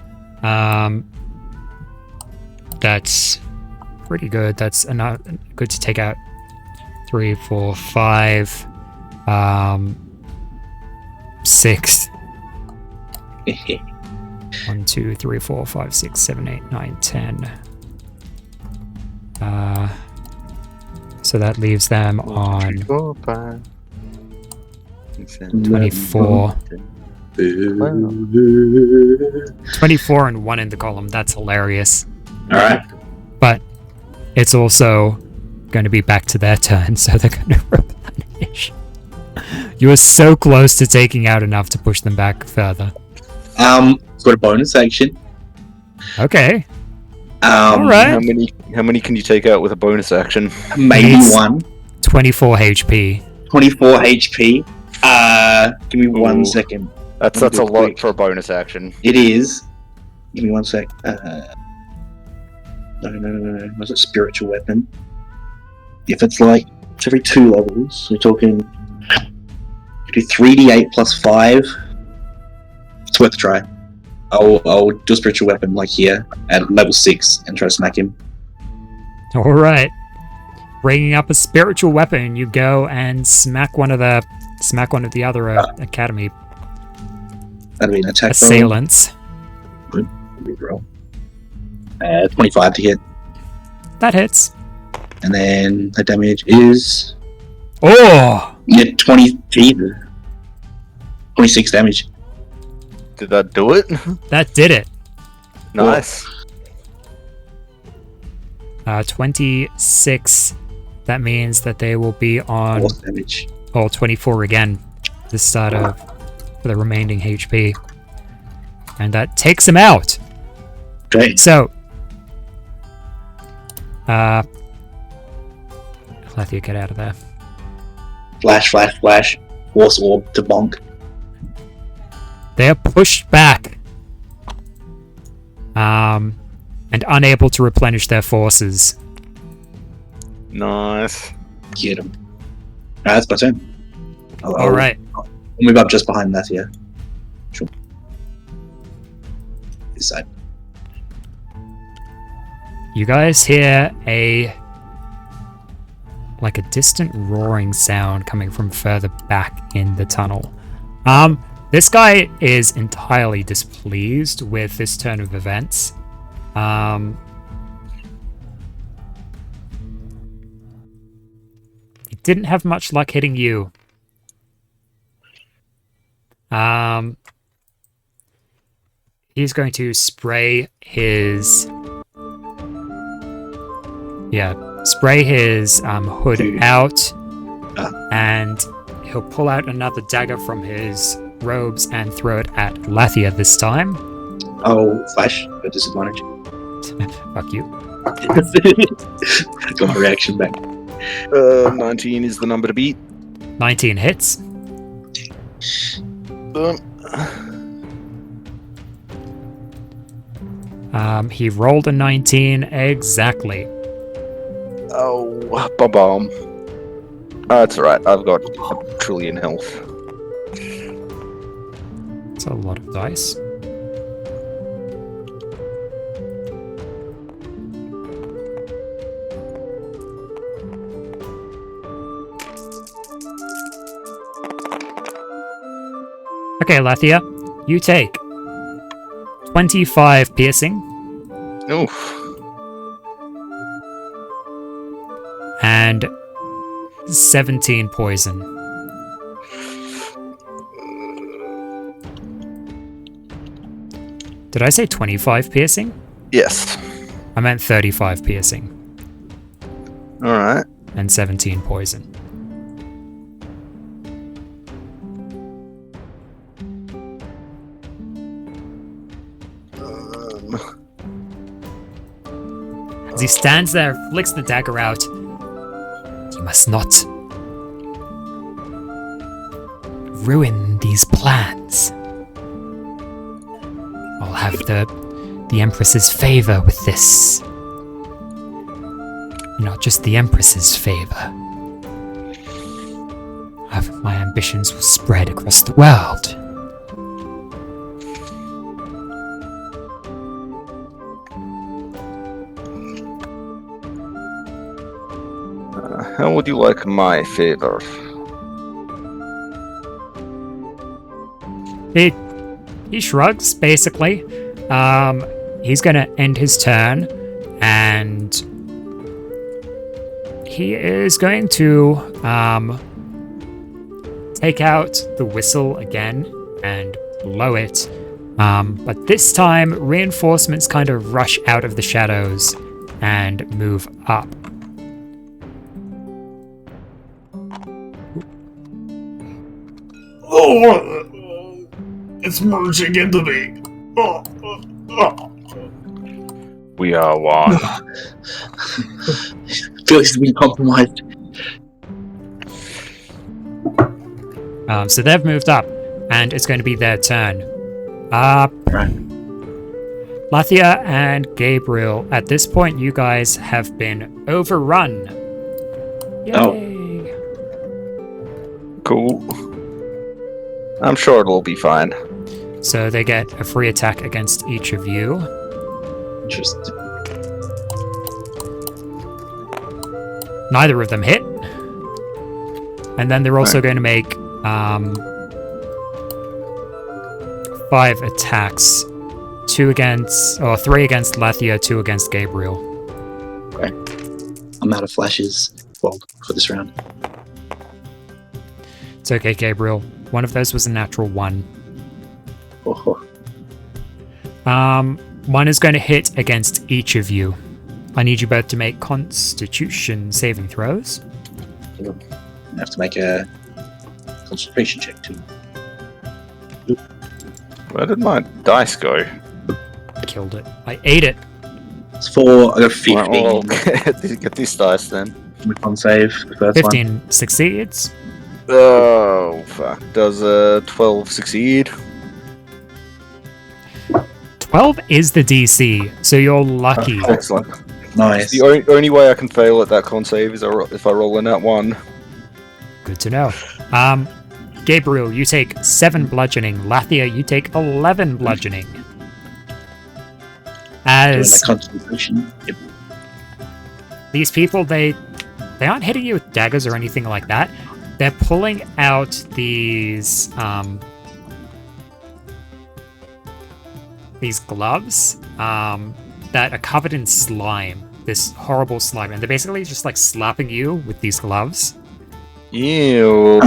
That's pretty good. That's enough good to take out 3, 4, 5, 6. 1, 2, 3, 4, 5, 6, 7, 8, 9, 10. So that leaves them on 24. 24 and 1 in the column. That's hilarious. Alright. But it's also going to be back to their turn, so they're going to replenish. You are so close to taking out enough to push them back further. Got a bonus action. Okay. All right. How many can you take out with a bonus action? Maybe It's- one. 24 HP. 24 HP. Give me 1 Ooh. second. That's Let me a do it lot quick. for a bonus action. It is. Give me 1 sec. No. Was it spiritual weapon? If it's like it's every 2 levels, we're talking. Do 3d8 plus 5. It's worth a try. I'll do a spiritual weapon like here at level 6 and try to smack him. All right. Bringing up a spiritual weapon, you go and smack one of the other academy That'll be an attack assailants. roll. Good roll. 25 to hit, That hits. and then the damage is Oh! 26 damage. Did that do it? That did it. Nice. 26. That means that they will be on 4 damage. 24 again. The start of for the remaining HP, and that takes him out. Great. So, Lethia, get out of there. Flash. Force orb to bonk. They are pushed back, and unable to replenish their forces. Nice. Get him. That's my turn. All right. I'll move up just behind that here. Sure. This side. You guys hear a distant roaring sound coming from further back in the tunnel. This guy is entirely displeased with this turn of events. He didn't have much luck hitting you. He's going to spray his hood out, and he'll pull out another dagger from his robes and throw it at Lathia this time. Oh, flash at disadvantage. Fuck you. Got my reaction back. 19 is the number to beat. 19 hits. He rolled a 19 exactly. Oh, bomb. That's alright, I've got a trillion health. That's a lot of dice. Okay, Lathia, you take 25 piercing Oof. and 17 poison. Did I say 25 piercing? Yes. I meant 35 piercing Alright. and 17 poison. As he stands there, flicks the dagger out. You must not ruin these plans. I'll have the Empress's favor with this. Not just the Empress's favor. My ambitions will spread across the world. How would you like my favor? he shrugs, basically. He's gonna end his turn, and he is going to take out the whistle again and blow it. But this time, reinforcements kind of rush out of the shadows and move up. Oh, it's merging into me. We are one. Felix has been compromised. So they've moved up, and it's going to be their turn. Right. Lathia and Gabriel, at this point, you guys have been overrun. Yay! Oh. Cool. I'm sure it'll be fine. So they get a free attack against each of you. Interesting. Neither of them hit. And then they're also going to make 5 attacks. 3 against Lathia, 2 against Gabriel. Okay. I'm out of flashes for this round. It's okay, Gabriel. One of those was a natural 1. Oh. One is going to hit against each of you. I need you both to make Constitution saving throws. I have to make a concentration check too. Where did my dice go? Killed it. I ate it. It's 4. I got 15. Right, well, get this dice then. With con save. The first 15 succeeds. Oh, fuck. Does 12 succeed? 12 is the DC, so you're lucky. Excellent. one. Nice. The only way I can fail at that con save is if I roll in that 1. Good to know. Gabriel, you take 7 bludgeoning. Lathia, you take 11 bludgeoning. Doing As my concentration. Yep. these people, they aren't hitting you with daggers or anything like that. They're pulling out these gloves that are covered in slime. This horrible slime, and they're basically just like slapping you with these gloves. Ew.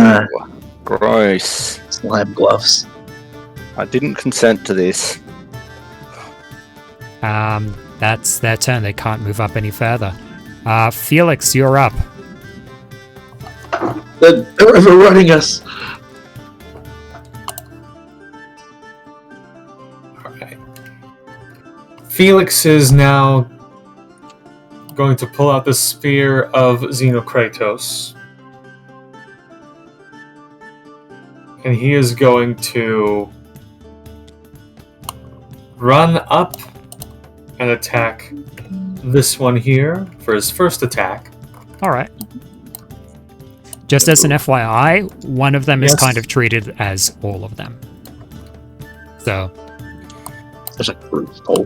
Gross. Slime gloves. I didn't consent to this. That's their turn. They can't move up any further. Felix, you're up. They're overrunning us. Alright. Felix is now going to pull out the spear of Xenokratos. And he is going to run up and attack this one here for his first attack. Alright. Just as an FYI, one of them is kind of treated as all of them. So, There's like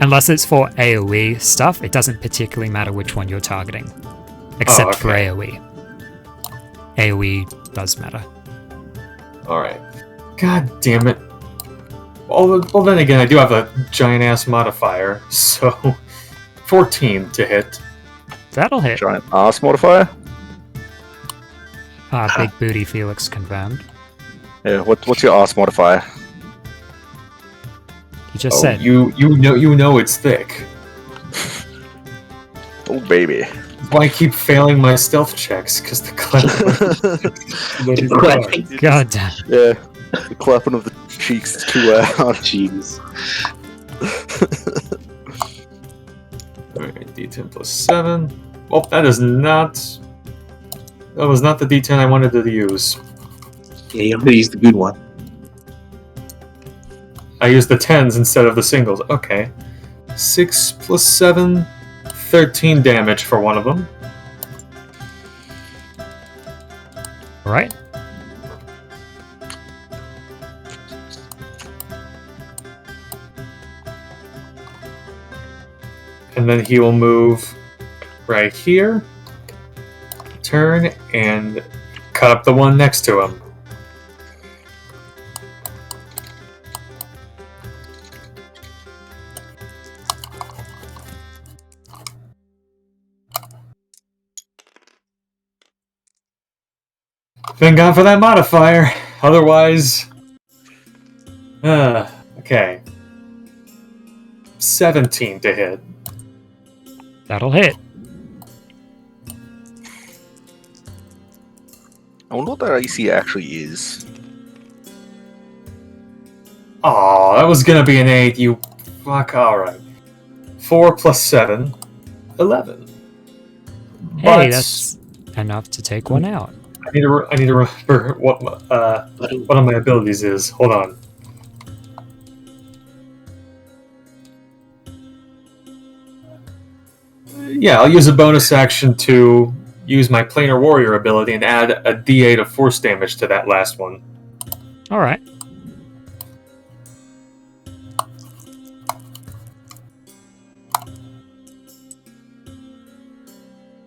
unless it's for AoE stuff, it doesn't particularly matter which one you're targeting. Except for AoE. AoE does matter. Alright. God damn it. Well, then again, I do have a giant-ass modifier, so 14 to hit. That'll hit. Giant ass modifier? Big booty Felix confirmed. Yeah, what's your ass modifier? He just said. You know it's thick. Oh, baby. Why I keep failing my stealth checks, because the God damn. Yeah, the clapping of the cheeks is too loud. Jeez. Alright, D10 plus 7. Well, that was not the D10 I wanted to use. Yeah, you have to use the good one. I used the 10s instead of the singles. Okay. 6 plus 7, 13 damage for one of them. Alright. And then he will move right here, turn, and cut up the one next to him. Thank God for that modifier. Otherwise... okay. 17 to hit. That'll hit. I wonder what that AC actually is. Aw, that was gonna be an 8, you fuck, alright. 4 plus 7, 11. Hey, But that's enough to take one out. I need to remember what one of my abilities is. Hold on. Yeah, I'll use a bonus action to use my Planar Warrior ability and add a D8 of force damage to that last one. Alright.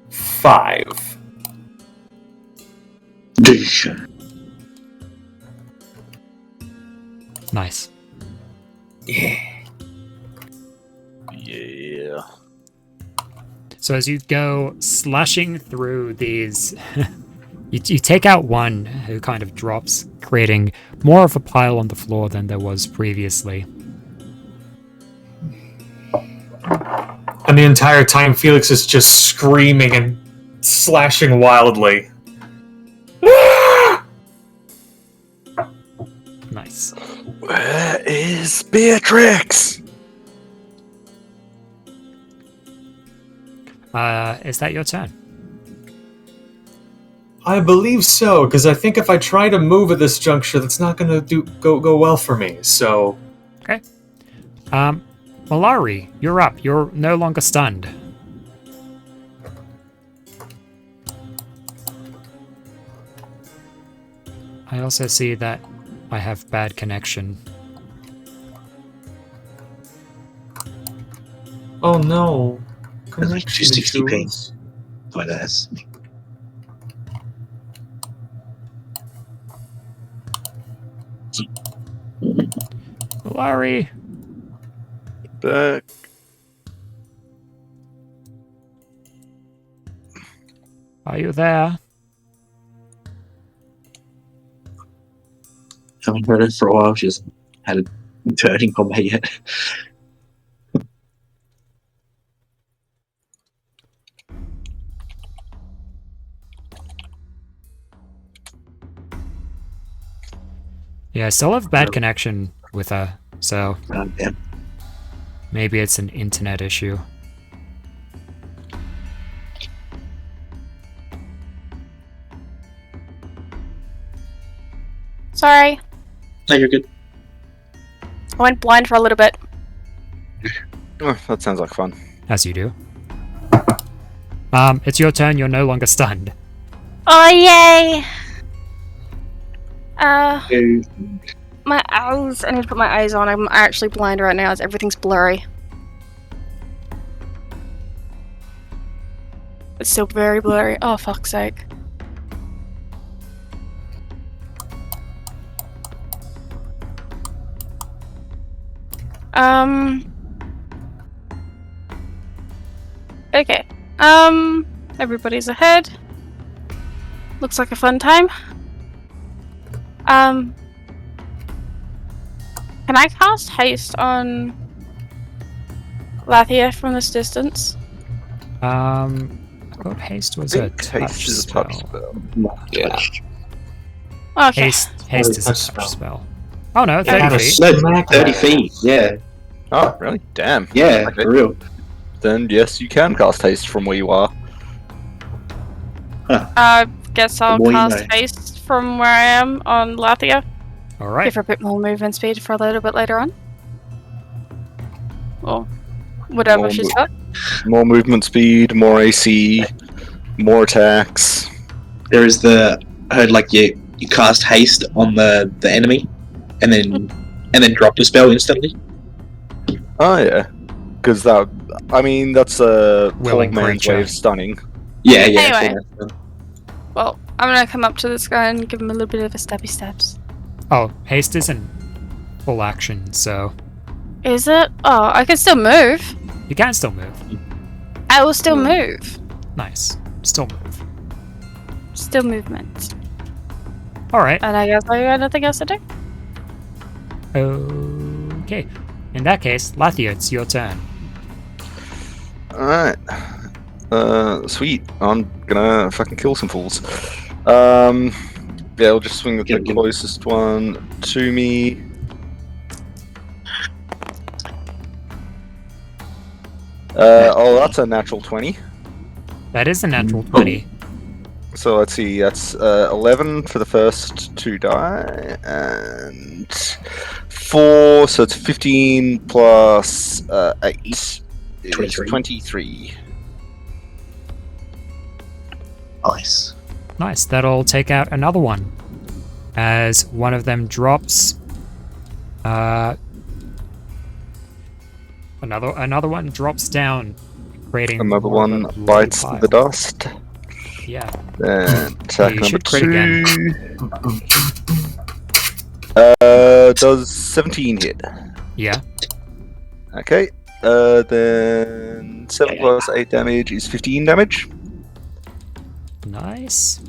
Five. Nice. Yeah. Yeah. So as you go slashing through these, you take out one who kind of drops, creating more of a pile on the floor than there was previously. And the entire time, Felix is just screaming and slashing wildly. Nice. Where is Beatrix? Is that your turn? I believe so, because I think if I try to move at this juncture, that's not going to go well for me. So, Okay. Malari, you're up. You're no longer stunned. I also see that I have bad connection. oh no. She's 60p. Like that. Malari, Back. are you there? Haven't heard it for a while. She hasn't had a turning combat yet. Yeah, I still have bad connection with her, so Yeah. maybe it's an internet issue. Sorry, No, you're good. I went blind for a little bit. Oh, that sounds like fun. As you do. It's your turn, you're no longer stunned. Oh yay! Okay. My eyes. I need to put my eyes on. I'm actually blind right now as everything's blurry. It's still very blurry. Oh, fuck's sake. Okay. Everybody's ahead. Looks like a fun time. Can I cast haste on Lathia from this distance? What haste was it? Haste is a touch spell. Yeah. Okay. Haste is a touch spell. Oh no, 30 feet. No, 30 feet. Yeah. Oh, really? Damn. Yeah, Okay. for real. Then yes, you can cast haste from where you are. Guess I'll The more you cast know. haste from where I am on Lathia. Alright. Give her a bit more movement speed for a little bit later on. Or whatever More she's mo- got. More movement speed, more AC, more attacks. There is I heard like you cast haste on the enemy, and then drop the spell instantly. Oh yeah, because that's a Willing poor man's creature. way of stunning. Yeah, yeah. Anyway. so Well, I'm gonna come up to this guy and give him a little bit of a stabby stabs. Oh, haste isn't full action, so Is it? Oh, I can still move. you can still move. I will still move. Nice. Still move. Still movement. Alright. And I guess I got nothing else to do. Okay. In that case, Lathia, it's your turn. Alright. Sweet. I'm gonna fucking kill some fools. Yeah, I'll just swing at the closest one to me. That's a natural 20. That is a natural 20. So let's see, that's 11 for the first 2 die, and 4, so it's 15 plus 8 is 23. Nice. Nice. That'll take out another one. As one of them drops. Another one drops down, creating Another more of one a bloody bites pile. the dust. Yeah. Then attack You number should crit 2. Does 17 hit? Yeah. Okay. Then 7 plus 8 damage is 15 damage. Nice.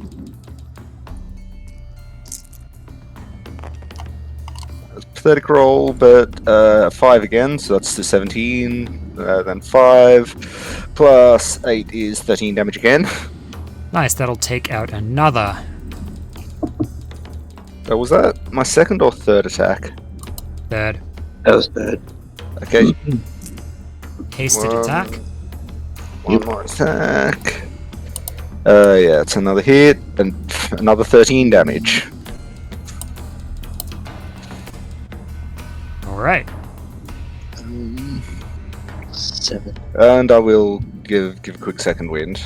Pathetic roll, but 5 again, so that's the 17. Then 5 plus 8 is 13 damage again. Nice. That'll take out another. Was that my second or third attack? Third. That was third. Okay. Hasted attack. One more attack. Yeah, it's another hit and another 13 damage. Alright. 7. And I will give a quick second wind.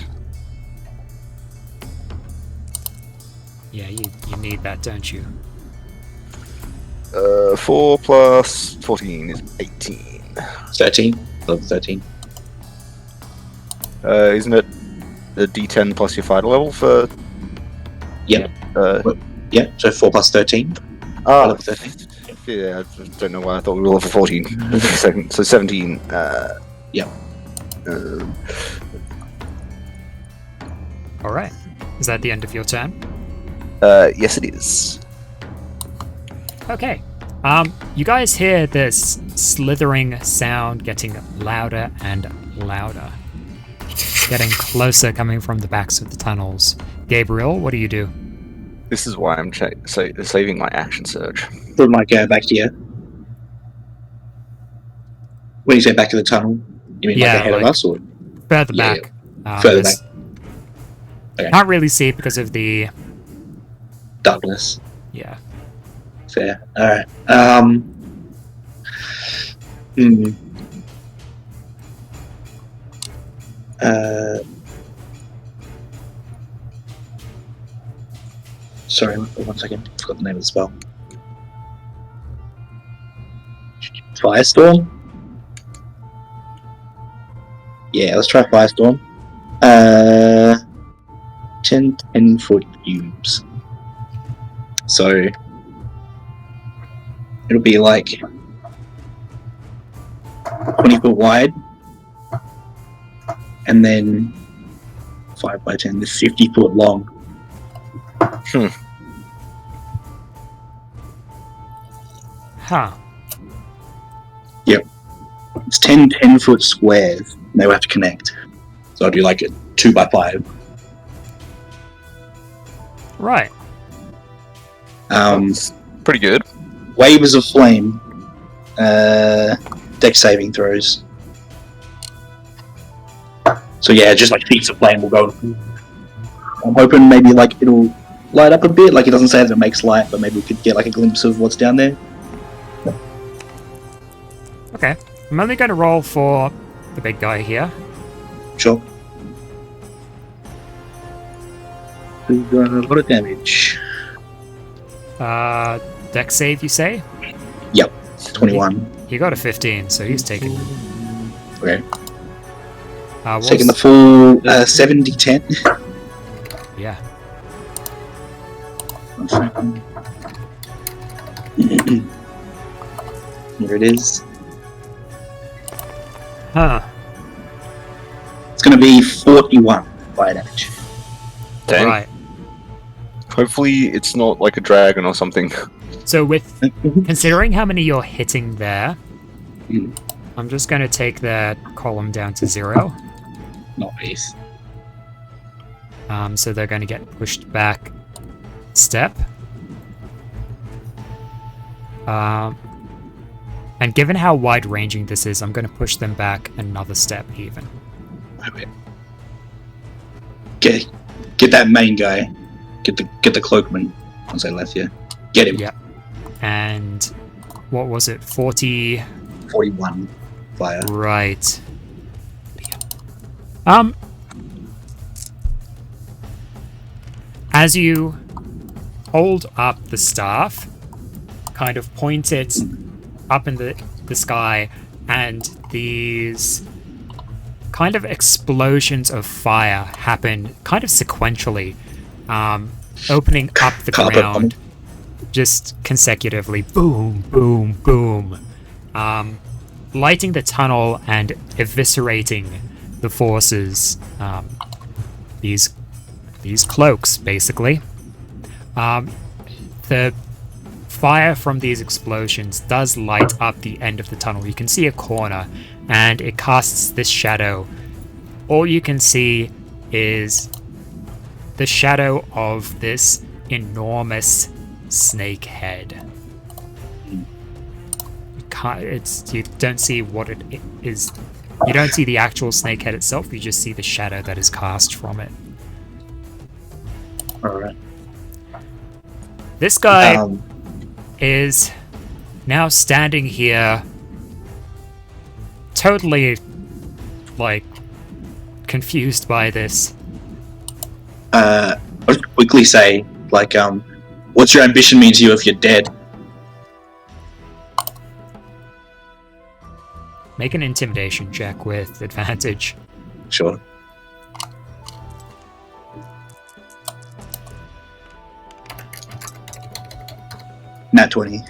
Yeah, you need that, don't you? 4 plus 14 is 18. 13. Level 13. Isn't it a D10 plus your fighter level for? Yeah. Yeah. So 4 plus 13. Ah, Level 13. yeah. I don't know why I thought we were level 14. Second, so 17. Yeah. Alright. Is that the end of your turn? Yes, it is. Okay. You guys hear this slithering sound getting louder and louder. Getting closer, coming from the backs of the tunnels. Gabriel, what do you do? This is why I'm saving my action surge. We might go back here. When you say back to the tunnel, you mean Yeah, like ahead of like us, or Further Yeah, back. further there's- back? Okay. Can't really see it because of the... darkness? Yeah. Fair. All right. Sorry, 1 second. Forgot the name of the spell. Firestorm? Yeah, let's try Firestorm. 10-foot cubes. So it'll be like 20 foot wide, and then 5 by 10 is 50 foot long. Huh. It's 10 foot squares, and they will have to connect. So I'll do like a 2 by 5. Right. Pretty good. Waves of flame. Dex saving throws. So yeah, just like sheets of flame will go. I'm hoping maybe like it'll light up a bit. Like it doesn't say that it makes light, but maybe we could get like a glimpse of what's down there. Okay. I'm only going to roll for the big guy here. Sure. We've done a lot of damage. Dex save, you say? Yep. 21. He got a 15, so he's taken... Okay. what's- Taking the full 70-10. Yeah. Here it is. Huh. It's going to be 41 fire damage. Dang. Right. Hopefully, it's not like a dragon or something. So with considering how many you're hitting there, Mm. I'm just going to take that column down to 0. Nice. So they're going to get pushed back step. And given how wide-ranging this is, I'm going to push them back another step even. Okay. Get that main guy. Get the cloakman. Once I left you. Get him. Yep. And what was it? 40... 41 fire. Right. As you hold up the staff, kind of point it up in the sky, and these kind of explosions of fire happen kind of sequentially, opening up the Carpet ground just consecutively. Boom, boom, boom. Lighting the tunnel and eviscerating the forces, these cloaks, basically. The fire from these explosions does light up the end of the tunnel. You can see a corner, and it casts this shadow. All you can see is the shadow of this enormous snake head. You don't see what it is. You don't see the actual snake head itself, you just see the shadow that is cast from it. Alright. This guy is now standing here, totally, like, confused by this. I'll just quickly say, like, what's your ambition mean to you if you're dead? Make an intimidation check with advantage. Sure. Nat 20.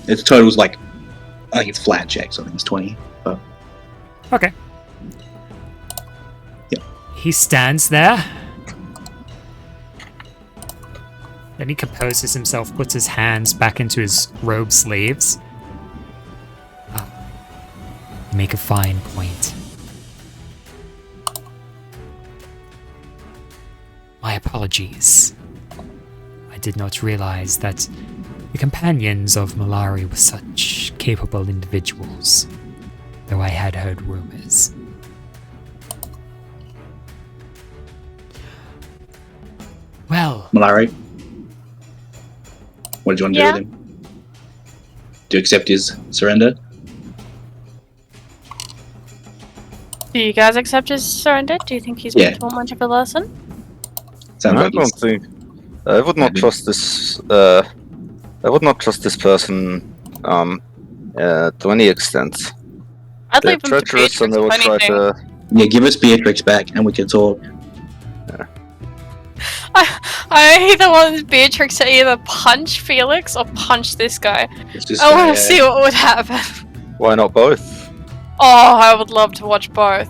Its total's like, I think it's flat check, so I think it's 20. But Okay. Yeah. He stands there. Then he composes himself, puts his hands back into his robe sleeves. Make a fine point. My apologies. I did not realize that the companions of Malari were such capable individuals, though I had heard rumors. Well... Malari, what do you want to Yeah? do with him? Do you accept his surrender? Do you guys accept his surrender? Do you think he's Yeah. been taught much of a lesson? Sounds I like don't he's- think. I would not trust this. I would not trust this person. To any extent. I'd They're leave him to treacherous, and Beatrix, they will if try anything. to. Yeah, give us Beatrix back and we can talk. I either want Beatrix to either punch Felix or punch this guy. It's just, I want to see what would happen. Why not both? Oh, I would love to watch both.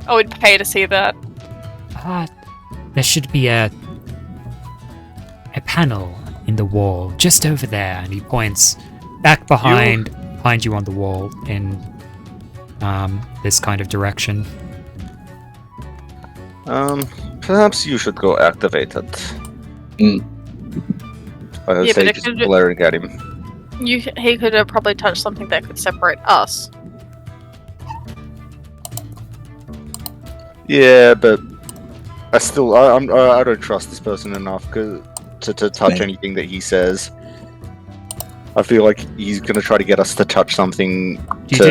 I would pay to see that. There should be a panel in the wall just over there, and he points back behind you on the wall in this kind of direction. Perhaps you should go activate it. Mm. I would Yeah, say but it just could- glaring at him. He could have probably touched something that could separate us. Yeah, but I don't trust this person enough to touch Same. anything that he says. I feel like he's gonna try to get us to touch something You to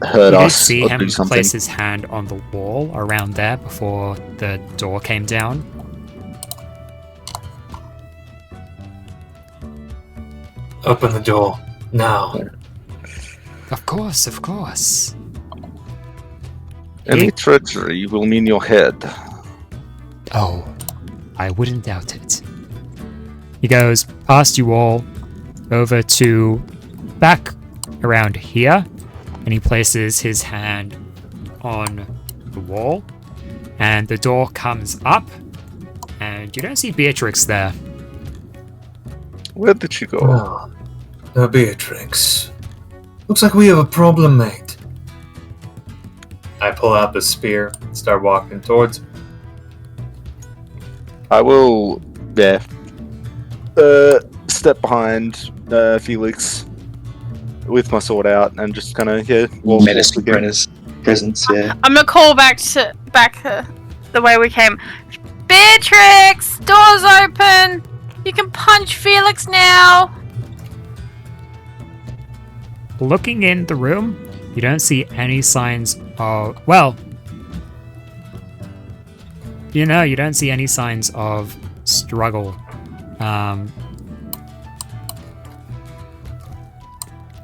hurt You did us see or him do something. place his hand on the wall around there before the door came down. Open the door now. Of course, of course. Any treachery will mean your head. Oh, I wouldn't doubt it. He goes past you all, over to back around here, and he places his hand on the wall, and the door comes up, and And you don't see Beatrix there. Where did she go? Oh, now Beatrix. Looks like we have a problem, mate. I pull out the spear and start walking towards him. I will, step behind Felix with my sword out and just kind of walk Medicine again. presence, yeah. I'm gonna call back the way we came. Beatrix, doors open. You can punch Felix now. Looking in the room, you don't see any signs of... Well... You don't see any signs of struggle.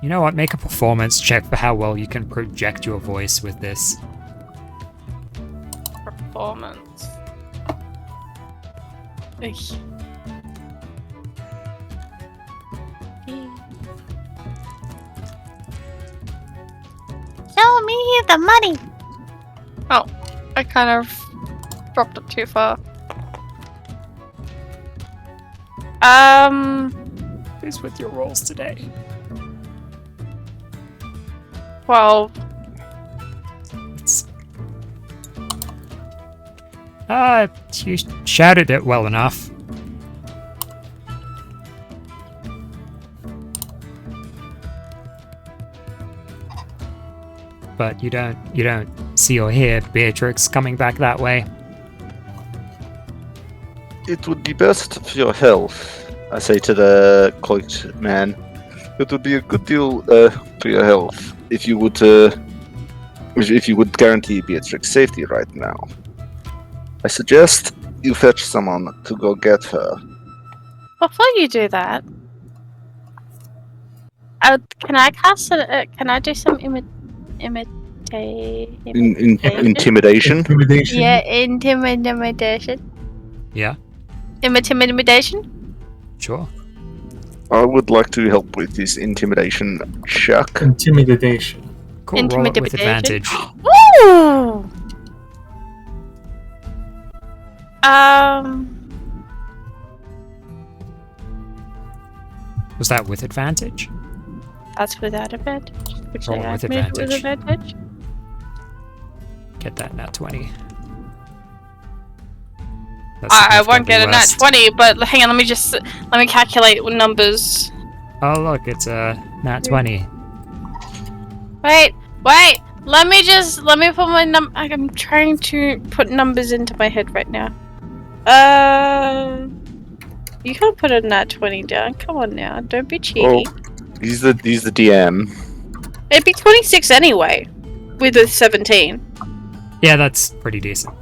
You know what? Make a performance check for how well you can project your voice with this. Performance. Eesh. Show me the money. Oh, I kind of dropped it too far. Who's with your rolls today? 12. You shouted it well enough. But you don't see or hear Beatrix coming back that way. It would be best for your health, I say to the cloaked man. It would be a good deal for your health if you would guarantee Beatrix safety right now. I suggest you fetch someone to go get her. Before you do that, can I cast it? Can I do some imitation? Intimidation? Yeah, intimidation. Yeah, Intimidation. sure. I would like to help with this intimidation check. Intimidation. Cool, roll it with Intimidation. advantage. Woo! Was that with advantage? That's without advantage. Which Roll I with made with advantage. advantage. Get that nat 20. That's I won't significantly get a nat worse. 20, but hang on, let me calculate numbers. Oh look, it's a nat 20. Wait, let me put my I'm trying to put numbers into my head right now. You can't put a nat 20 down, come on now, don't be cheeky. Oh, he's the DM. It'd be 26 anyway, with a 17. Yeah, that's pretty decent.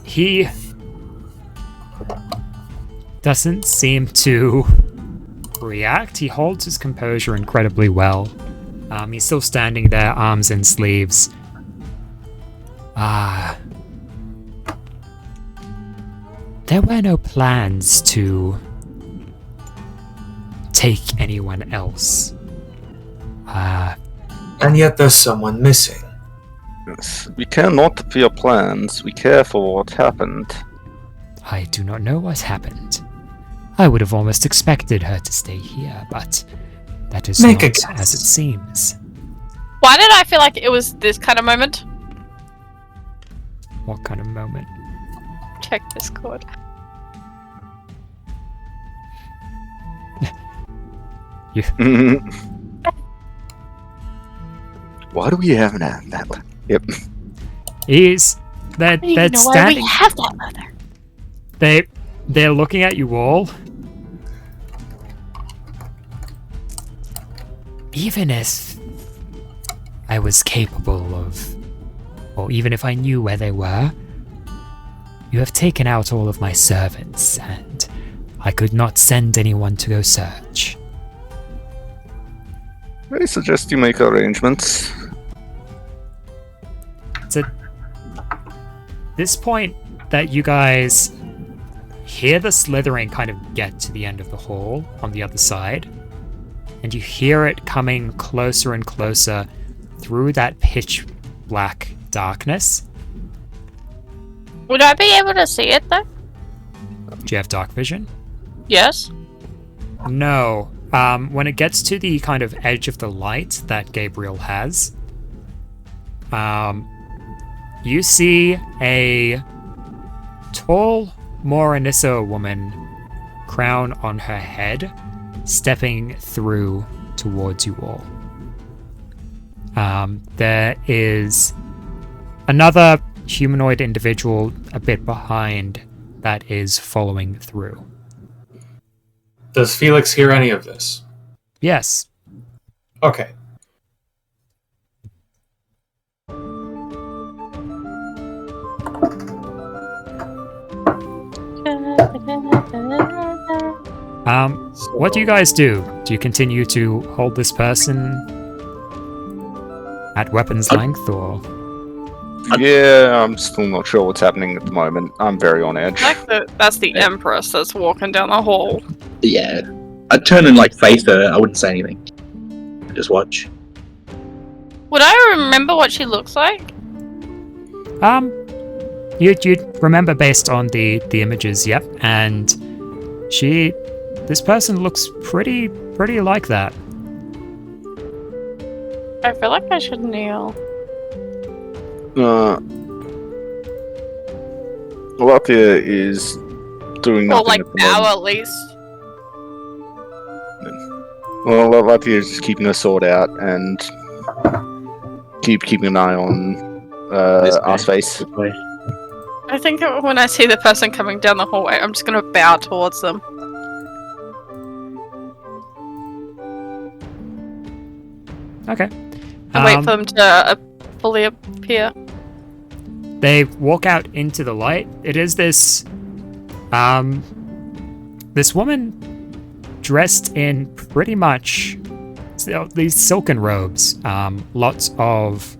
He doesn't seem to react. He holds his composure incredibly well. He's still standing there, arms in sleeves. There were no plans to take anyone else. And yet there's someone missing. Yes. We care not for your plans, we care for what happened. I do not know what happened. I would have almost expected her to stay here, but that is Make a not guess. as it seems. Why did I feel like it was this kind of moment? What kind of moment? Check Discord. Why do we have that? Yep. They're I don't even know why we standing. have that leather. They're looking at you all. Even if I was capable of, or even if I knew where they were, you have taken out all of my servants, and I could not send anyone to go search. I suggest you make arrangements. It's at this point that you guys hear the slithering kind of get to the end of the hall on the other side, and you hear it coming closer and closer through that pitch black darkness. Would I be able to see it though? Do you have dark vision? Yes. No. When it gets to the kind of edge of the light that Gabriel has, you see a tall Moranissa woman, crown on her head, stepping through towards you all. There is another humanoid individual a bit behind that is following through. Does Felix hear any of this? Yes. Okay. What do you guys do? Do you continue to hold this person at weapons length, or? Yeah, I'm still not sure what's happening at the moment. I'm very on edge. That's the Empress that's walking down the hall. Yeah. I'd turn and like face her. I wouldn't say anything. I'd just watch. Would I remember what she looks like? You'd remember based on the images, yep. And this person looks pretty like that. I feel like I should kneel. Latvia is doing nothing. Or like at the bow moment. at least. Well, Latvia is just keeping her sword out and keeping an eye on our face. I think when I see the person coming down the hallway, I'm just gonna bow towards them. Okay. And wait for them to fully appear. They walk out into the light. It is this this woman dressed in pretty much these silken robes. Lots of...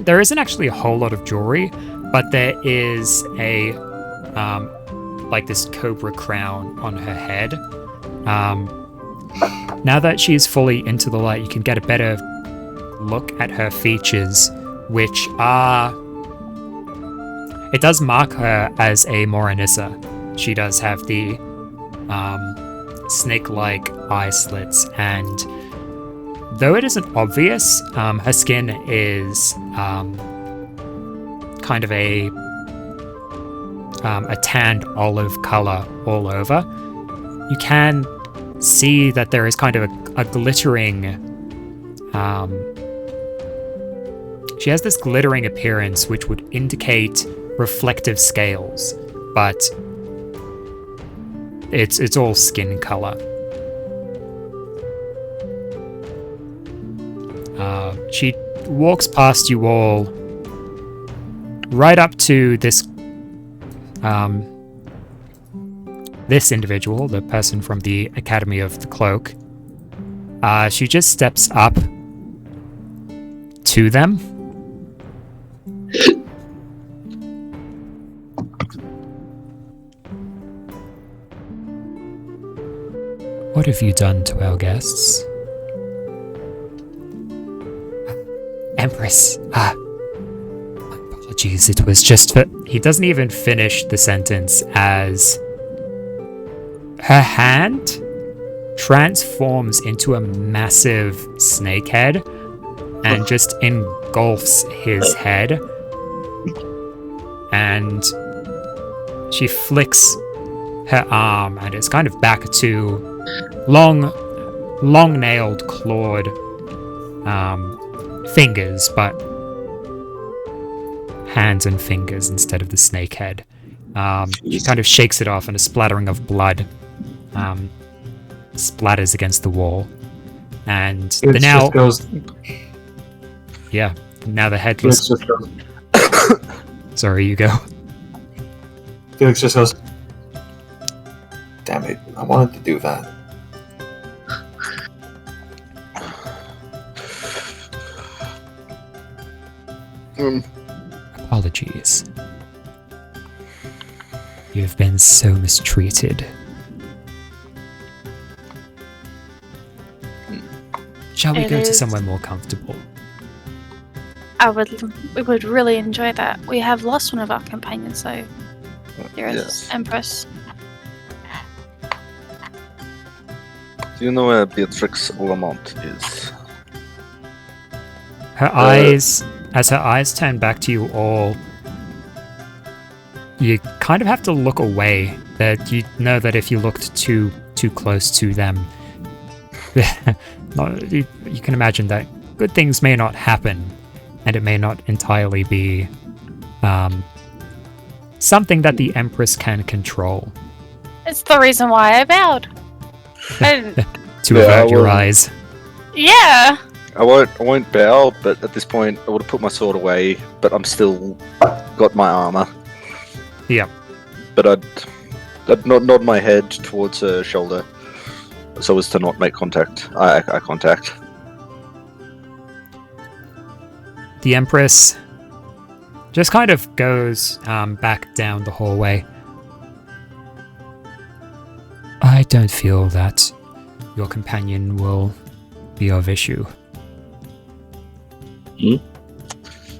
There isn't actually a whole lot of jewelry, but there is a like this cobra crown on her head. Now that she's fully into the light, you can get a better look at her features, which are... It does mark her as a Moranissa. She does have the snake-like eye slits, and though it isn't obvious, her skin is kind of a tanned olive color all over. You can see that there is kind of a glittering... she has this glittering appearance which would indicate reflective scales, but it's all skin color. She walks past you all, right up to this this individual, the person from the Academy of the Cloak. She just steps up to them. What have you done to our guests? Empress, my apologies, it was just for... He doesn't even finish the sentence as her hand transforms into a massive snake head and just engulfs his head. And she flicks her arm and it's kind of back to long-nailed, clawed fingers, but hands and fingers instead of the snake head. She kind of shakes it off and a splattering of blood splatters against the wall. And Felix now... just goes... Yeah, now the headless... Felix just goes... Sorry, you go. Felix just goes... Damn it, I wanted to do that. Apologies. You have been so mistreated. Shall we go to somewhere more comfortable? We would really enjoy that. We have lost one of our companions, so there is Yes. Empress. Do you know where Beatrix Lamont is? Her eyes, as her eyes turn back to you all, you kind of have to look away. That you know that if you looked too close to them, you can imagine that good things may not happen, and it may not entirely be something that the Empress can control. It's the reason why I bowed. And, To avert your eyes. yeah. I won't bow, but at this point I would have put my sword away, but I'm still got my armor. Yeah. But I'd nod my head towards her shoulder, so as to not make eye contact. The Empress just kind of goes back down the hallway. I don't feel that your companion will be of issue.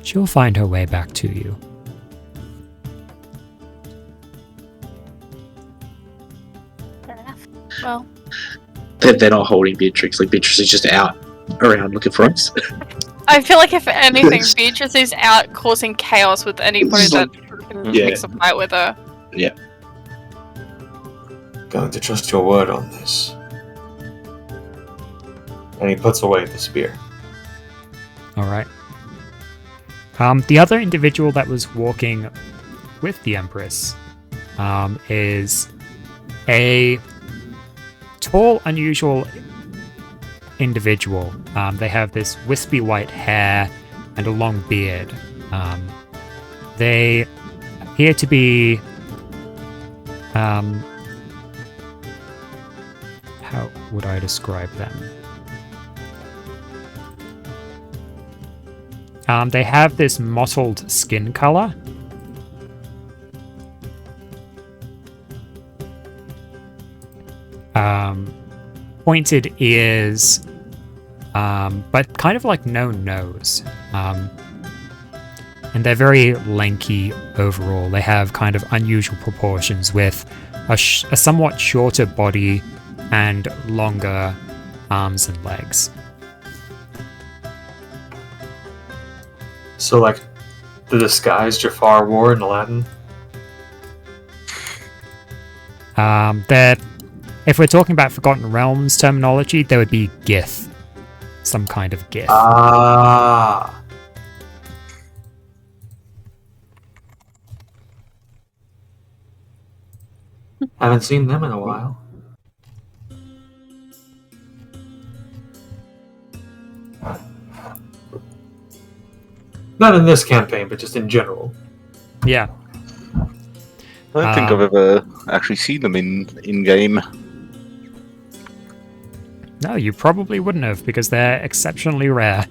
She'll find her way back to you. Fair enough. Well, They're not holding Beatrix. Like, Beatrix is just out around looking for us. I feel like if anything, Beatrice is out causing chaos with anybody that picks a fight with her. Yeah. Going to trust your word on this. And he puts away the spear. Alright. The other individual that was walking with the Empress is a tall, unusual individual. They have this wispy white hair and a long beard. They appear to be... how would I describe them? They have this mottled skin color. Pointed ears, but kind of like no nose. And they're very lanky overall. They have kind of unusual proportions with a somewhat shorter body and longer arms and legs. So, like, the disguise Jafar wore in Aladdin? If we're talking about Forgotten Realms terminology, there would be Gith. Some kind of Gith. Ah. Haven't seen them in a while. Not in this campaign, but just in general. Yeah. I don't think I've ever actually seen them in game. No, you probably wouldn't have, because they're exceptionally rare.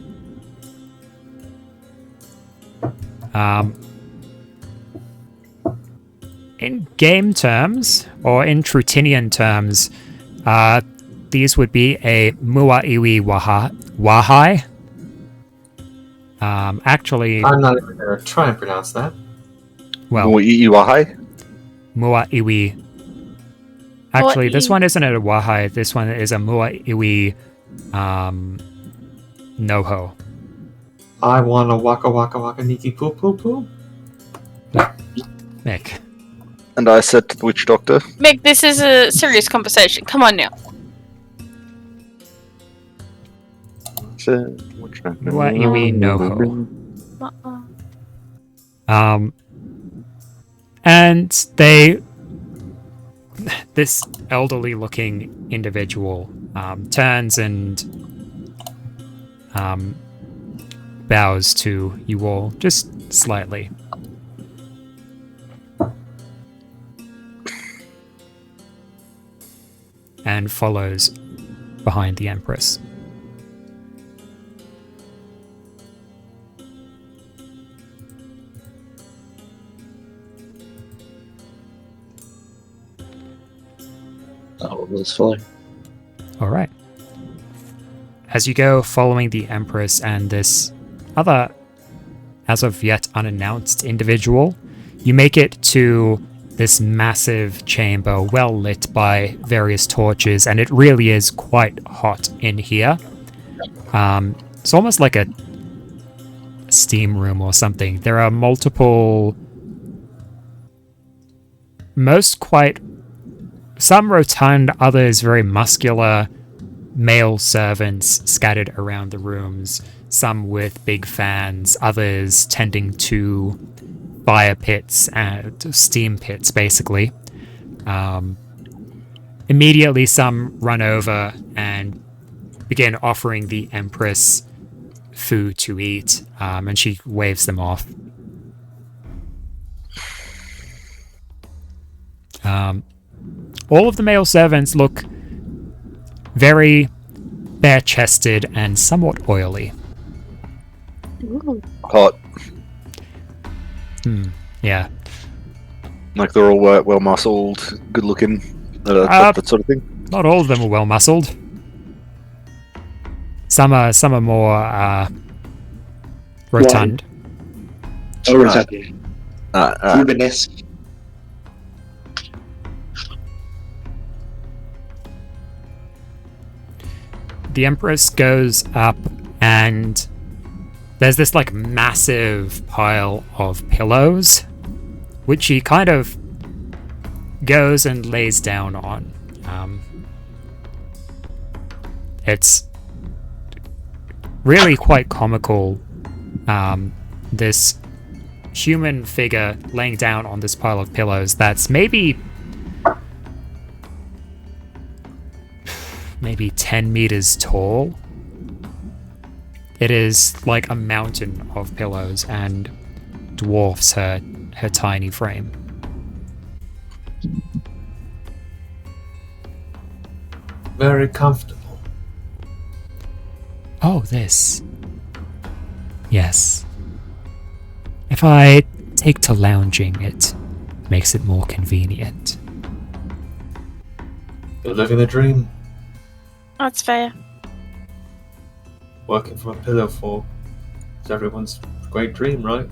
In game terms, or in Trutinian terms, these would be a Mua'iwi Wahai. Actually... I'm not even going to try and pronounce that. Well... Mua'iwi? Mua'iwi. Actually, this one isn't a Wahai. This one is a Mua'iwi Noho. I want a waka waka waka niki poo poo poo. Mick. And I said to the witch doctor... Mick, this is a serious conversation. Come on now. Mua'iwi Noho. And they... This elderly-looking individual turns and bows to you all, just slightly. And follows behind the Empress. Oh, let's follow. Alright. As you go following the Empress and this other, as of yet unannounced individual, you make it to this massive chamber well lit by various torches, and it really is quite hot in here. It's almost like a steam room or something. There are multiple, some rotund, others very muscular male servants scattered around the rooms, some with big fans, others tending to fire pits and steam pits, basically. Immediately, some run over and begin offering the Empress food to eat, and she waves them off. All of the male servants look very bare-chested and somewhat oily. Hot. Yeah. Like they're all well muscled, good looking, that sort of thing. Not all of them are well muscled. Some are more rotund. Oh, rotund. Cuban-esque. The Empress goes up, and there's this like massive pile of pillows, which she kind of goes and lays down on. It's really quite comical. This human figure laying down on this pile of pillows that's maybe 10 meters tall. It is like a mountain of pillows and dwarfs her tiny frame. Very comfortable. Oh, this. Yes. If I take to lounging, it makes it more convenient. You're living the dream. That's fair. Working from a pillow fort. It's everyone's great dream, right?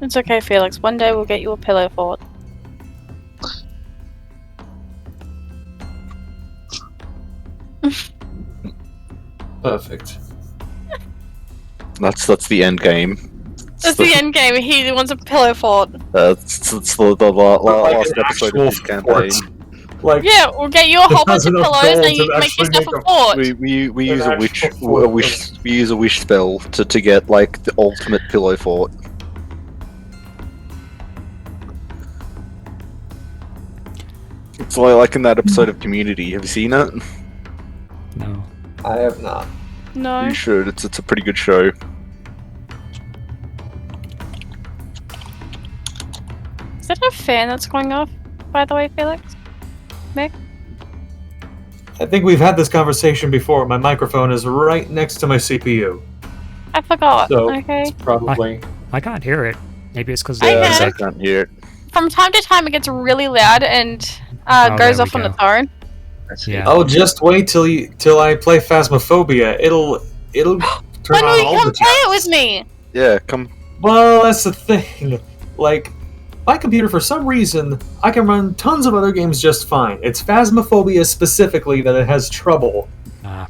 It's okay, Felix. One day we'll get you a pillow fort. Perfect. That's the end game. That's the end game. He wants a pillow fort. That's the last episode of this campaign. Like, yeah, we'll get you a whole bunch of pillows, and you make yourself a fort. We use a wish spell to get like the ultimate pillow fort. It's like in that episode of Community. Have you seen it? No. I have not. No. You should. It's a pretty good show. Is that a fan that's going off, by the way, Felix? Mick? I think we've had this conversation before. My microphone is right next to my CPU. I forgot. So Okay. it's probably... I can't hear it. Maybe it's because I can't hear it. From time to time, it gets really loud and goes off on its own. Yeah. Oh, just wait till I play Phasmophobia. It'll turn Why on don't you all come the play it tabs. with me? Yeah, come. Well, that's the thing. Like, my computer, for some reason, I can run tons of other games just fine. It's Phasmophobia specifically that it has trouble.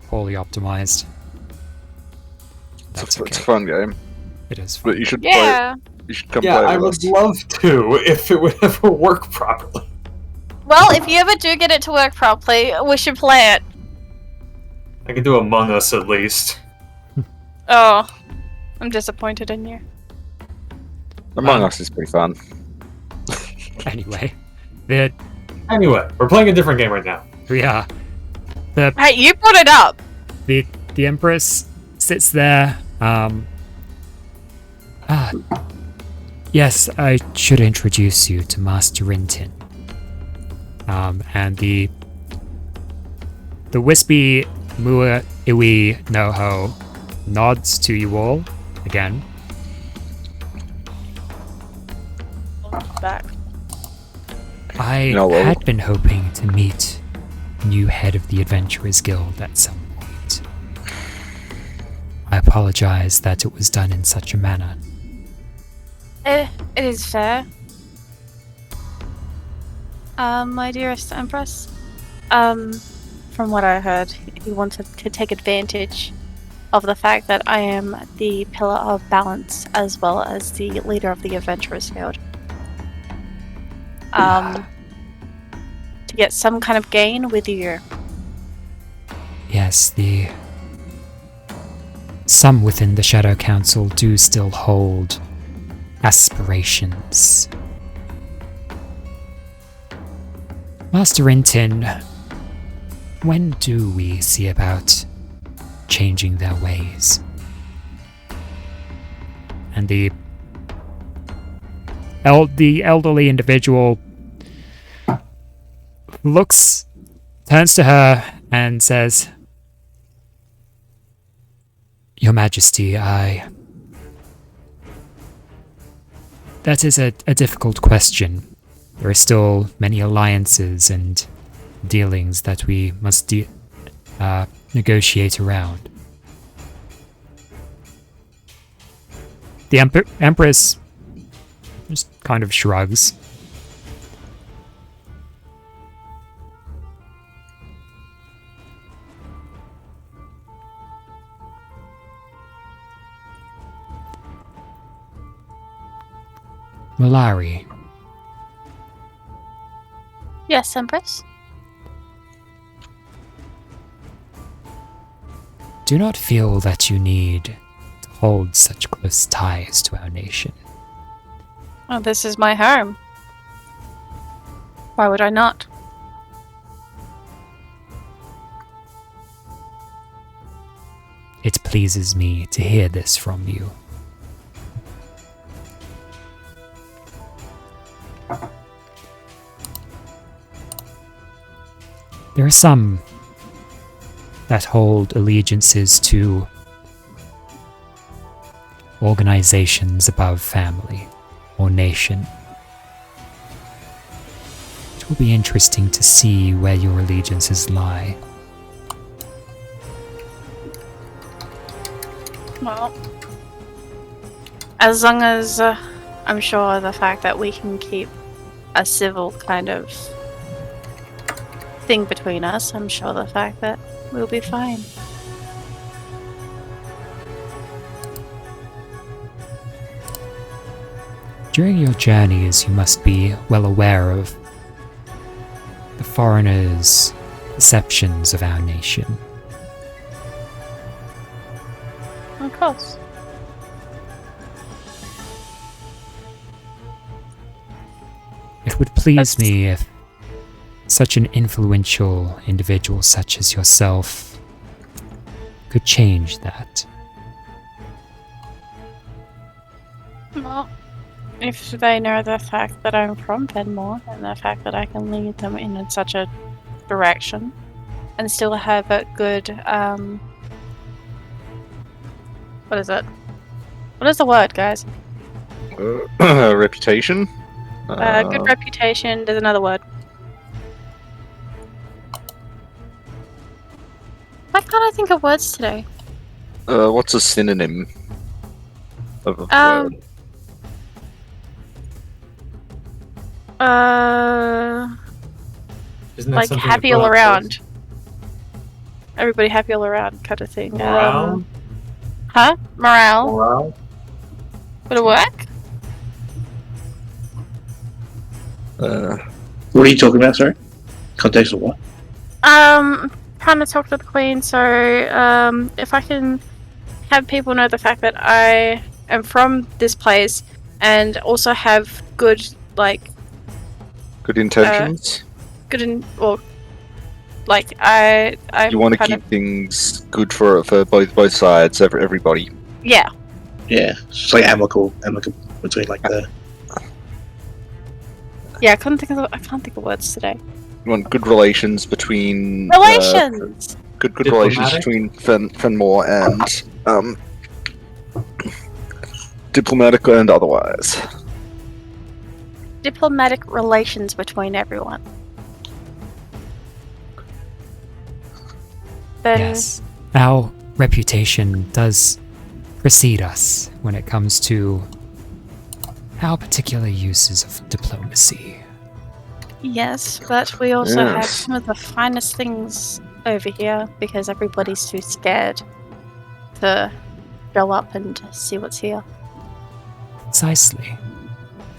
Poorly optimized. That's It's a fun game. It is fun. But you should Yeah. play. You should come Yeah, play I with would us. love to if it would ever work properly. Well, if you ever do get it to work properly, we should play it. I could do Among Us at least. Oh, I'm disappointed in you. Among Us is pretty fun. Anyway, Anyway, we're playing a different game right now. the Hey, you brought it up. the Empress sits there. Yes, I should introduce you to Master Rintin. And the wispy Mua Iwi Noho nods to you all again. Back. I No, well- had been hoping to meet new head of the Adventurers Guild at some point. I apologize that it was done in such a manner. It is fair. My dearest Empress. From what I heard, he wanted to take advantage of the fact that I am the pillar of balance as well as the leader of the Adventurers Guild. To get some kind of gain with you. Yes, some within the Shadow Council do still hold aspirations. Master Intin, when do we see about changing their ways? And the elderly individual turns to her and says, Your Majesty, that is a difficult question. There are still many alliances and dealings that we must negotiate around. The Empress just kind of shrugs. Malari. Yes, Empress? Do not feel that you need to hold such close ties to our nation. Oh, this is my home. Why would I not? It pleases me to hear this from you. There are some that hold allegiances to organizations above family or nation. It will be interesting to see where your allegiances lie. Well, as long as I'm sure the fact that we can keep a civil kind of thing between us, I'm sure the fact that we'll be fine. During your journeys, you must be well aware of the foreigners' perceptions of our nation. Of course. It would please me if such an influential individual such as yourself could change that. Well, if they know the fact that I'm from Fenmore and the fact that I can lead them in such a direction and still have a good, what is it? What is the word, guys? Reputation? Good reputation, there's another word. Why can't I think of words today? What's a synonym of a word? Isn't that Like something happy you put all on around. toast? Everybody happy all around kind of thing. Morale? Huh? Morale? Morale? Would it work? What are you talking about, sorry? Context of what? Trying to talk to the Queen, so if I can have people know the fact that I am from this place and also have good, like, Good intentions? well, like, I You want to kind keep things good for both sides, everybody. yeah. Yeah, it's just like amicable between like the. Yeah, I can't think of words today. You want good relations between Relations! good relations Diplomatic? between Fenmore and diplomatic and otherwise. Diplomatic relations between everyone. Then Yes, our reputation does precede us when it comes to our particular uses of diplomacy. Yes, but we also have Yes. some of the finest things over here because everybody's too scared to go up and see what's here. Precisely.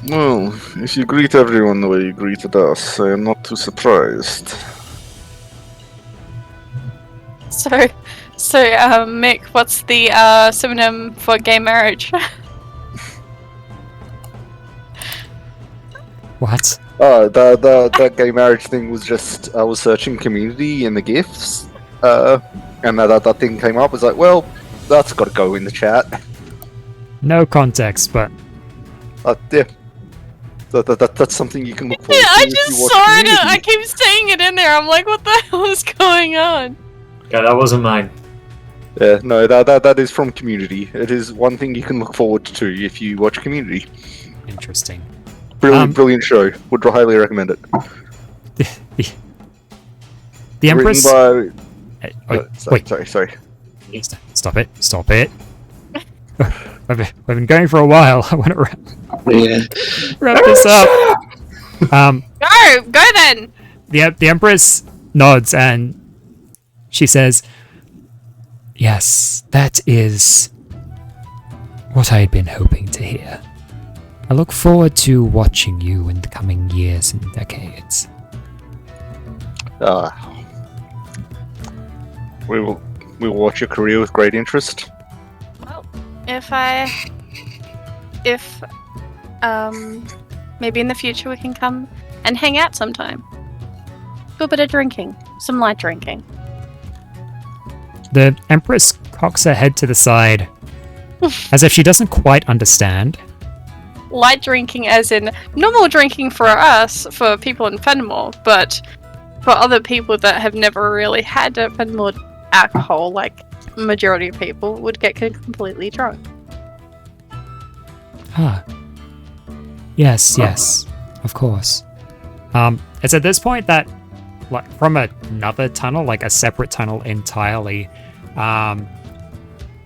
Well, if you greet everyone the way you greeted us, I am not too surprised. So, Mick, what's the synonym for gay marriage? What? The gay marriage thing was just, I was searching community in the gifts, and that thing came up. I was like, well, that's got to go in the chat. No context, but Yeah. That's something you can look forward Yeah, to I if you just watch saw it. Community. I keep seeing it in there. I'm like, what the hell is going on? Yeah, that wasn't mine. Yeah, no, that is from Community. It is one thing you can look forward to if you watch Community. interesting. Brilliant show. Would highly recommend it. The Empress. Written by... Wait, Sorry. Stop it. We've been going for a while. I want to wrap this up. Go then. The Empress nods and she says, "Yes, that is what I had been hoping to hear. I look forward to watching you in the coming years and decades." We will watch your career with great interest. Well, if maybe in the future we can come and hang out sometime. Do a bit of drinking, some light drinking. The Empress cocks her head to the side, as if she doesn't quite understand. Light drinking as in normal drinking for us, for people in Fenimore, but for other people that have never really had a Fenimore alcohol, like majority of people, would get completely drunk. Ah. Yes, of course. It's at this point that, like, from another tunnel, like a separate tunnel entirely,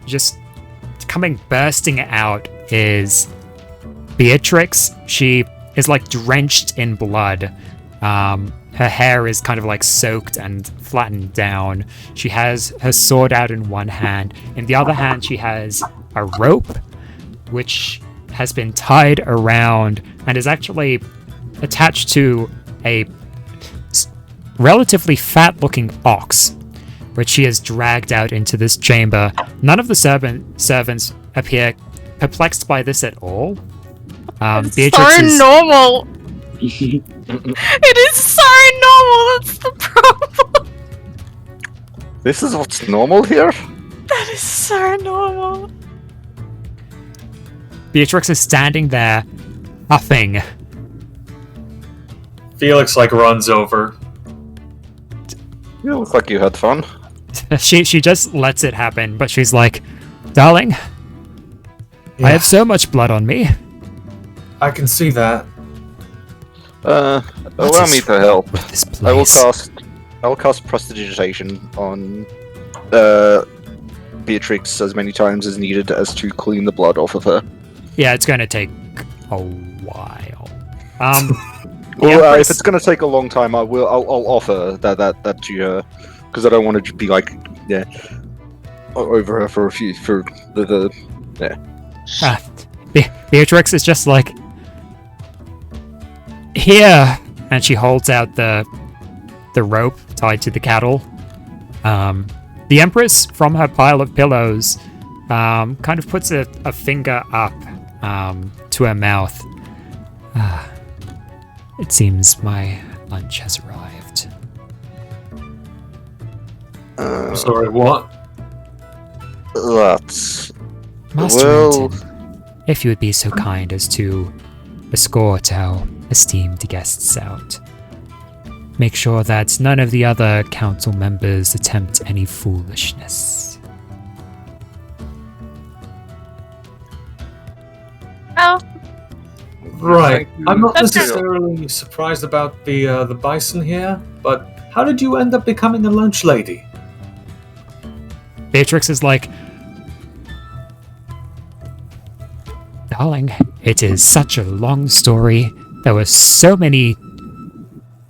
just bursting out is Beatrix. She is like drenched in blood. Her hair is kind of like soaked and flattened down. She has her sword out in one hand. In the other hand, she has a rope, which has been tied around and is actually attached to a relatively fat-looking ox, which she has dragged out into this chamber. None of the servants appear perplexed by this at all. Beatrix so is normal. It is so normal. That's the problem. This is what's normal here? That is so normal. Beatrix is standing there, huffing. Felix runs over. You look like you had fun. She just lets it happen, but she's like, "Darling, I have so much blood on me." I can see that. Allow me to help. This I will place. cast prestidigitation on Beatrix as many times as needed as to clean the blood off of her. Yeah, it's going to take a while. Well, Empress- if it's going to take a long time, I'll offer that to her, because I don't want to be over her for Beatrix is just like, "Here," and she holds out the rope tied to the cattle. The Empress, from her pile of pillows, kind of puts a finger up to her mouth. It seems my lunch has arrived. Sorry, what? That's... Master Well- Renton, if you would be so kind as to escort our esteemed guests out. Make sure that none of the other council members attempt any foolishness. Oh, Right. I'm not That's necessarily surprised about the bison here, but how did you end up becoming a lunch lady? Beatrix is like, darling, it is such a long story. There were so many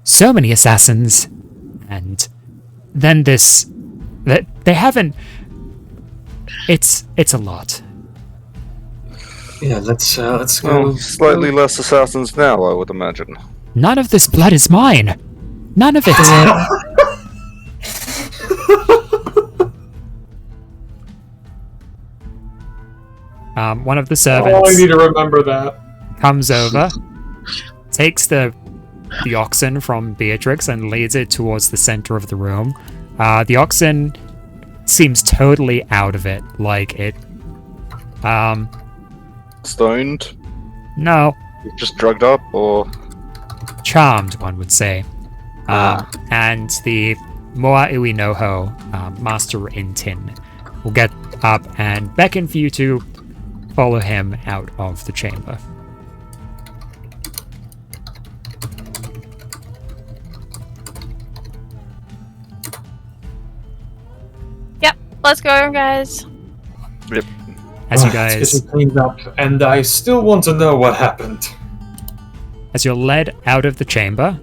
assassins, and then this. That they haven't. It's a lot. Yeah, let's go. Well, slightly less assassins now, I would imagine. None of this blood is mine. None of it. One of the servants. Oh, I need to remember that. Comes over, takes the oxen from Beatrix and leads it towards the center of the room. The oxen seems totally out of it, like it. Stoned? No, Just drugged up, or? charmed, one would say. And the Moa Iwi Noho, Master Intin, will get up and beckon for you to follow him out of the chamber. Let's go, guys. As you Let's guys, get you cleaned up, and I still want to know what happened. as you're led out of the chamber,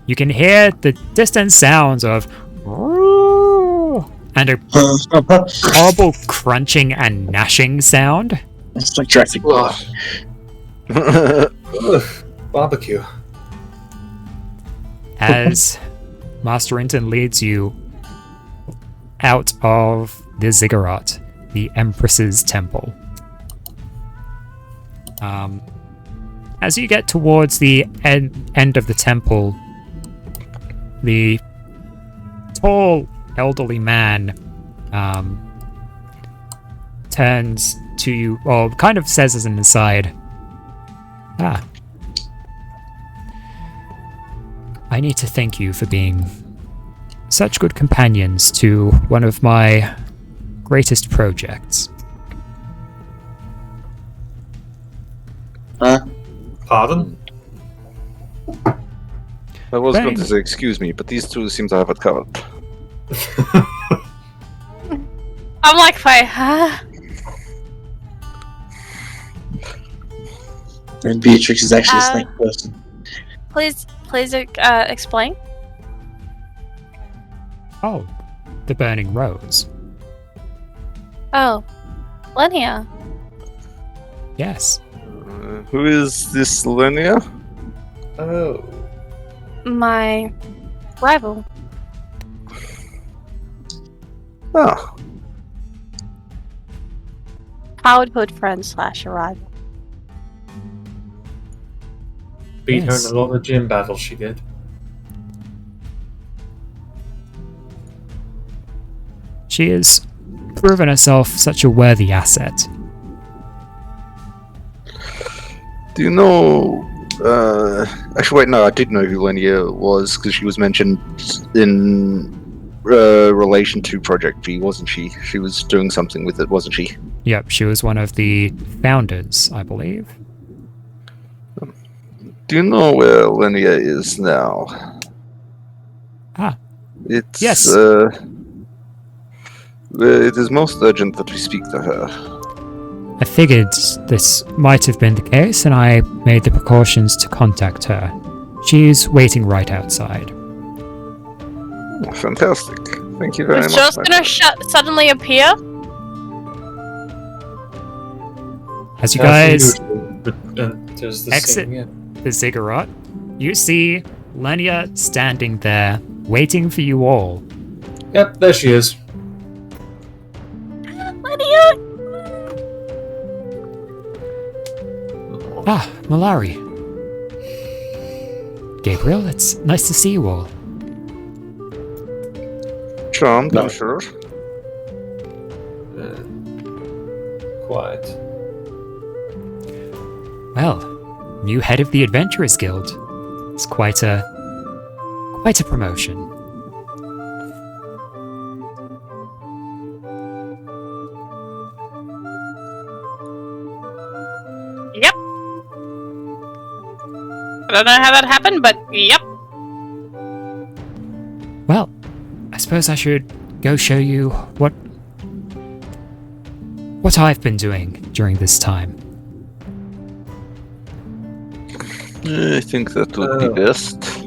you can hear the distant sounds of and a horrible crunching and gnashing sound. It's like Jurassic Park. Ugh, barbecue. As Master Inton leads you out of the ziggurat, the Empress's temple. As you get towards the end of the temple, the tall, elderly man turns to you, or kind of says as an aside, I need to thank you for being such good companions to one of my greatest projects. Pardon? I was going to Thanks. say excuse me, but these two seem to have it covered. I'm like, huh? And Beatrix is actually a snake person. Please explain. Oh, the Burning Rose. Oh, Lenia. Yes. Who is this Lenia? Oh. My rival. Ah, Childhood friend / rival. Beat Yes. her in a lot of gym battles, she did. She has proven herself such a worthy asset. do you know... actually, wait, no, I did know who Lenia was, because she was mentioned in relation to Project V, wasn't she? She was doing something with it, wasn't she? Yep, she was one of the founders, I believe. Do you know where Lenia is now? Ah, It's, yes. It is most urgent that we speak to her. I figured this might have been the case, and I made the precautions to contact her. She's waiting right outside. Oh, fantastic. Thank you very Was much. just my gonna friend. suddenly appear? As you guys There's the exit same, yeah. the ziggurat, you see Lenia standing there, waiting for you all. Yep, there she is. Lenia! Ah, Malari. Gabriel, it's nice to see you all. Charmed, No. I'm sure. Quiet. Well, new head of the Adventurers Guild. It's quite a promotion. Yep. I don't know how that happened, but yep. Well, I suppose I should go show you what what I've been doing during this time. I think that would be best.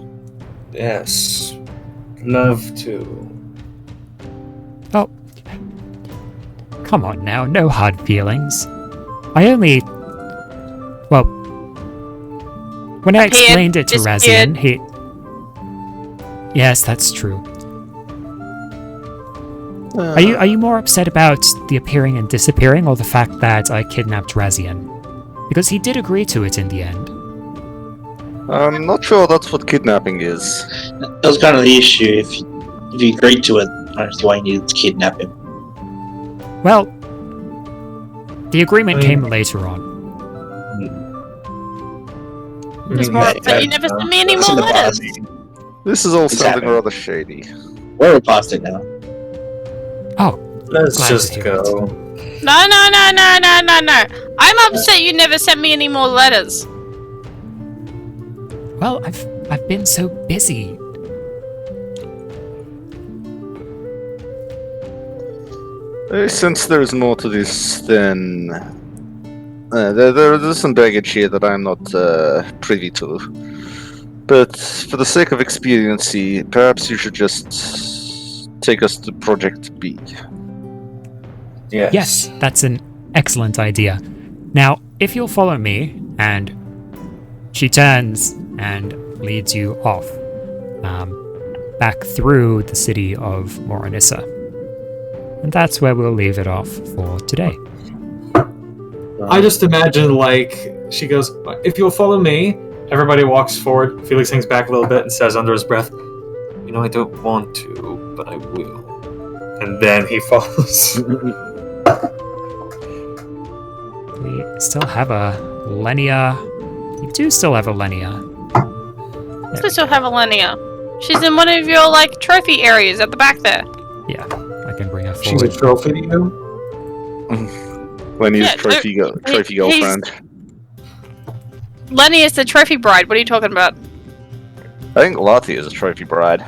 Yes. Love to. Oh, come on now, no hard feelings. I only... Well, when I explained it to Razian, he... Yes, that's true. Are you more upset about the appearing and disappearing, or the fact that I kidnapped Razian? Because he did agree to it in the end. I'm not sure that's what kidnapping is. That was kind of the issue. If you agreed to it, I don't see why you needed to kidnap him. Well, the agreement came later on. Just more upset you never sent me any more letters. This is all It's sounding happening. rather shady. We're past it now. Oh, Let's glad to just hear go. it. No. I'm upset you never sent me any more letters. Well, I've been so busy. Since there's more to this, then there's some baggage here that I'm not privy to. But for the sake of expediency, perhaps you should just take us to Project B. Yes, that's an excellent idea. Now, if you'll follow me, and she turns and leads you off, back through the city of Moronissa. And that's where we'll leave it off for today. I just imagine, like, she goes, if you'll follow me, everybody walks forward, Felix hangs back a little bit and says under his breath, you know, I don't want to, but I will. And then he follows. We still have a Lenia. We do still have a Lenia. I still have Alenia. She's in one of your, like, trophy areas at the back there. Yeah, I can bring her forward. She's a trophy to you? Lenny's Yeah, trophy he's- girlfriend. Lenny is the trophy bride. What are you talking about? I think Lottie is a trophy bride.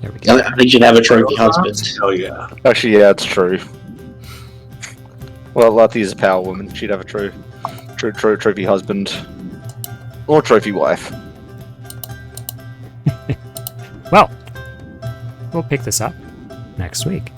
There we go. I think you'd have a trophy husband. Oh yeah. Actually, yeah, it's true. Well, Lottie is a power woman. She'd have a trophy husband. Or trophy wife. Well, we'll pick this up next week.